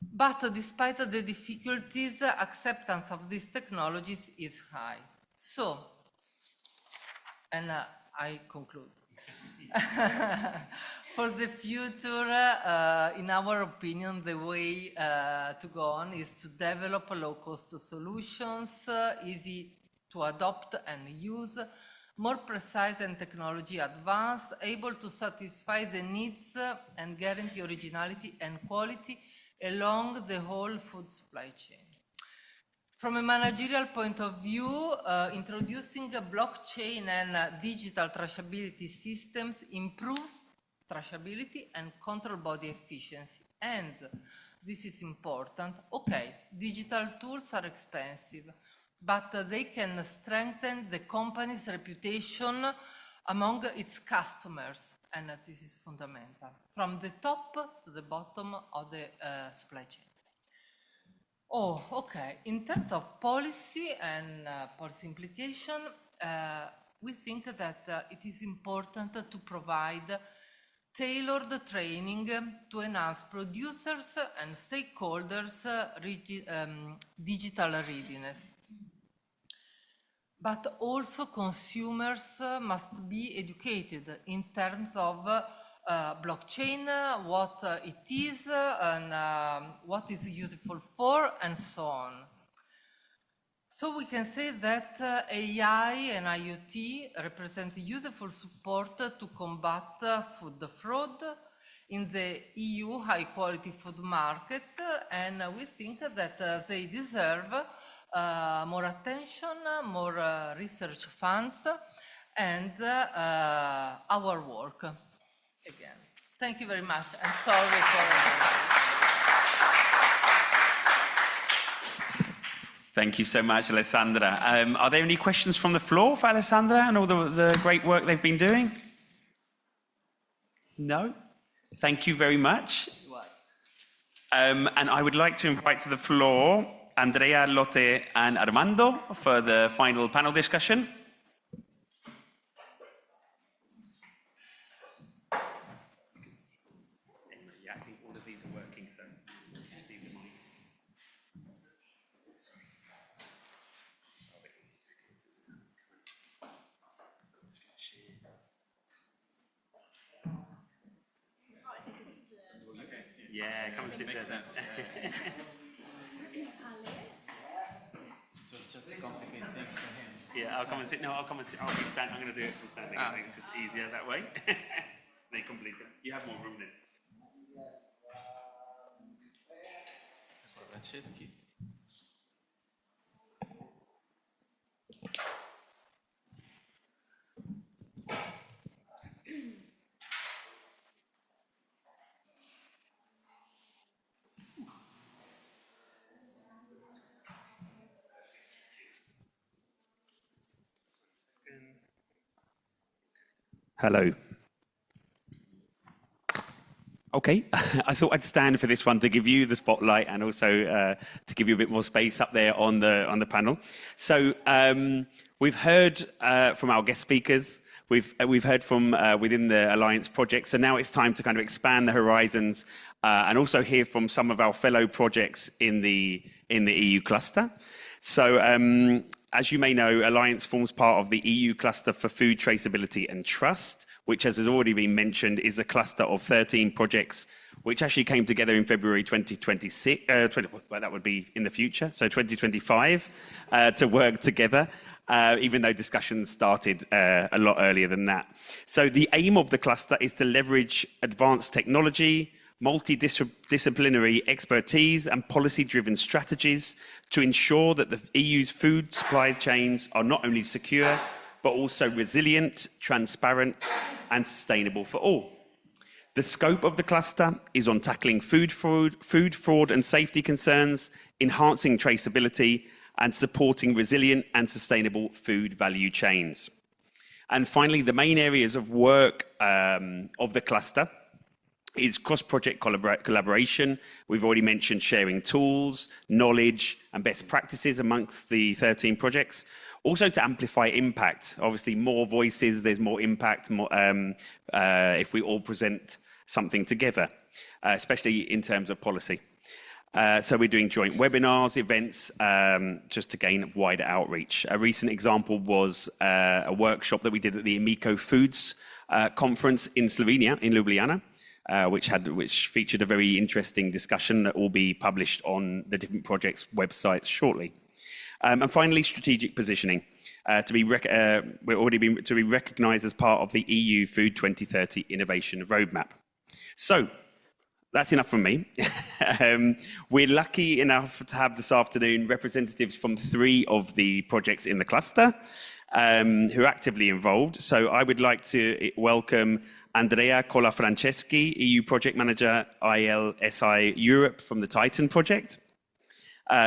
But despite the difficulties, acceptance of these technologies is high. So, and I conclude. For the future, in our opinion, the way to go on is to develop low-cost solutions, easy to adopt and use, more precise and technology advanced, able to satisfy the needs and guarantee originality and quality along the whole food supply chain. From a managerial point of view, introducing a blockchain and digital traceability systems improves traceability and control body efficiency. And this is important. Okay, digital tools are expensive, but they can strengthen the company's reputation among its customers. And this is fundamental, from the top to the bottom of the supply chain. Oh, okay. In terms of policy and policy implication, we think that it is important to provide tailored training to enhance producers and stakeholders' digital readiness. But also consumers must be educated in terms of blockchain, what it is and what is useful for, and so on. So we can say that AI and IoT represent useful support to combat food fraud in the EU high-quality food market, and we think that they deserve more attention, more research funds, and our work. Again, thank you very much. I'm sorry for... Thank you so much, Alessandra. Are there any questions from the floor for Alessandra and all the great work they've been doing? No? Thank you very much. And I would like to invite to the floor Andrea, Lotte, and Armando for the final panel discussion. Yeah, I think all of these are working, so just leave the mic. Yeah, come and sit there. Makes sense. Just to complicate things for him. Yeah, I'll come and sit. No, I'll come and sit. I'll be standing. I'm going to do it from standing. I think it's just easier that way. They complete it. You have more room then. Franceschi. Hello. Okay, I thought I'd stand for this one to give you the spotlight and also to give you a bit more space up there on the panel. So we've heard from our guest speakers, we've heard from within the Alliance project, so now it's time to kind of expand the horizons and also hear from some of our fellow projects in the EU cluster. So As you may know, Alliance forms part of the EU cluster for Food Traceability and Trust, which, as has already been mentioned, is a cluster of 13 projects which actually came together in February 2026, well, that would be in the future, so 2025, to work together, even though discussions started a lot earlier than that. So the aim of the cluster is to leverage advanced technology, multidisciplinary expertise and policy-driven strategies to ensure that the EU's food supply chains are not only secure, but also resilient, transparent, and sustainable for all. The scope of the cluster is on tackling food fraud and safety concerns, enhancing traceability, and supporting resilient and sustainable food value chains. And finally, the main areas of work of the cluster is cross-project collaboration. We've already mentioned sharing tools, knowledge, and best practices amongst the 13 projects. Also to amplify impact. Obviously, more voices, there's more impact if we all present something together, especially in terms of policy. So we're doing joint webinars, events, just to gain wider outreach. A recent example was a workshop that we did at the MEP Foods conference in Slovenia, in Ljubljana, which featured a very interesting discussion that will be published on the different projects' websites shortly. And finally, strategic positioning, to be recognised as part of the EU Food 2030 Innovation Roadmap. So that's enough from me. We're lucky enough to have this afternoon representatives from 3 of the projects in the cluster who are actively involved. So I would like to welcome Andrea Colafranceschi, EU Project Manager, ILSI Europe from the Titan Project.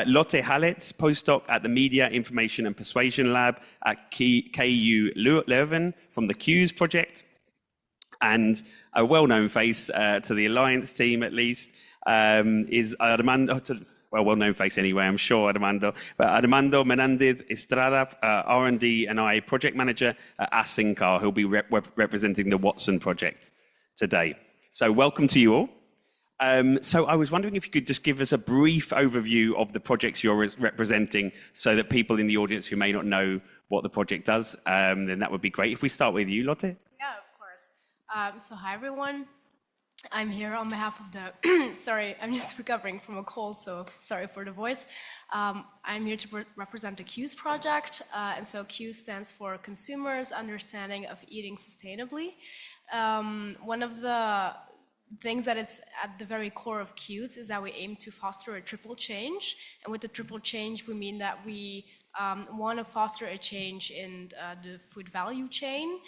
Lotte Halletz, postdoc at the Media, Information and Persuasion Lab at KU Leuven from the QS Project. And a well-known face to the Alliance team, at least, is Armando, well-known face anyway, I'm sure, Armando. But Armando Menendez Estrada, R&D and I Project Manager at Asincar, who'll be representing the Watson Project today. So welcome to you all. So I was wondering if you could just give us a brief overview of the projects you're representing so that people in the audience who may not know what the project does, then that would be great. If we start with you, Lotte. Yeah, of course. So hi, everyone. I'm here on behalf of the, sorry, I'm just recovering from a cold, so sorry for the voice. I'm here to represent the QS project. And so QS stands for Consumers' Understanding of Eating Sustainably. One of the things that is at the very core of QS is that we aim to foster a triple change. And with the triple change, we mean that we want to foster a change in the food value chain,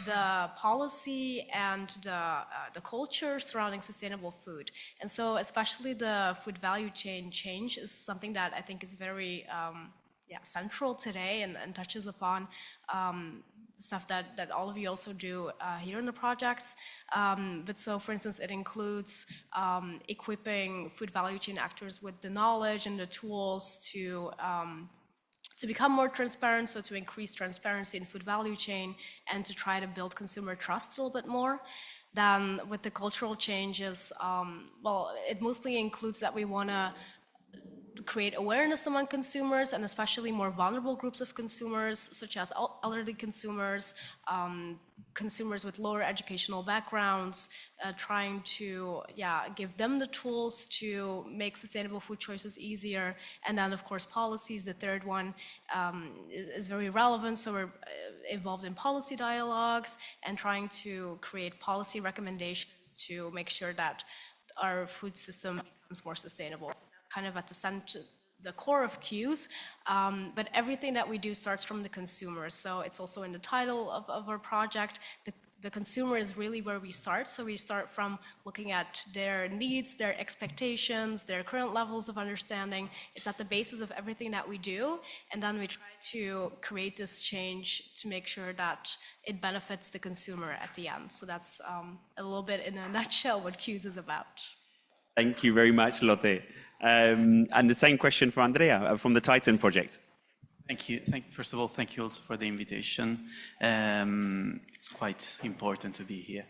the policy, and the culture surrounding sustainable food. And so especially the food value chain change is something that I think is very central today and touches upon stuff that all of you also do here in the projects. But so, for instance, it includes equipping food value chain actors with the knowledge and the tools to become more transparent, so to increase transparency in food value chain and to try to build consumer trust a little bit more. Then with the cultural changes, well, it mostly includes that we want to create awareness among consumers and especially more vulnerable groups of consumers, such as elderly consumers, consumers with lower educational backgrounds, trying to give them the tools to make sustainable food choices easier. And then, of course, policies, the third one, is very relevant. So we're involved in policy dialogues and trying to create policy recommendations to make sure that our food system becomes more sustainable. Kind of at the center, the core of QS, but everything that we do starts from the consumer. So it's also in the title of our project. The consumer is really where we start. So we start from looking at their needs, their expectations, their current levels of understanding. It's at the basis of everything that we do. And then we try to create this change to make sure that it benefits the consumer at the end. So that's a little bit in a nutshell what QS is about. Thank you very much, Lotte. And the same question for Andrea from the Titan Project. Thank you. First of all, thank you also for the invitation. It's quite important to be here.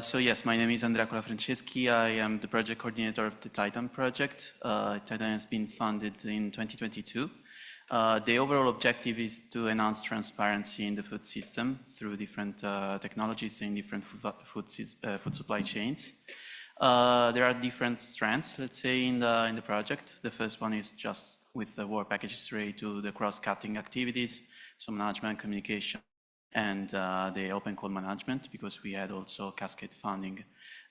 So yes, my name is Andrea Colafranceschi. I am the project coordinator of the Titan Project. Titan has been funded in 2022 The overall objective is to enhance transparency in the food system through different technologies in different food supply chains. There are different strands, let's say, in the project. The first one is just with the work packages related to the cross-cutting activities, so management, communication, and the open call management, because we had also cascade funding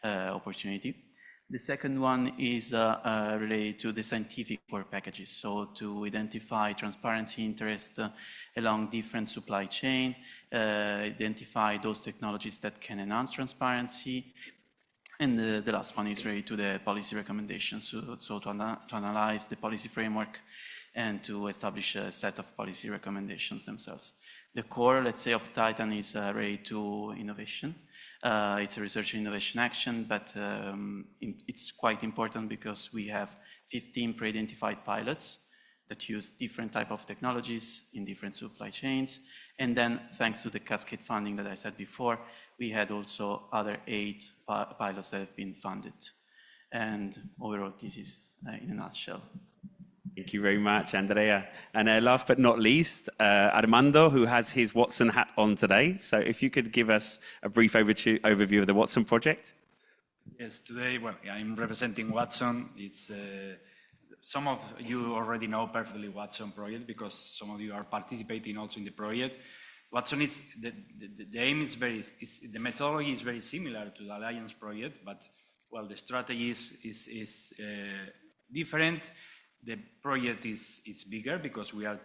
opportunity. The second one is related to the scientific work packages, so to identify transparency interest along different supply chain, identify those technologies that can enhance transparency. And the last one is related to the policy recommendations, so to analyze the policy framework and to establish a set of policy recommendations themselves. The core, let's say, of Titan is related to innovation. It's a research and innovation action, but it's quite important because we have 15 pre-identified pilots that use different type of technologies in different supply chains. And then, thanks to the cascade funding that I said before, we had also other 8 pilots that have been funded. And overall, this is in a nutshell. Thank you very much, Andrea. And last but not least, Armando, who has his Watson hat on today. So if you could give us a brief overview of the Watson project. Yes, today, well, I'm representing Watson. It's some of you already know perfectly Watson project because some of you are participating also in the project. Watson is, the aim is the methodology is very similar to the Alliance project, but, well, the strategy is different. The project is bigger because we are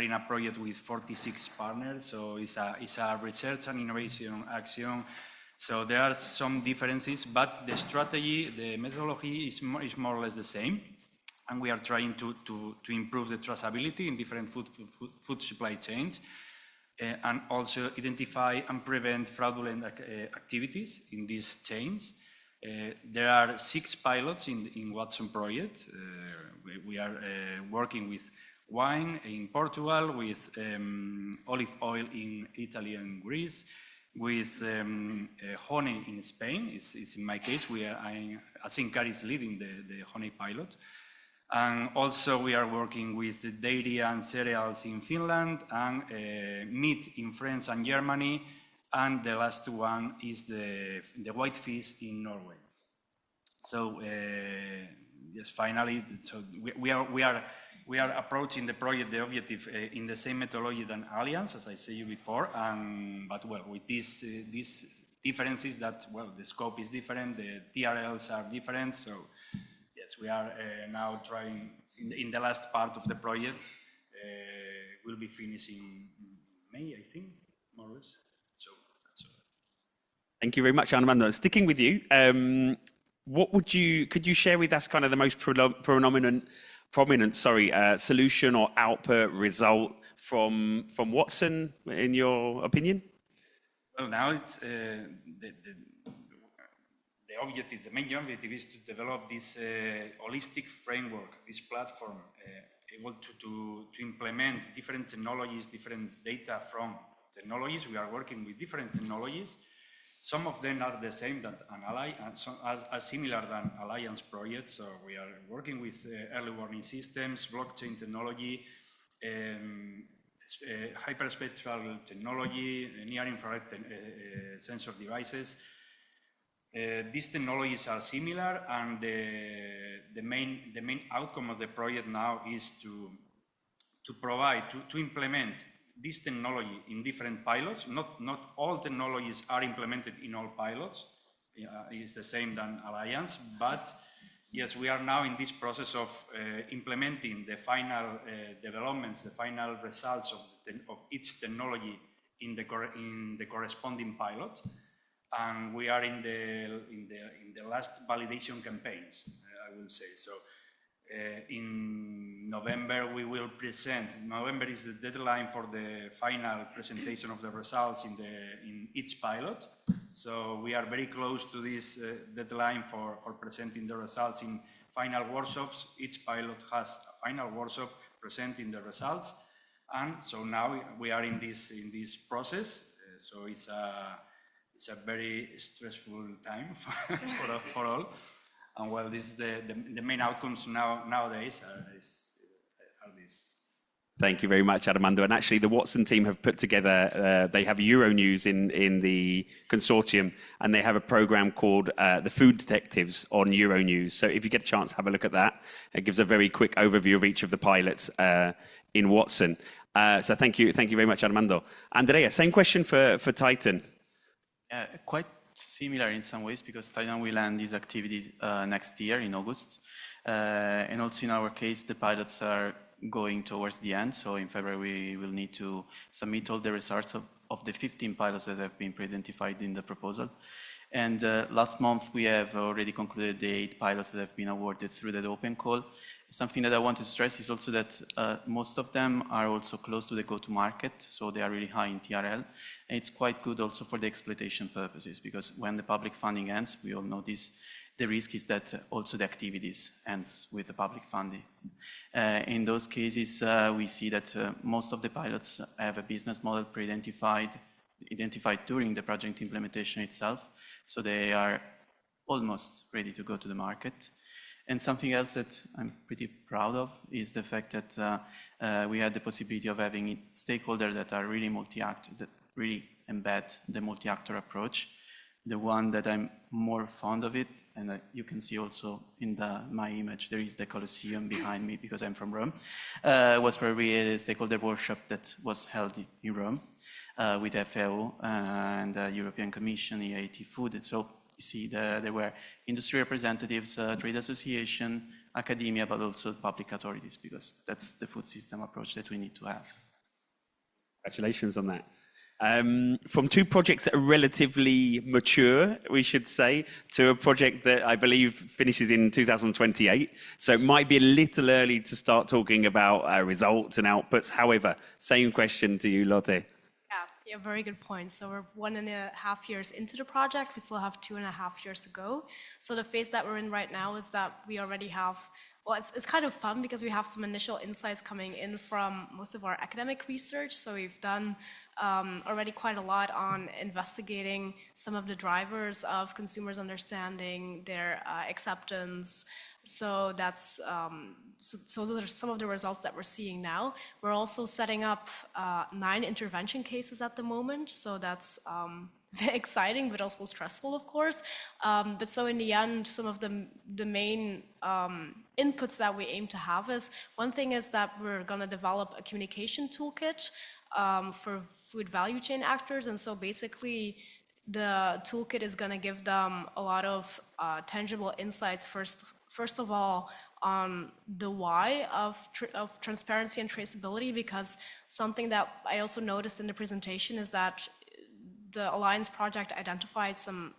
in a project with 46 partners, so it's a research and innovation action. So there are some differences, but the strategy, the methodology is more or less the same, and we are trying to improve the traceability in different food supply chains, and also identify and prevent fraudulent activities in these chains. There are 6 pilots in Watson project. We are working with wine in Portugal, with olive oil in Italy and Greece, with honey in Spain. It's in my case. Asinkar is leading the honey pilot. And also we are working with dairy and cereals in Finland, and meat in France and Germany. And the last one is the white fish in Norway. So yes, finally, so we are approaching the project, the objective, in the same methodology than Alliance, as I said before. But well, with these differences that, well, the scope is different, the TRLs are different. So yes, we are now trying in the last part of the project. We'll be finishing May, I think, more or less. Thank you very much, Armando. Sticking with you, could you share with us kind of the most prominent solution or output result from Watson, in your opinion? Well, now it's the objective, the main objective is to develop this holistic framework, this platform, able to implement different technologies, different data from technologies. We are working with different technologies. Some of them are the same than an Alliance, and some are similar than Alliance projects. So we are working with early warning systems, blockchain technology, hyperspectral technology, near-infrared sensor devices. These technologies are similar, and the main outcome of the project now is to implement this technology in different pilots. Not all technologies are implemented in all pilots. It's the same than Alliance, but yes, we are now in this process of implementing the final developments, the final results of each technology in the corresponding pilot, and we are in the last validation campaigns, I will say so. In November, we will present. November is the deadline for the final presentation of the results in each pilot. So we are very close to this deadline for presenting the results in final workshops. Each pilot has a final workshop presenting the results, and so now we are in this process. So it's a very stressful time for all. And well, this is the main outcomes nowadays are this. Thank you very much, Armando. And actually, the Watson team have put together, they have Euronews in the consortium, and they have a program called the Food Detectives on Euronews. So if you get a chance, have a look at that. It gives a very quick overview of each of the pilots in Watson. So thank you very much, Armando. Andrea, same question for Titan. Quite similar in some ways, because Titan will end these activities next year in August. And also in our case, the pilots are going towards the end. So in February, we will need to submit all the results of the 15 pilots that have been pre-identified in the proposal. And last month, we have already concluded the 8 pilots that have been awarded through that open call. Something that I want to stress is also that most of them are also close to the go-to-market, so they are really high in TRL. And it's quite good also for the exploitation purposes, because when the public funding ends, we all know this, the risk is that also the activities ends with the public funding. In those cases, we see that most of the pilots have a business model pre-identified during the project implementation itself. So they are almost ready to go to the market. And something else that I'm pretty proud of is the fact that we had the possibility of having stakeholders that are really multi-actor, that really embed the multi-actor approach. The one that I'm more fond of it, and you can see also in my image, there is the Colosseum behind me because I'm from Rome, was probably a stakeholder workshop that was held in Rome with FAO and the European Commission, EIT Food. And so you see there were industry representatives, trade association, academia, but also public authorities, because that's the food system approach that we need to have. Congratulations on that. From 2 projects that are relatively mature, we should say, to a project that I believe finishes in 2028. So it might be a little early to start talking about results and outputs. However, same question to you, Lotte. Yeah, very good point. So we're 1.5 years into the project. We still have 2.5 years to go. So the phase that we're in right now is that we already have, well, it's kind of fun because we have some initial insights coming in from most of our academic research. So we've done already quite a lot on investigating some of the drivers of consumers understanding their acceptance. So that's so those are some of the results that we're seeing now. We're also setting up 9 intervention cases at the moment. So that's very exciting, but also stressful, of course. But so in the end, some of the main inputs that we aim to have is, one thing is that we're going to develop a communication toolkit for food value chain actors. And so basically, the toolkit is going to give them a lot of tangible insights, first of all, on the why of transparency and traceability, because something that I also noticed in the presentation is that the Alliance project identified some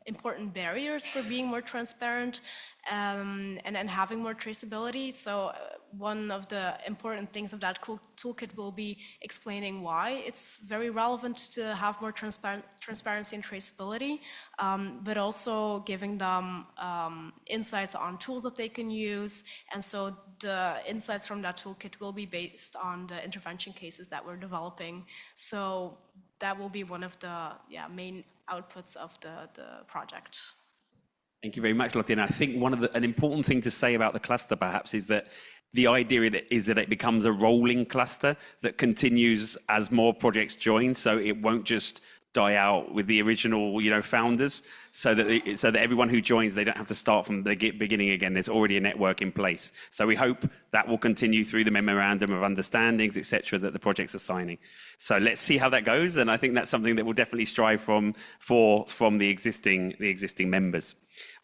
important barriers for being more transparent and having more traceability. So one of the important things of that toolkit will be explaining why it's very relevant to have more transparency and traceability, but also giving them insights on tools that they can use. And so the insights from that toolkit will be based on the intervention cases that we're developing. So that will be one of the main outputs of the project. Thank you very much, Lotte. And I think an important thing to say about the cluster perhaps is that the idea is that it becomes a rolling cluster that continues as more projects join, so it won't just die out with the original, founders, so that everyone who joins, they don't have to start from the beginning again. There's already a network in place. So we hope that will continue through the memorandum of understandings, etc., that the projects are signing. So let's see how that goes, and I think that's something that we'll definitely strive from the existing members.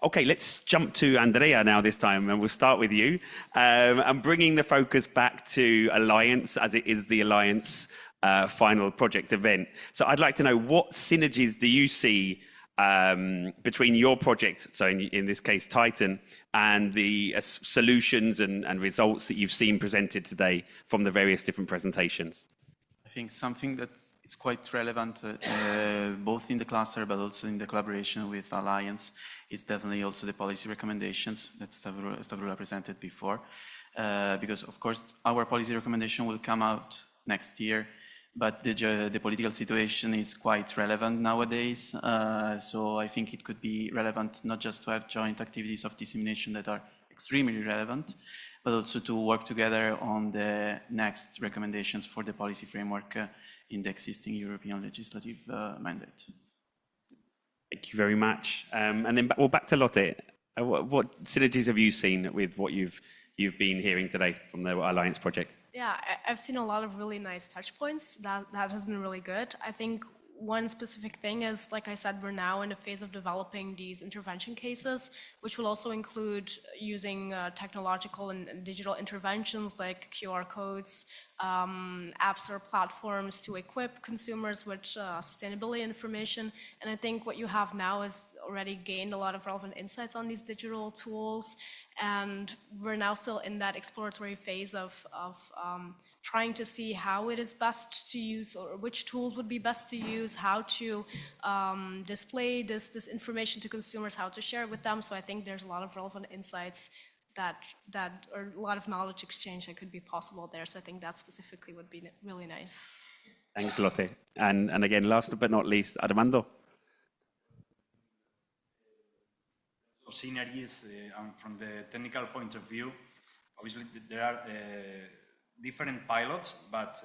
Okay, let's jump to Andrea now this time, and we'll start with you. I'm bringing the focus back to Alliance, as it is the Alliance final project event. So I'd like to know, what synergies do you see between your project, so in this case Titan, and the solutions and results that you've seen presented today from the various different presentations? I think something that is quite relevant both in the cluster but also in the collaboration with Alliance is definitely also the policy recommendations that Stavroula presented before. Because of course our policy recommendation will come out next year, but the political situation is quite relevant nowadays. So I think it could be relevant not just to have joint activities of dissemination that are extremely relevant, but also to work together on the next recommendations for the policy framework in the existing European legislative mandate. Thank you very much. And then, back to Lotte. What synergies have you seen with what you've been hearing today from the Alliance project? Yeah, I've seen a lot of really nice touch points. That has been really good. I think one specific thing is, like I said, we're now in a phase of developing these intervention cases, which will also include using technological and digital interventions like QR codes, apps or platforms to equip consumers with sustainability information. And I think what you have now is already gained a lot of relevant insights on these digital tools. And we're now still in that exploratory phase of trying to see how it is best to use, or which tools would be best to use, how to display this information to consumers, how to share it with them. So I think there's a lot of relevant insights or a lot of knowledge exchange that could be possible there. So I think that specifically would be really nice. Thanks, Lotte. And again, last but not least, Armando. Synergies from the technical point of view, obviously there are different pilots, but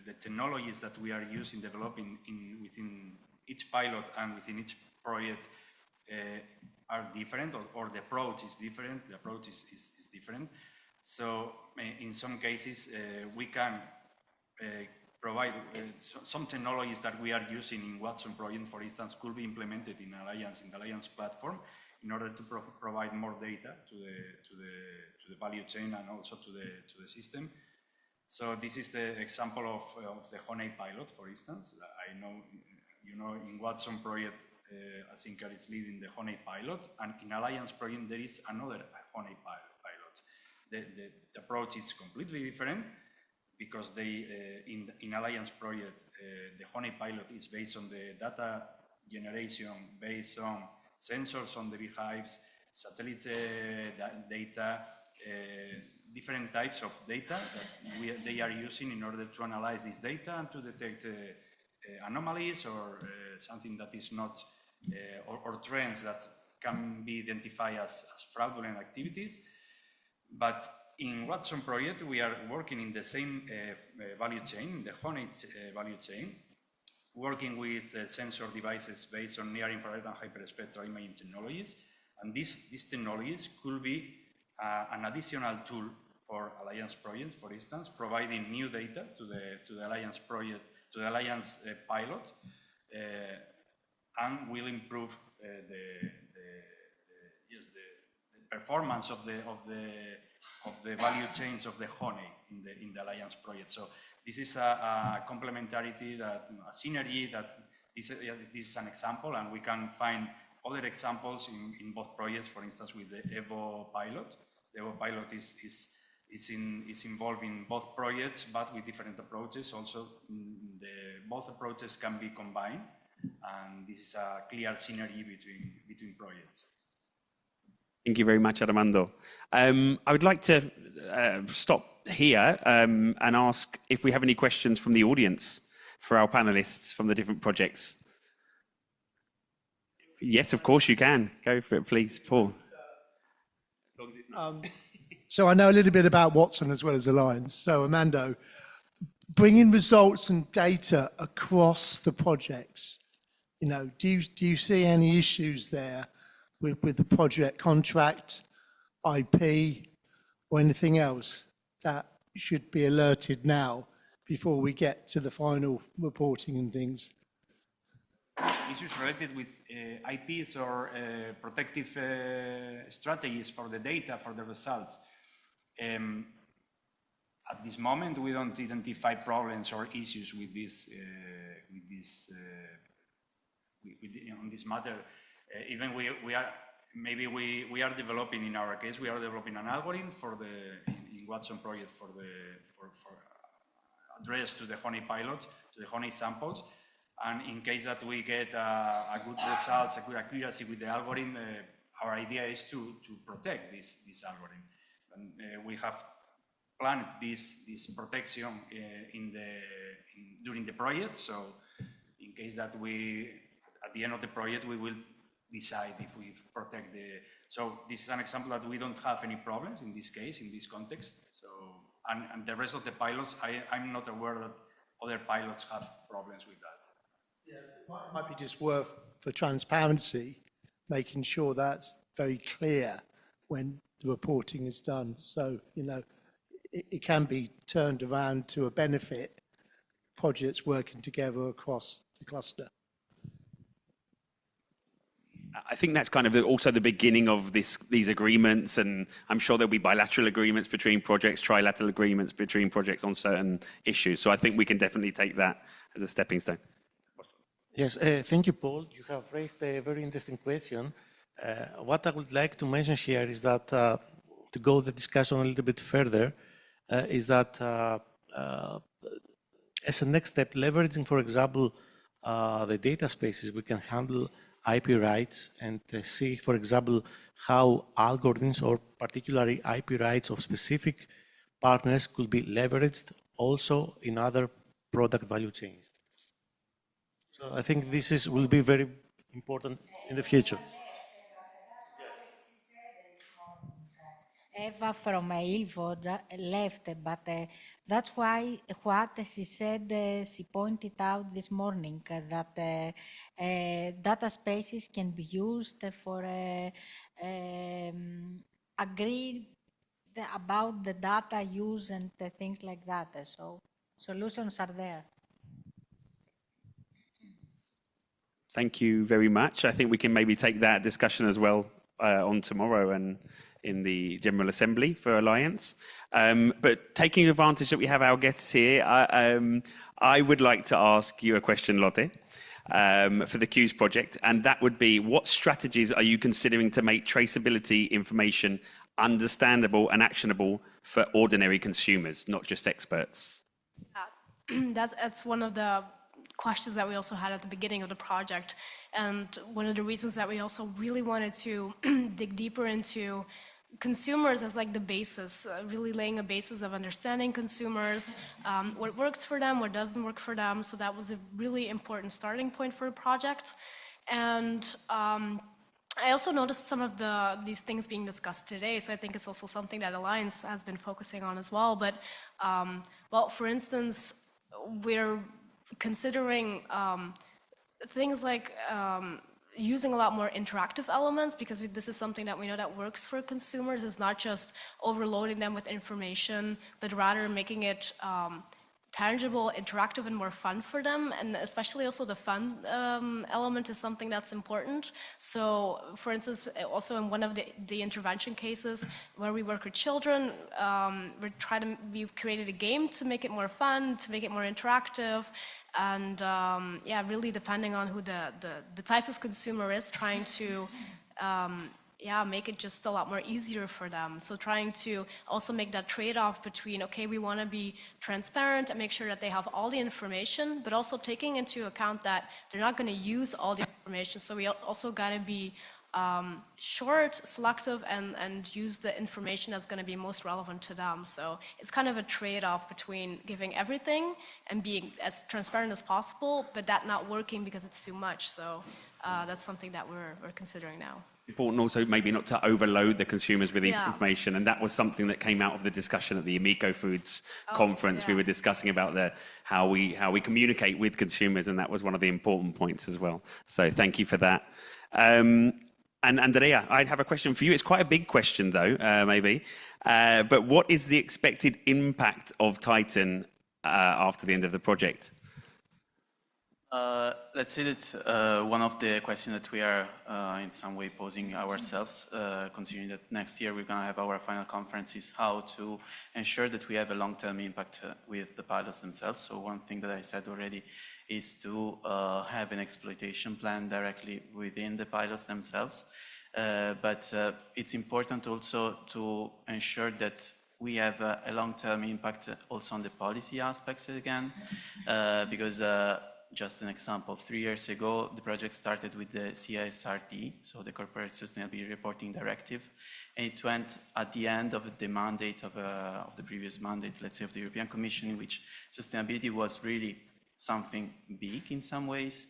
the technologies that we are using, developing within each pilot and within each project are different, or the approach is different. The approach is different. So in some cases, we can provide some technologies that we are using in Watson project, for instance, could be implemented in the Alliance platform, in order to provide more data to the value chain and also to the system. So this is the example of the Honey pilot, for instance. I know, in Watson project, Asincar is leading the Honey pilot, and in Alliance project there is another Honey pilot. The approach is completely different, because in Alliance project, the Honey pilot is based on the data generation, based on sensors on the beehives, satellite data, different types of data that they are using in order to analyze this data and to detect anomalies or something that is not, or trends that can be identified as fraudulent activities. But in Watson project, we are working in the same value chain, the Honey value chain, working with sensor devices based on near-infrared and hyperspectral imaging technologies. And these technologies could be an additional tool for Alliance project, for instance, providing new data to the Alliance project, to the Alliance pilot, and will improve the performance of the value chains of the honey in the Alliance project. So this is a complementarity, a synergy that this is an example, and we can find other examples in both projects. For instance, with the EVO pilot, the EVO pilot is involved in both projects, but with different approaches. Also, both approaches can be combined, and this is a clear synergy between projects. Thank you very much, Armando. I would like to stop here and ask if we have any questions from the audience for our panelists from the different projects. Yes, of course you can. Go for it, please, Paul. So I know a little bit about Watson as well as Alliance. So Armando, bringing results and data across the projects, do you see any issues there with the project contract, IP, or anything else that should be alerted now before we get to the final reporting and things? Issues related with IPs or protective strategies for the data, for the results. At this moment, we don't identify problems or issues with this on this matter. Even we are developing, in our case, we are developing an algorithm in Watson project for address to the honey pilot, to the honey samples. And in case that we get a good results, a good accuracy with the algorithm, our idea is to protect this algorithm. And we have planned this protection during the project. So in case that at the end of the project, we will decide if we protect the. So this is an example that we don't have any problems in this case, in this context. So, and the rest of the pilots, I'm not aware that other pilots have problems with that. Yeah, it might be just worth, for transparency, making sure that's very clear when the reporting is done. So, you know, it can be turned around to a benefit, projects working together across the cluster. I think that's kind of also the beginning of these agreements, and I'm sure there'll be bilateral agreements between projects, trilateral agreements between projects on certain issues. So I think we can definitely take that as a stepping stone. Yes, thank you, Paul. You have raised a very interesting question. What I would like to mention here is that, to go the discussion a little bit further, is that as a next step, leveraging, for example, the data spaces, we can handle IP rights and see, for example, how algorithms or particularly IP rights of specific partners could be leveraged also in other product value chains. So I think this will be very important in the future. Eva from ILVO left, but that's why what she said, she pointed out this morning that data spaces can be used for agree about the data use and things like that. So solutions are there. Thank you very much. I think we can maybe take that discussion as well on tomorrow and in the General Assembly for Alliance. But taking advantage that we have our guests here, I would like to ask you a question, Lotte, for the CUES project, and that would be, what strategies are you considering to make traceability information understandable and actionable for ordinary consumers, not just experts? That's one of the questions that we also had at the beginning of the project, and one of the reasons that we also really wanted to dig deeper into consumers as like the basis, really laying a basis of understanding consumers, what works for them, what doesn't work for them. So that was a really important starting point for the project. And I also noticed some of these things being discussed today, so I think it's also something that Alliance has been focusing on as well. But, well, for instance, we're considering things like using a lot more interactive elements, because this is something that we know that works for consumers. It's not just overloading them with information, but rather making it tangible, interactive, and more fun for them. And especially also the fun element is something that's important. So for instance, also in one of the intervention cases where we work with children, we've created a game to make it more fun, to make it more interactive. And yeah, really depending on who the type of consumer is, trying to make it just a lot more easier for them. So trying to also make that trade-off between, okay, we want to be transparent and make sure that they have all the information, but also taking into account that they're not going to use all the information. So we also got to be short, selective, and use the information that's going to be most relevant to them. So it's kind of a trade-off between giving everything and being as transparent as possible, but that not working because it's too much. So that's something that we're considering now. It's important also maybe not to overload the consumers with information, and that was something that came out of the discussion at the Amico Foods conference. We were discussing about how we communicate with consumers, and that was one of the important points as well. So thank you for that. And Andrea, I'd have a question for you. It's quite a big question though, maybe. But what is the expected impact of Titan after the end of the project? Let's say that one of the questions that we are in some way posing ourselves, considering that next year we're going to have our final conference, is how to ensure that we have a long-term impact with the pilots themselves. So one thing that I said already is to have an exploitation plan directly within the pilots themselves. But it's important also to ensure that we have a long-term impact also on the policy aspects again, because just an example, 3 years ago, the project started with the CSRD, so the Corporate Sustainability Reporting Directive, and it went at the end of the mandate of the previous mandate, let's say, of the European Commission, in which sustainability was really something big in some ways.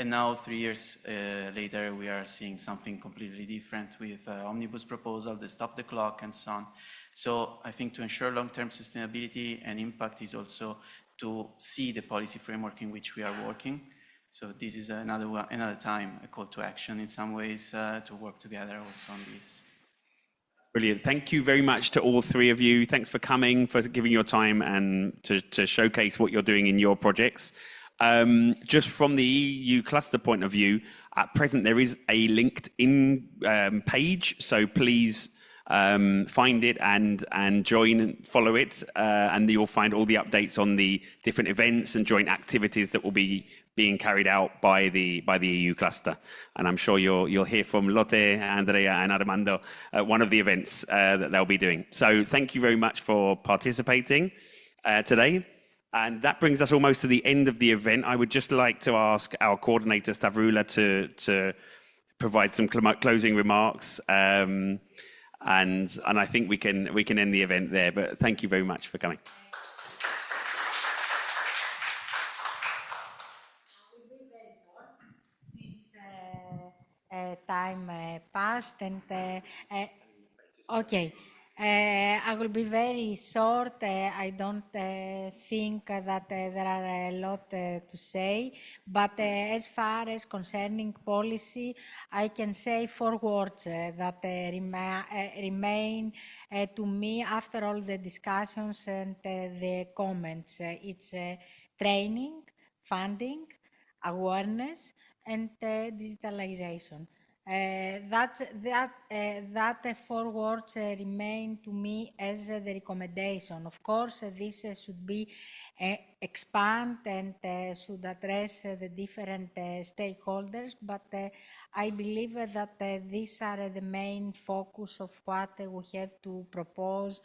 And now, 3 years later, we are seeing something completely different with Omnibus proposal, the stop the clock, and so on. So I think to ensure long-term sustainability and impact is also to see the policy framework in which we are working. So this is another time a call to action in some ways to work together also on this. Brilliant. Thank you very much to all three of you. Thanks for coming, for giving your time and to showcase what you're doing in your projects. Just from the EU cluster point of view, at present there is a LinkedIn page, so please find it and join and follow it, and you'll find all the updates on the different events and joint activities that will be being carried out by the EU cluster. And I'm sure you'll hear from Lotte, Andrea, and Armando at one of the events that they'll be doing. So thank you very much for participating today. And that brings us almost to the end of the event. I would just like to ask our coordinator, Stavroula, to provide some closing remarks. And I think we can end the event there. But thank you very much for coming. Since time passed and okay. I will be very short. I don't think that there are a lot to say, but as far as concerning policy, I can say 4 words that remain to me after all the discussions and the comments. It's training, funding, awareness, and digitalization. That 4 words remain to me as the recommendation. Of course, this should be expand and should address the different stakeholders, but I believe that these are the main focus of what we have to propose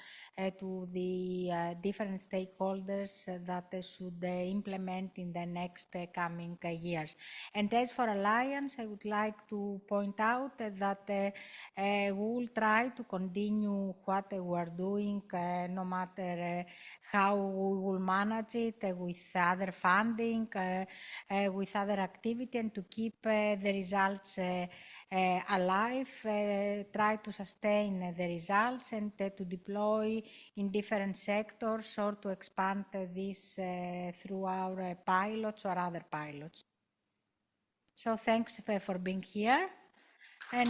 to the different stakeholders that should implement in the next coming years. And as for Alliance, I would like to point out that we will try to continue what we are doing, no matter how we will manage it with other funding, with other activity, and to keep the results alive, try to sustain the results and to deploy in different sectors or to expand this through our pilots or other pilots. So thanks for being here, and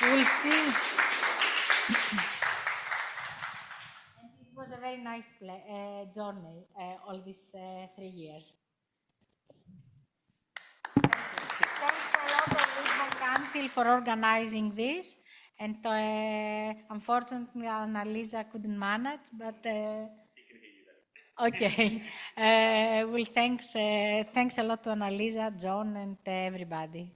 we'll see. It was a very nice journey, all these 3 years. Thanks a lot to Lisbon Council for organizing this, and unfortunately Annalisa couldn't manage, but okay. Well, thanks a lot to Annalisa, John, and everybody.